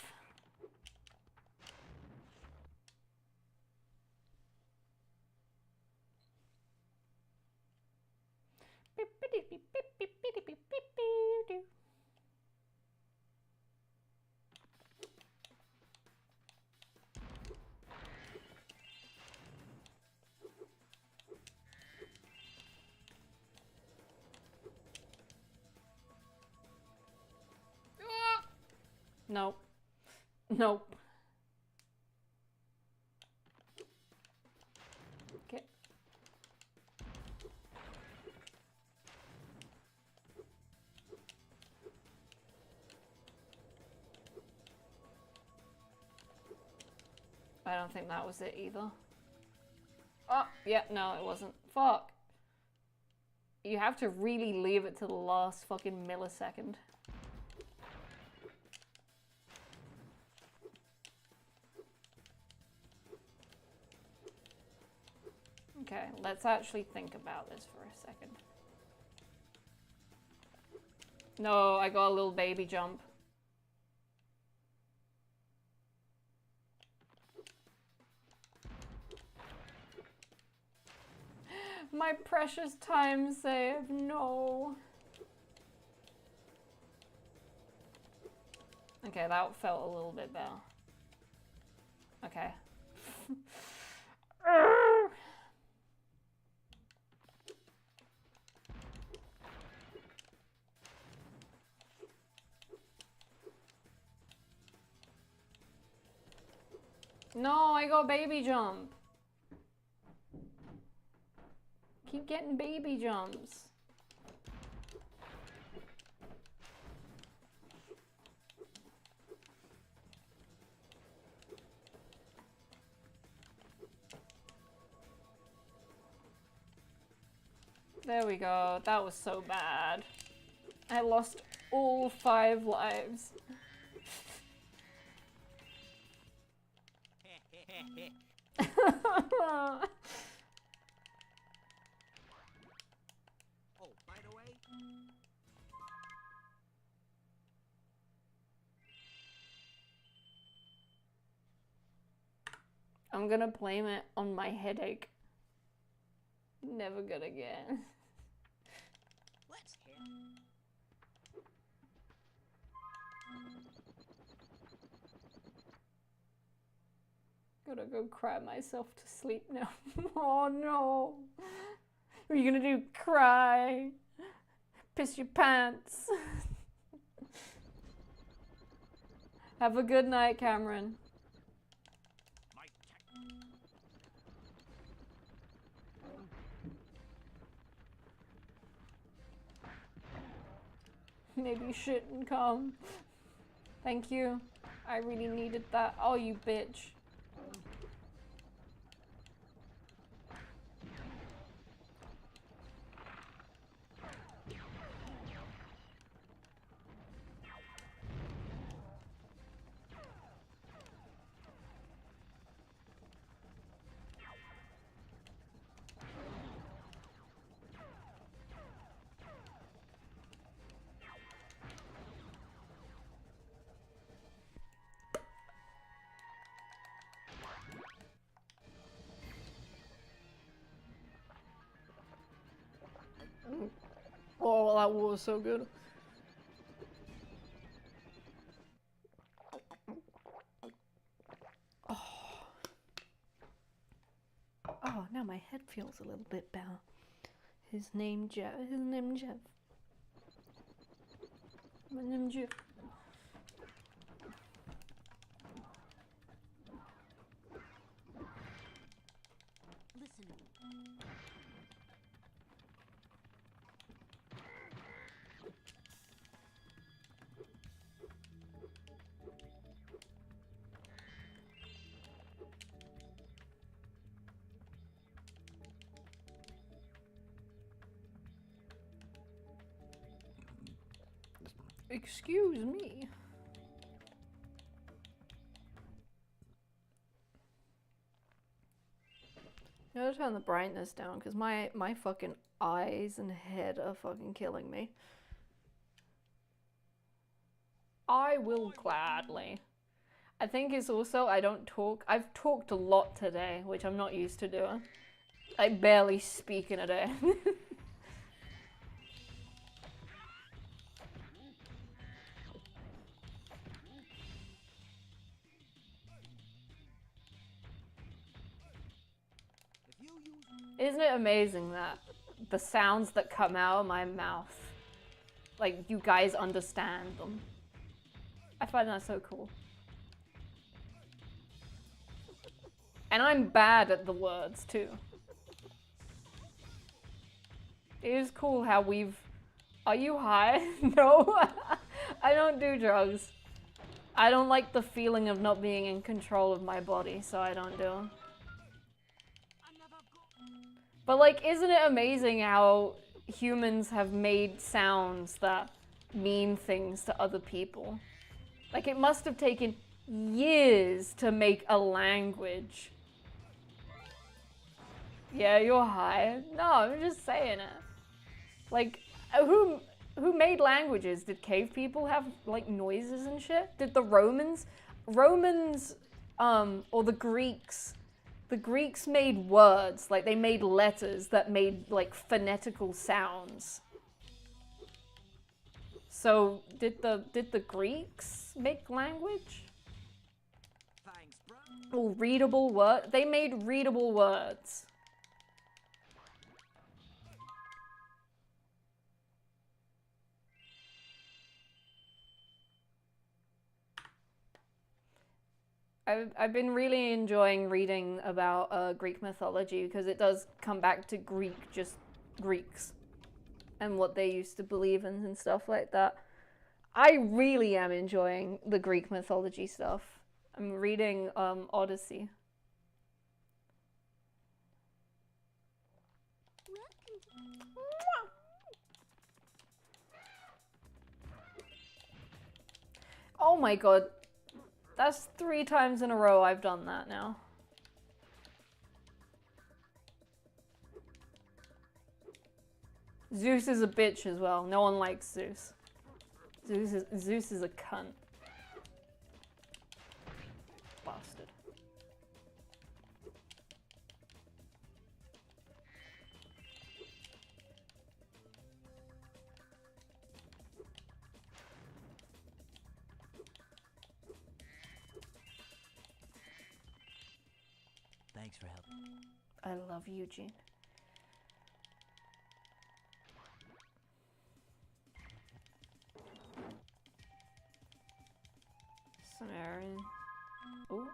Beep, beep. Nope. Nope. Okay. I don't think that was it either. Oh, yeah, no, it wasn't. Fuck. You have to really leave it to the last fucking millisecond. Okay, let's actually think about this for a second. No, I got a little baby jump. My precious time save, no. Okay, that felt a little bit better. Okay. No, I got baby jump. Keep getting baby jumps. There we go. That was so bad. I lost all 5 lives. Oh, by the way. I'm gonna blame it on my headache. Never good again. Let's hit. Gotta go cry myself to sleep now. Oh no. What are you gonna do? Cry? Piss your pants? Have a good night, Cameron. Maybe you shouldn't come. Thank you. I really needed that. Oh, you bitch. Oh, that was so good. Oh, now my head feels a little bit better. His name Jeff. His name Jeff. My name Jeff. Listen. Excuse me. I gotta turn the brightness down because my fucking eyes and head are fucking killing me. I will gladly. I think it's also I don't talk. I've talked a lot today, which I'm not used to doing. I barely speak in a day. Isn't it amazing that the sounds that come out of my mouth, like, you guys understand them? I find that so cool. And I'm bad at the words, too. It is cool how we've... Are you high? No, I don't do drugs. I don't like the feeling of not being in control of my body, so I don't do them. But like, isn't it amazing how humans have made sounds that mean things to other people? Like, it must have taken years to make a language. Yeah, you're high. No, I'm just saying it. Like, who made languages? Did cave people have, like, noises and shit? Did the Romans, or the Greeks made words, like, they made letters that made, like, phonetical sounds. So, did the Greeks make language? Thanks, bro. Or readable word? They made readable words. I've been really enjoying reading about Greek mythology because it does come back to just Greeks and what they used to believe in and stuff like that. I really am enjoying the Greek mythology stuff. I'm reading Odyssey. Oh my god. That's 3 times in a row I've done that now. Zeus is a bitch as well. No one likes Zeus. Zeus is a cunt. Bastard. Thanks for helping. I love Eugene. Sumerian. Ooh.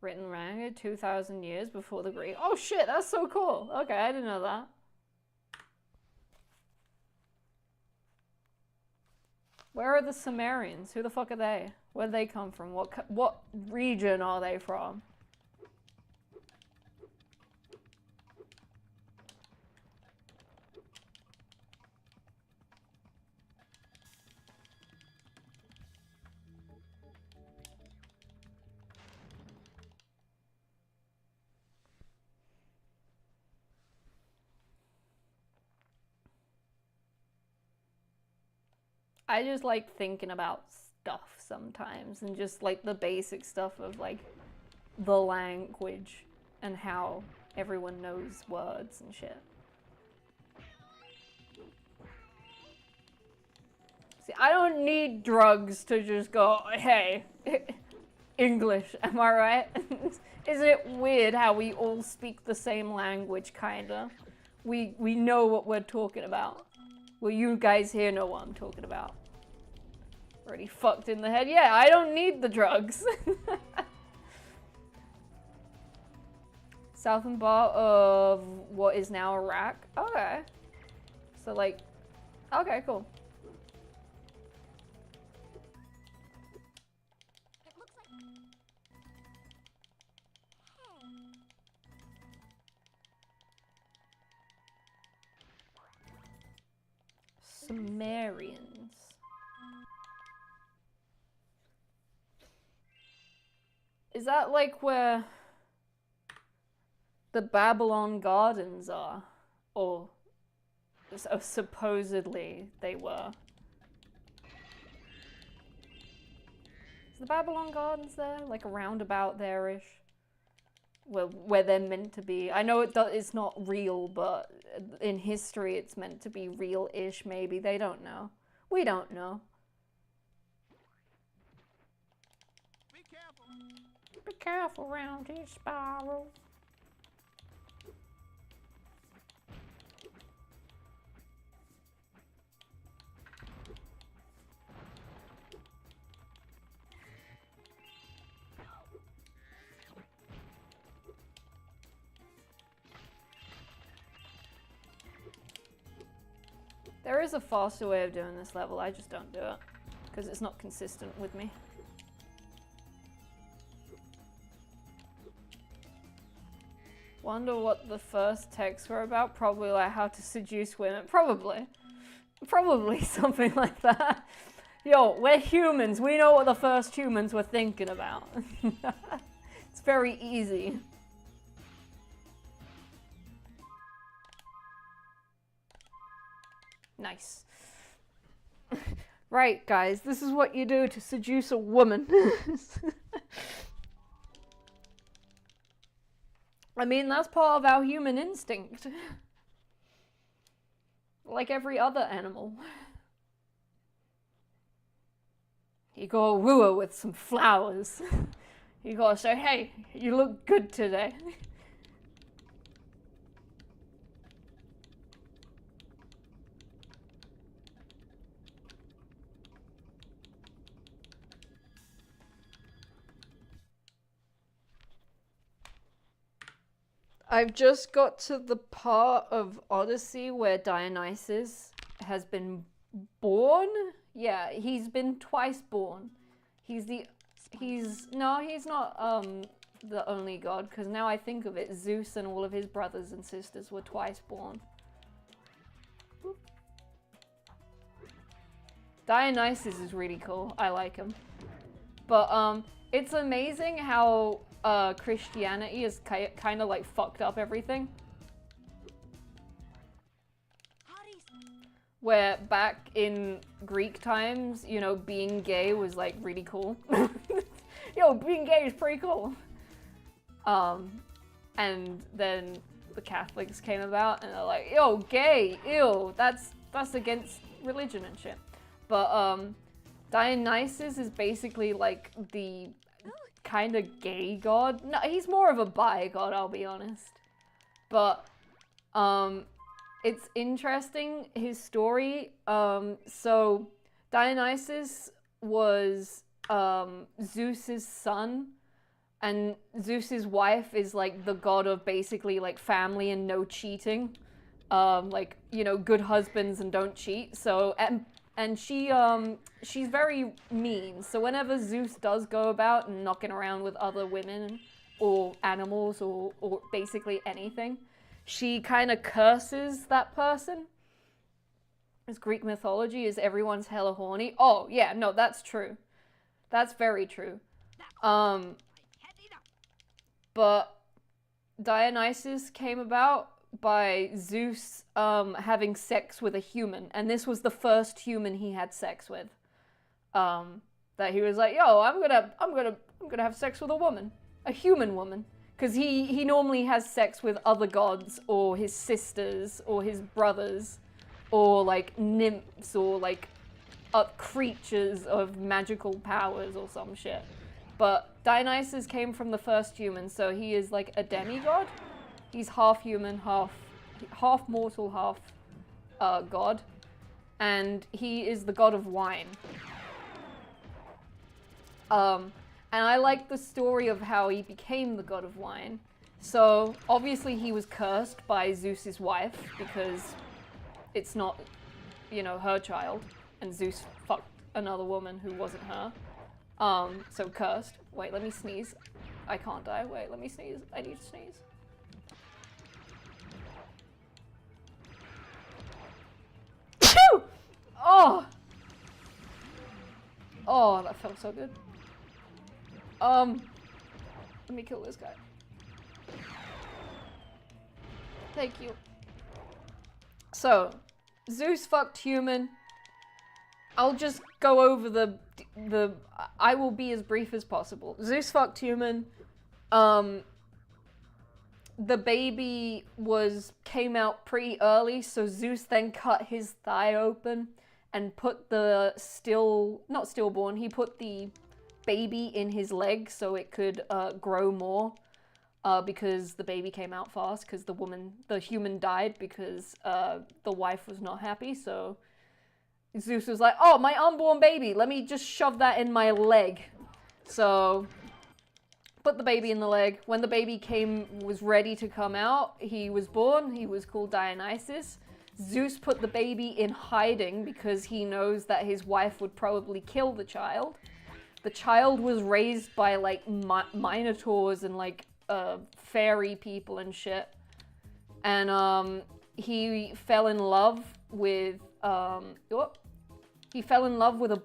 Written manga 2,000 years before the Greek. Oh shit, that's so cool. Okay, I didn't know that. Where are the Sumerians? Who the fuck are they? Where do they come from? What region are they from? I just like thinking about stuff sometimes and just like the basic stuff of like the language and how everyone knows words and shit. See, I don't need drugs to just go, hey, English, am I right? Isn't it weird how we all speak the same language, kinda? We know what we're talking about. Well, you guys here know what I'm talking about. Already fucked in the head. Yeah, I don't need the drugs. Southern part of what is now Iraq. Okay. So like, okay, cool. It looks like... Sumerians. Is that like where the Babylon Gardens are? Or supposedly they were. Is the Babylon Gardens there? Like around about there-ish? Where they're meant to be. I know it's not real, but in history it's meant to be real-ish maybe. They don't know. We don't know. Be careful around here, Spyro. There is a faster way of doing this level, I just don't do it. Because it's not consistent with me. Wonder what the first texts were about? Probably like how to seduce women. Probably. Probably something like that. Yo, we're humans. We know what the first humans were thinking about. It's very easy. Nice. Right, guys, this is what you do to seduce a woman. I mean, that's part of our human instinct. Like every other animal. You gotta woo her with some flowers. You gotta say, hey, you look good today. I've just got to the part of Odyssey where Dionysus has been born. Yeah, he's been twice born. He's not the only god, because now I think of it, Zeus and all of his brothers and sisters were twice born. Dionysus is really cool. I like him. But it's amazing how Christianity has kind of like fucked up everything. Where back in Greek times, you know, being gay was like really cool. Yo, being gay is pretty cool. And then the Catholics came about and they're like, yo, gay, ew, that's against religion and shit. But Dionysus is basically like the kind of gay god. No, he's more of a bi god, I'll be honest. But it's interesting, his story. So Dionysus was Zeus's son, and Zeus's wife is like the god of basically like family and no cheating. Like, you know, good husbands and don't cheat. So and she's very mean. So whenever Zeus does go about and knocking around with other women or animals or basically anything, she kind of curses that person. As Greek mythology is everyone's hella horny. Oh, yeah, no, that's true. That's very true. But Dionysus came about by Zeus having sex with a human, and this was the first human he had sex with. That he was like, yo, I'm gonna have sex with a woman, a human woman, because he normally has sex with other gods or his sisters or his brothers or like nymphs or like creatures of magical powers or some shit. But Dionysus came from the first human, so he is like a demigod. He's half human, half mortal, half god, and he is the god of wine. And I like the story of how he became the god of wine. So obviously he was cursed by Zeus's wife because it's not, you know, her child, and Zeus fucked another woman who wasn't her. So cursed. Wait, let me sneeze. I can't die. Wait, let me sneeze. I need to sneeze. Oh! Oh, that felt so good. Let me kill this guy. Thank you. So, Zeus fucked human. I'll just go over the I will be as brief as possible. Zeus fucked human. The baby came out pretty early, so Zeus then cut his thigh open and put the not stillborn, he put the baby in his leg so it could grow more, because the baby came out fast because the human died because the wife was not happy. So Zeus was like, oh, my unborn baby, let me just shove that in my leg. So put the baby in the leg. When the baby was ready to come out, he was born. He was called Dionysus. Zeus put the baby in hiding because he knows that his wife would probably kill the child. The child was raised by like minotaurs and like fairy people and shit. And he fell in love with a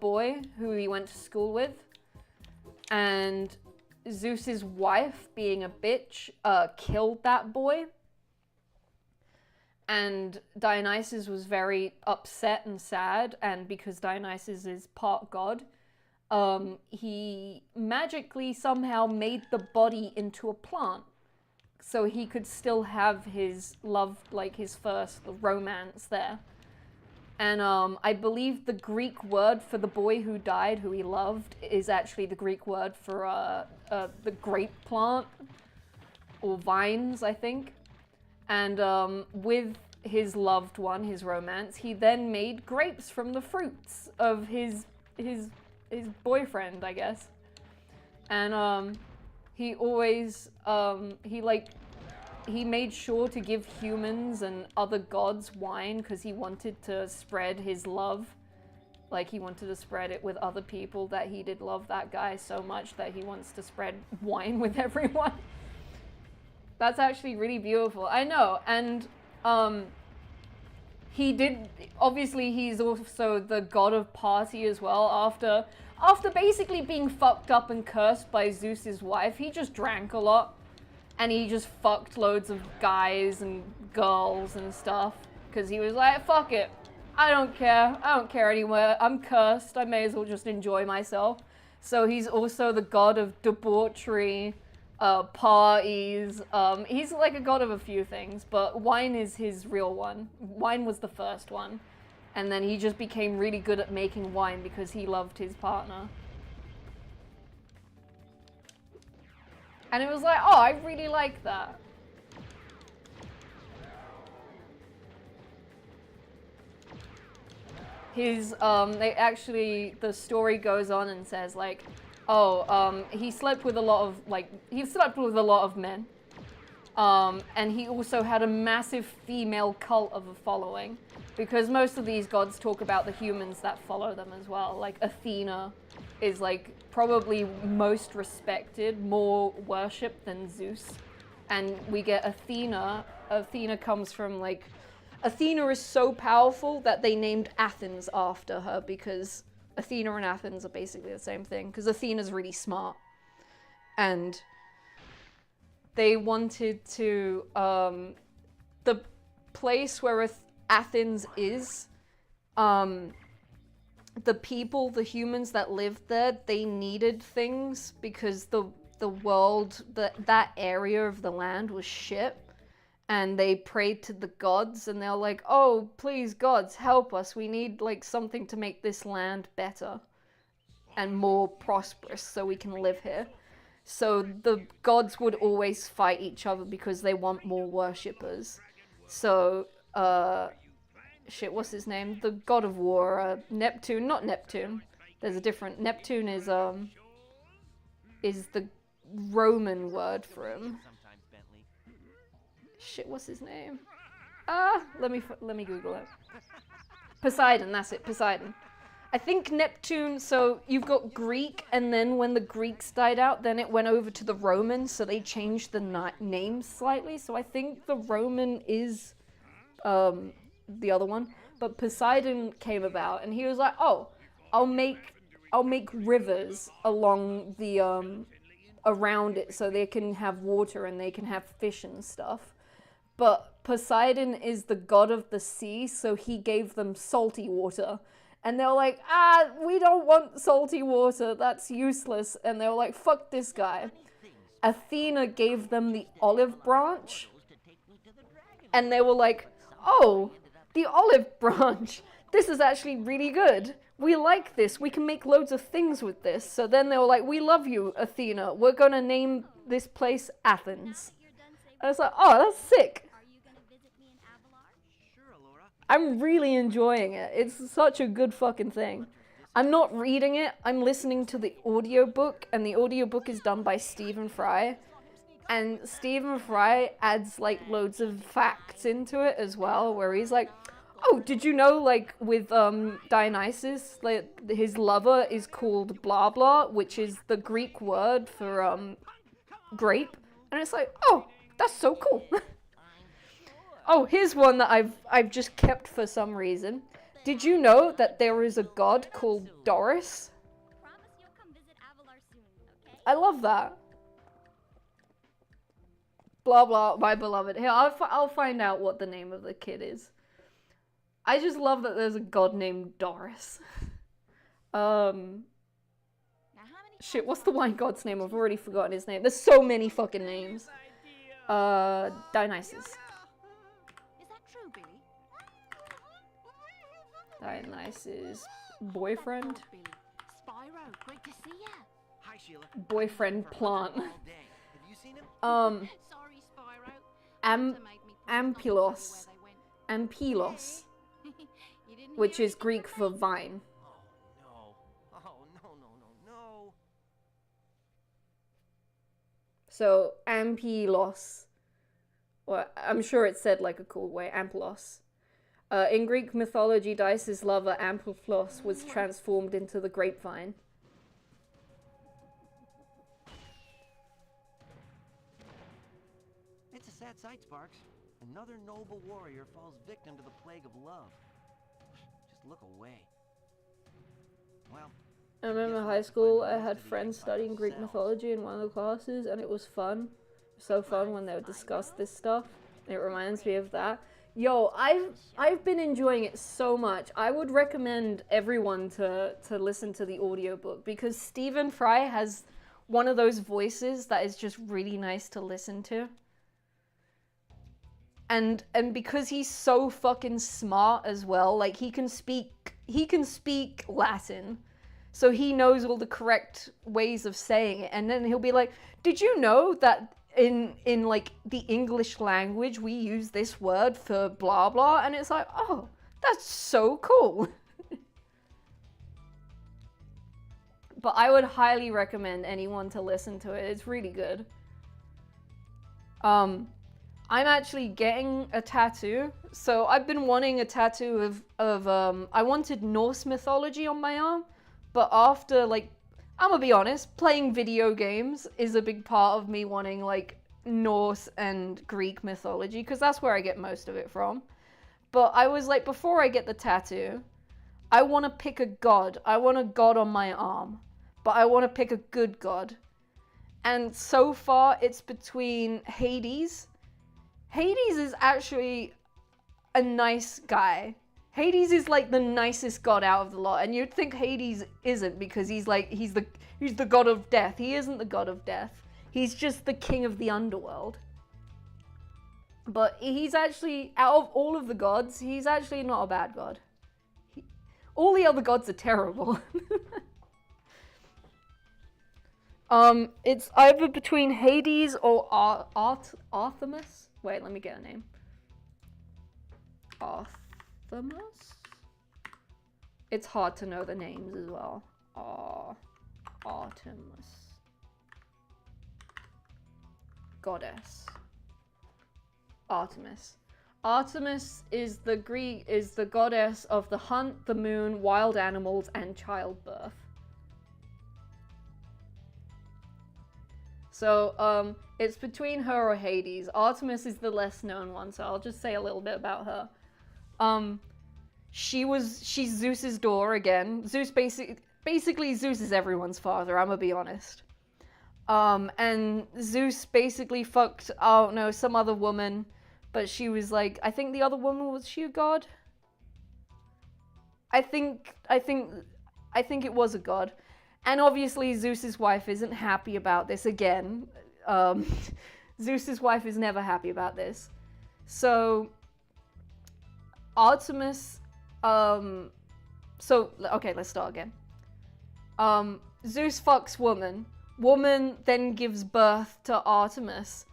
boy who he went to school with. And Zeus's wife, being a bitch, killed that boy. And Dionysus was very upset and sad, and because Dionysus is part god, he magically somehow made the body into a plant. So he could still have his love, like his first romance there. And I believe the Greek word for the boy who died, who he loved, is actually the Greek word for the grape plant, or vines, I think. And with his loved one, his romance, he then made grapes from the fruits of his boyfriend, I guess. And he always, he made sure to give humans and other gods wine because he wanted to spread his love. Like, he wanted to spread it with other people, that he did love that guy so much that he wants to spread wine with everyone. That's actually really beautiful. I know. And he did, obviously he's also the god of party as well. After basically being fucked up and cursed by Zeus's wife, he just drank a lot. And he just fucked loads of guys and girls and stuff. Because he was like, fuck it. I don't care anymore. I'm cursed. I may as well just enjoy myself. So he's also the god of debauchery, parties. He's like a god of a few things, but wine is his real one. Wine was the first one. And then he just became really good at making wine because he loved his partner. And it was like, oh, I really like that. The story goes on and says like, he slept with a lot of men. And he also had a massive female cult of a following. Because most of these gods talk about the humans that follow them as well. Like Athena is like probably most respected, more worshipped than Zeus. And we get Athena. Athena comes from like, Athena is so powerful that they named Athens after her, because Athena and Athens are basically the same thing, because Athena's really smart. And they wanted to, the place where Athens is, the people, the humans that lived there, they needed things because the world, that area of the land was shit. And they prayed to the gods and they're like, oh, please gods, help us. We need like something to make this land better and more prosperous so we can live here. So the gods would always fight each other because they want more worshippers. So, what's his name? The god of war, Neptune, not Neptune. There's a different, Neptune is the Roman word for him. What's his name? Let me Google it. Poseidon, that's it, Poseidon. I think Neptune, so you've got Greek, and then when the Greeks died out, then it went over to the Romans, so they changed the names slightly. So I think the Roman is the other one. But Poseidon came about, and he was like, oh, I'll make rivers along the, around it so they can have water and they can have fish and stuff. But Poseidon is the god of the sea, so he gave them salty water. And they were like, we don't want salty water, that's useless. And they were like, fuck this guy. Athena gave them the olive branch. And they were like, oh, the olive branch. This is actually really good. We like this. We can make loads of things with this. So then they were like, we love you, Athena. We're going to name this place Athens. I was like, oh, that's sick. I'm really enjoying it. It's such a good fucking thing. I'm not reading it. I'm listening to the audiobook, and the audiobook is done by Stephen Fry. And Stephen Fry adds like loads of facts into it as well, where he's like, Oh, did you know, like, with Dionysus, like, his lover is called blah blah, which is the Greek word for grape, and it's like, oh, that's so cool. Oh, here's one that I've just kept for some reason. Did you know that there is a god called Doris? I love that. Blah blah, my beloved. Here, I'll find out what the name of the kid is. I just love that there's a god named Doris. Shit, what's the wine god's name? I've already forgotten his name. There's so many fucking names. Dionysus. Is that true, Billy? Dionysus' boyfriend? Billy. Spyro, great to see ya. Hi, Sheila. Boyfriend plant. All day. Have you seen him? Sorry, Spyro. Hanta made me promise not to tell you where Ampulos. they went. Ampelos, You didn't which hear is it? Greek for vine. Oh, no. Oh, no. So, Ampelos. Well, I'm sure it's said like a cool way, Ampelos. In Greek mythology, Dionysus' lover Ampelos was transformed into the grapevine. It's a sad sight, Sparks. Another noble warrior falls victim to the plague of love. Just look away. Well, I remember in high school, I had friends studying Greek mythology in one of the classes, and it was fun. So fun when they would discuss this stuff. It reminds me of that. Yo, I've been enjoying it so much. I would recommend everyone to listen to the audiobook because Stephen Fry has one of those voices that is just really nice to listen to. And because he's so fucking smart as well, like he can speak Latin. So he knows all the correct ways of saying it. And then he'll be like, "Did you know that in like the English language we use this word for blah blah?" And it's like, "Oh, that's so cool." But I would highly recommend anyone to listen to it. It's really good. I'm actually getting a tattoo. So I've been wanting a tattoo of I wanted Norse mythology on my arm, but after, like, I'm gonna be honest, playing video games is a big part of me wanting, like, Norse and Greek mythology, because that's where I get most of it from. But I was like, before I get the tattoo, I want to pick a god. I want a god on my arm, but I want to pick a good god. And so far, it's between Hades. Hades is actually a nice guy. Hades is like the nicest god out of the lot, and you'd think Hades isn't because he's the god of death. He isn't the god of death. He's just the king of the underworld. But he's actually, out of all of the gods, he's actually not a bad god. All the other gods are terrible. It's either between Hades or Artemis. Wait, let me get a name. Artemis? It's hard to know the names as well. Artemis. Goddess. Artemis. Artemis is the goddess of the hunt, the moon, wild animals, and childbirth. So, it's between her or Hades. Artemis is the less known one, so I'll just say a little bit about her. She's Zeus's daughter again. Zeus basically Zeus is everyone's father, I'm gonna be honest. And Zeus basically fucked, oh no, some other woman, but she was like, I think the other woman, was she a god? I think it was a god. And obviously Zeus's wife isn't happy about this again. Zeus's wife is never happy about this. So Artemis, okay, let's start again. Zeus fucks woman. Woman then gives birth to Artemis.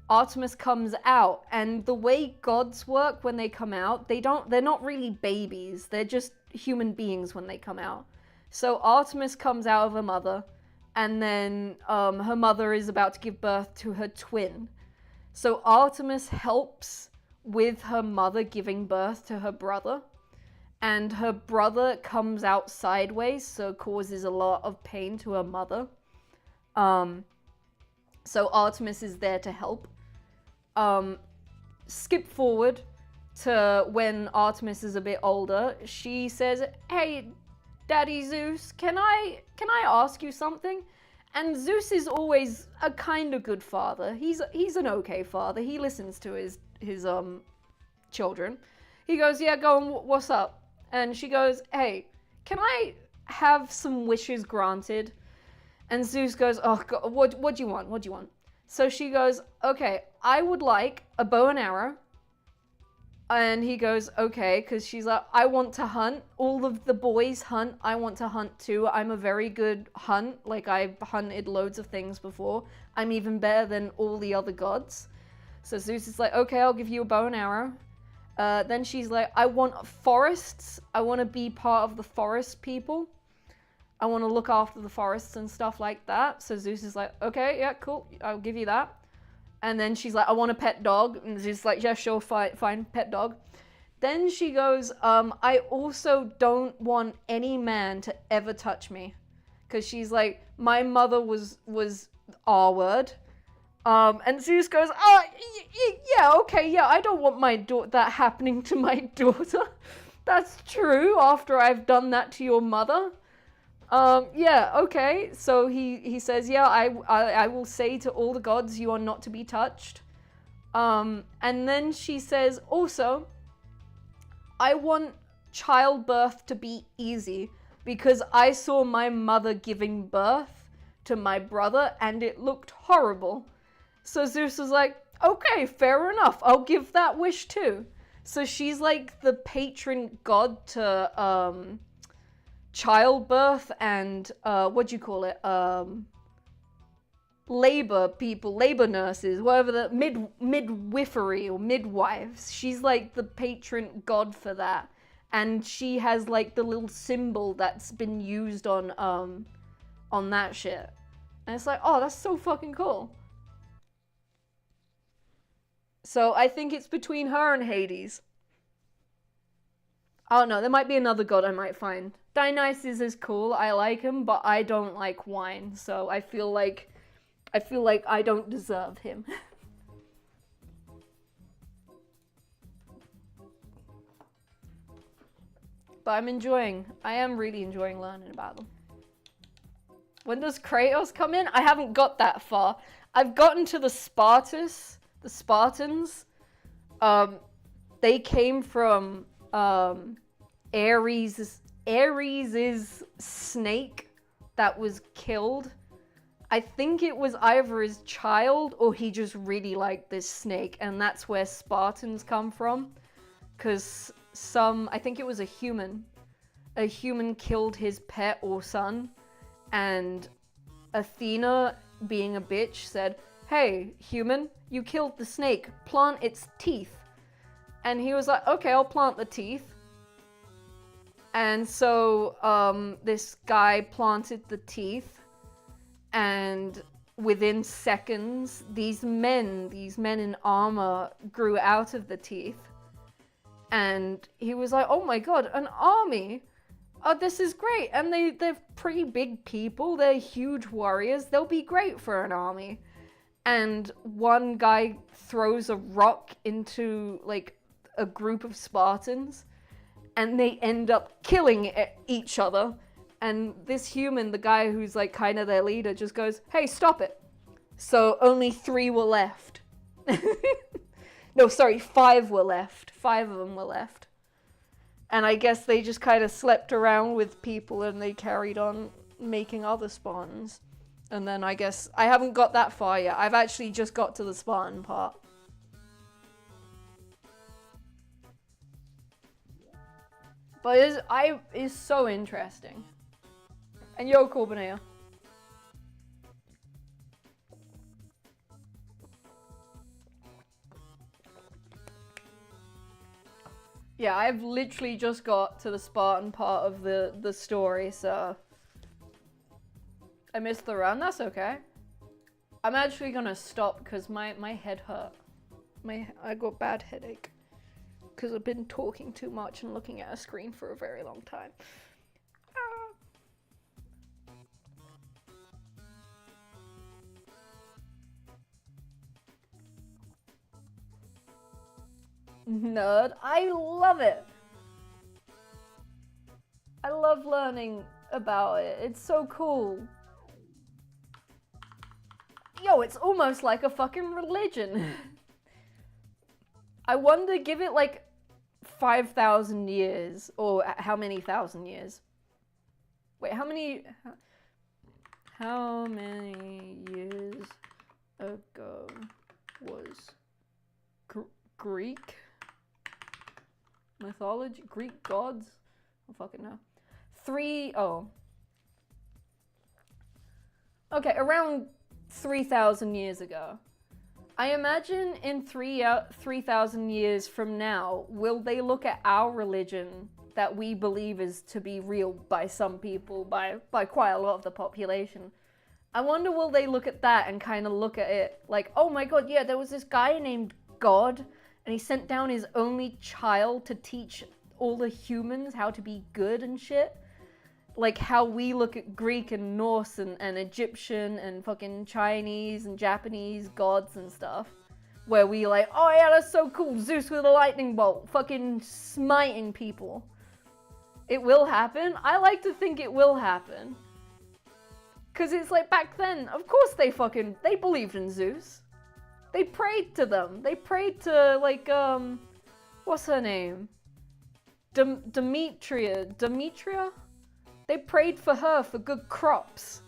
Artemis comes out, and the way gods work when they come out, they're not really babies. They're just human beings when they come out. So Artemis comes out of her mother, and then her mother is about to give birth to her twin. So Artemis helps with her mother giving birth to her brother. And her brother comes out sideways, so causes a lot of pain to her mother. So Artemis is there to help. Skip forward to when Artemis is a bit older. She says, "Hey, Daddy Zeus, can I ask you something?" And Zeus is always a kind of good father. He's an okay father. He listens to his children. He goes, "Yeah, go on, what's up?" And she goes, "Hey, can I have some wishes granted?" And Zeus goes, "Oh God, what do you want? What do you want?" So she goes, "Okay, I would like a bow and arrow." And he goes, "Okay," because she's like, "I want to hunt. All of the boys hunt. I want to hunt too. I'm a very good hunt. Like, I've hunted loads of things before. I'm even better than all the other gods." So Zeus is like, "Okay, I'll give you a bow and arrow." Then she's like, "I want forests. I want to be part of the forest people. I want to look after the forests and stuff like that." So Zeus is like, "Okay, yeah, cool. I'll give you that." And then she's like, "I want a pet dog." And Zeus is like, "Yeah, sure, fine, pet dog." Then she goes, "I also don't want any man to ever touch me." Because she's like, "My mother was R-word." And Zeus goes, "Oh, yeah, okay, yeah, I don't want that happening to my daughter. That's true, after I've done that to your mother. Yeah, okay." So he says, "Yeah, I will say to all the gods, you are not to be touched." And then she says, "Also, I want childbirth to be easy, because I saw my mother giving birth to my brother, and it looked horrible." So Zeus was like, "Okay, fair enough. I'll give that wish too." So she's like the patron god to childbirth and what do you call it? Labor people, labor nurses, whatever, the midwifery or midwives. She's like the patron god for that. And she has like the little symbol that's been used on that shit. And it's like, oh, that's so fucking cool. So I think it's between her and Hades. I don't know, there might be another god I might find. Dionysus is cool, I like him, but I don't like wine, so I feel like I don't deserve him. But I am really enjoying learning about them. When does Kratos come in? I haven't got that far. I've gotten to the Spartans. They came from Ares' snake that was killed. I think it was either his child or he just really liked this snake, and that's where Spartans come from. Because I think it was a human killed his pet or son, and Athena, being a bitch, said, "Hey, human, you killed the snake, plant its teeth." And he was like, "Okay, I'll plant the teeth." And so this guy planted the teeth, and within seconds, these men in armor grew out of the teeth. And he was like, "Oh my god, an army! Oh, this is great!" And they're pretty big people, they're huge warriors, they'll be great for an army. And one guy throws a rock into, like, a group of Spartans, and they end up killing each other. And this human, the guy who's, like, kind of their leader, just goes, "Hey, stop it." So only 3 were left. No, sorry, 5 were left. 5 of them were left. And I guess they just kind of slept around with people and they carried on making other Spartans. And then I guess I haven't got that far yet. I've actually just got to the Spartan part. But it's so interesting. And yo, Corbinea. Yeah, I've literally just got to the Spartan part of the story, so I missed the run. That's okay. I'm actually gonna stop because my head hurt. I got bad headache. because I've been talking too much and looking at a screen for a very long time. Nerd, I love it. I love learning about it. It's so cool. Yo, it's almost like a fucking religion. I wonder, give it like 5,000 years, or how many thousand years? Wait, how many years ago was Greek mythology? Greek gods? I don't fucking know. Okay, around 3,000 years ago. I imagine in 3,000 years from now, will they look at our religion that we believe is to be real by some people, by quite a lot of the population? I wonder, will they look at that and kind of look at it like, oh my god, yeah, there was this guy named God, and he sent down his only child to teach all the humans how to be good and shit? Like how we look at Greek and Norse and Egyptian and fucking Chinese and Japanese gods and stuff. Where we like, oh yeah, that's so cool, Zeus with a lightning bolt, fucking smiting people. It will happen. I like to think it will happen. Cause it's like back then, of course they believed in Zeus. They prayed to them. They prayed to like, what's her name? Demetria? They prayed for her for good crops.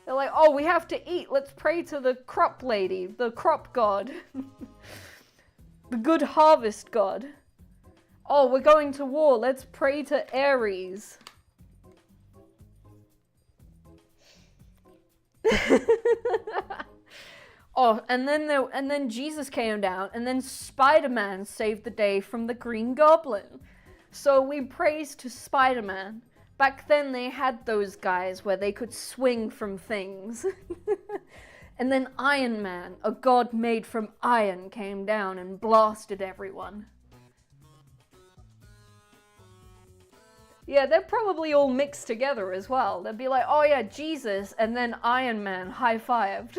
They're like, oh, we have to eat. Let's pray to the crop lady, the crop god. The good harvest god. Oh, we're going to war. Let's pray to Ares. Oh, and then Jesus came down, and then Spider-Man saved the day from the Green Goblin. So we praise to Spider-Man. Back then they had those guys where they could swing from things. And then Iron Man, a god made from iron, came down and blasted everyone. Yeah, they're probably all mixed together as well. They'd be like, oh yeah, Jesus, and then Iron Man high-fived.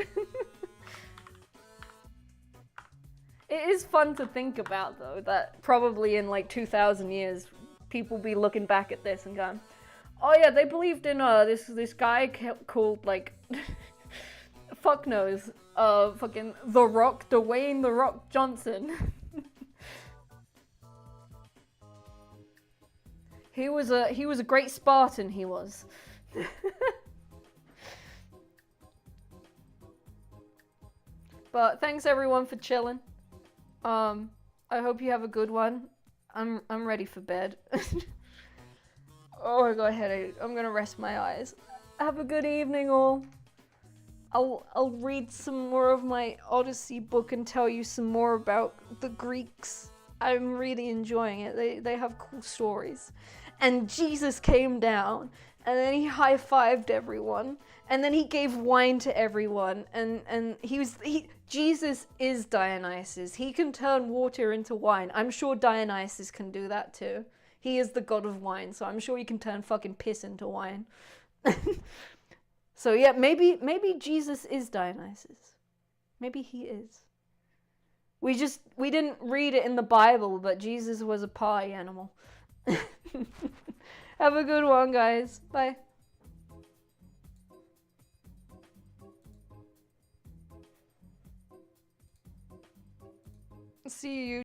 It is fun to think about, though, that probably in like 2,000 years, people will be looking back at this and going, oh yeah, they believed in this guy called like fuck knows, fucking The Rock, Dwayne The Rock Johnson. He was a great Spartan, he was. But thanks everyone for chilling. I hope you have a good one. I'm ready for bed. Oh, I got a headache. I'm gonna rest my eyes. Have a good evening, all. I'll read some more of my Odyssey book and tell you some more about the Greeks. I'm really enjoying it. They have cool stories. And Jesus came down, and then he high-fived everyone, and then he gave wine to everyone, and Jesus is Dionysus. He can turn water into wine. I'm sure Dionysus can do that too. He is the god of wine, so I'm sure he can turn fucking piss into wine. So yeah, maybe Jesus is Dionysus. Maybe he is. We didn't read it in the Bible, but Jesus was a party animal. Have a good one, guys. Bye. See you.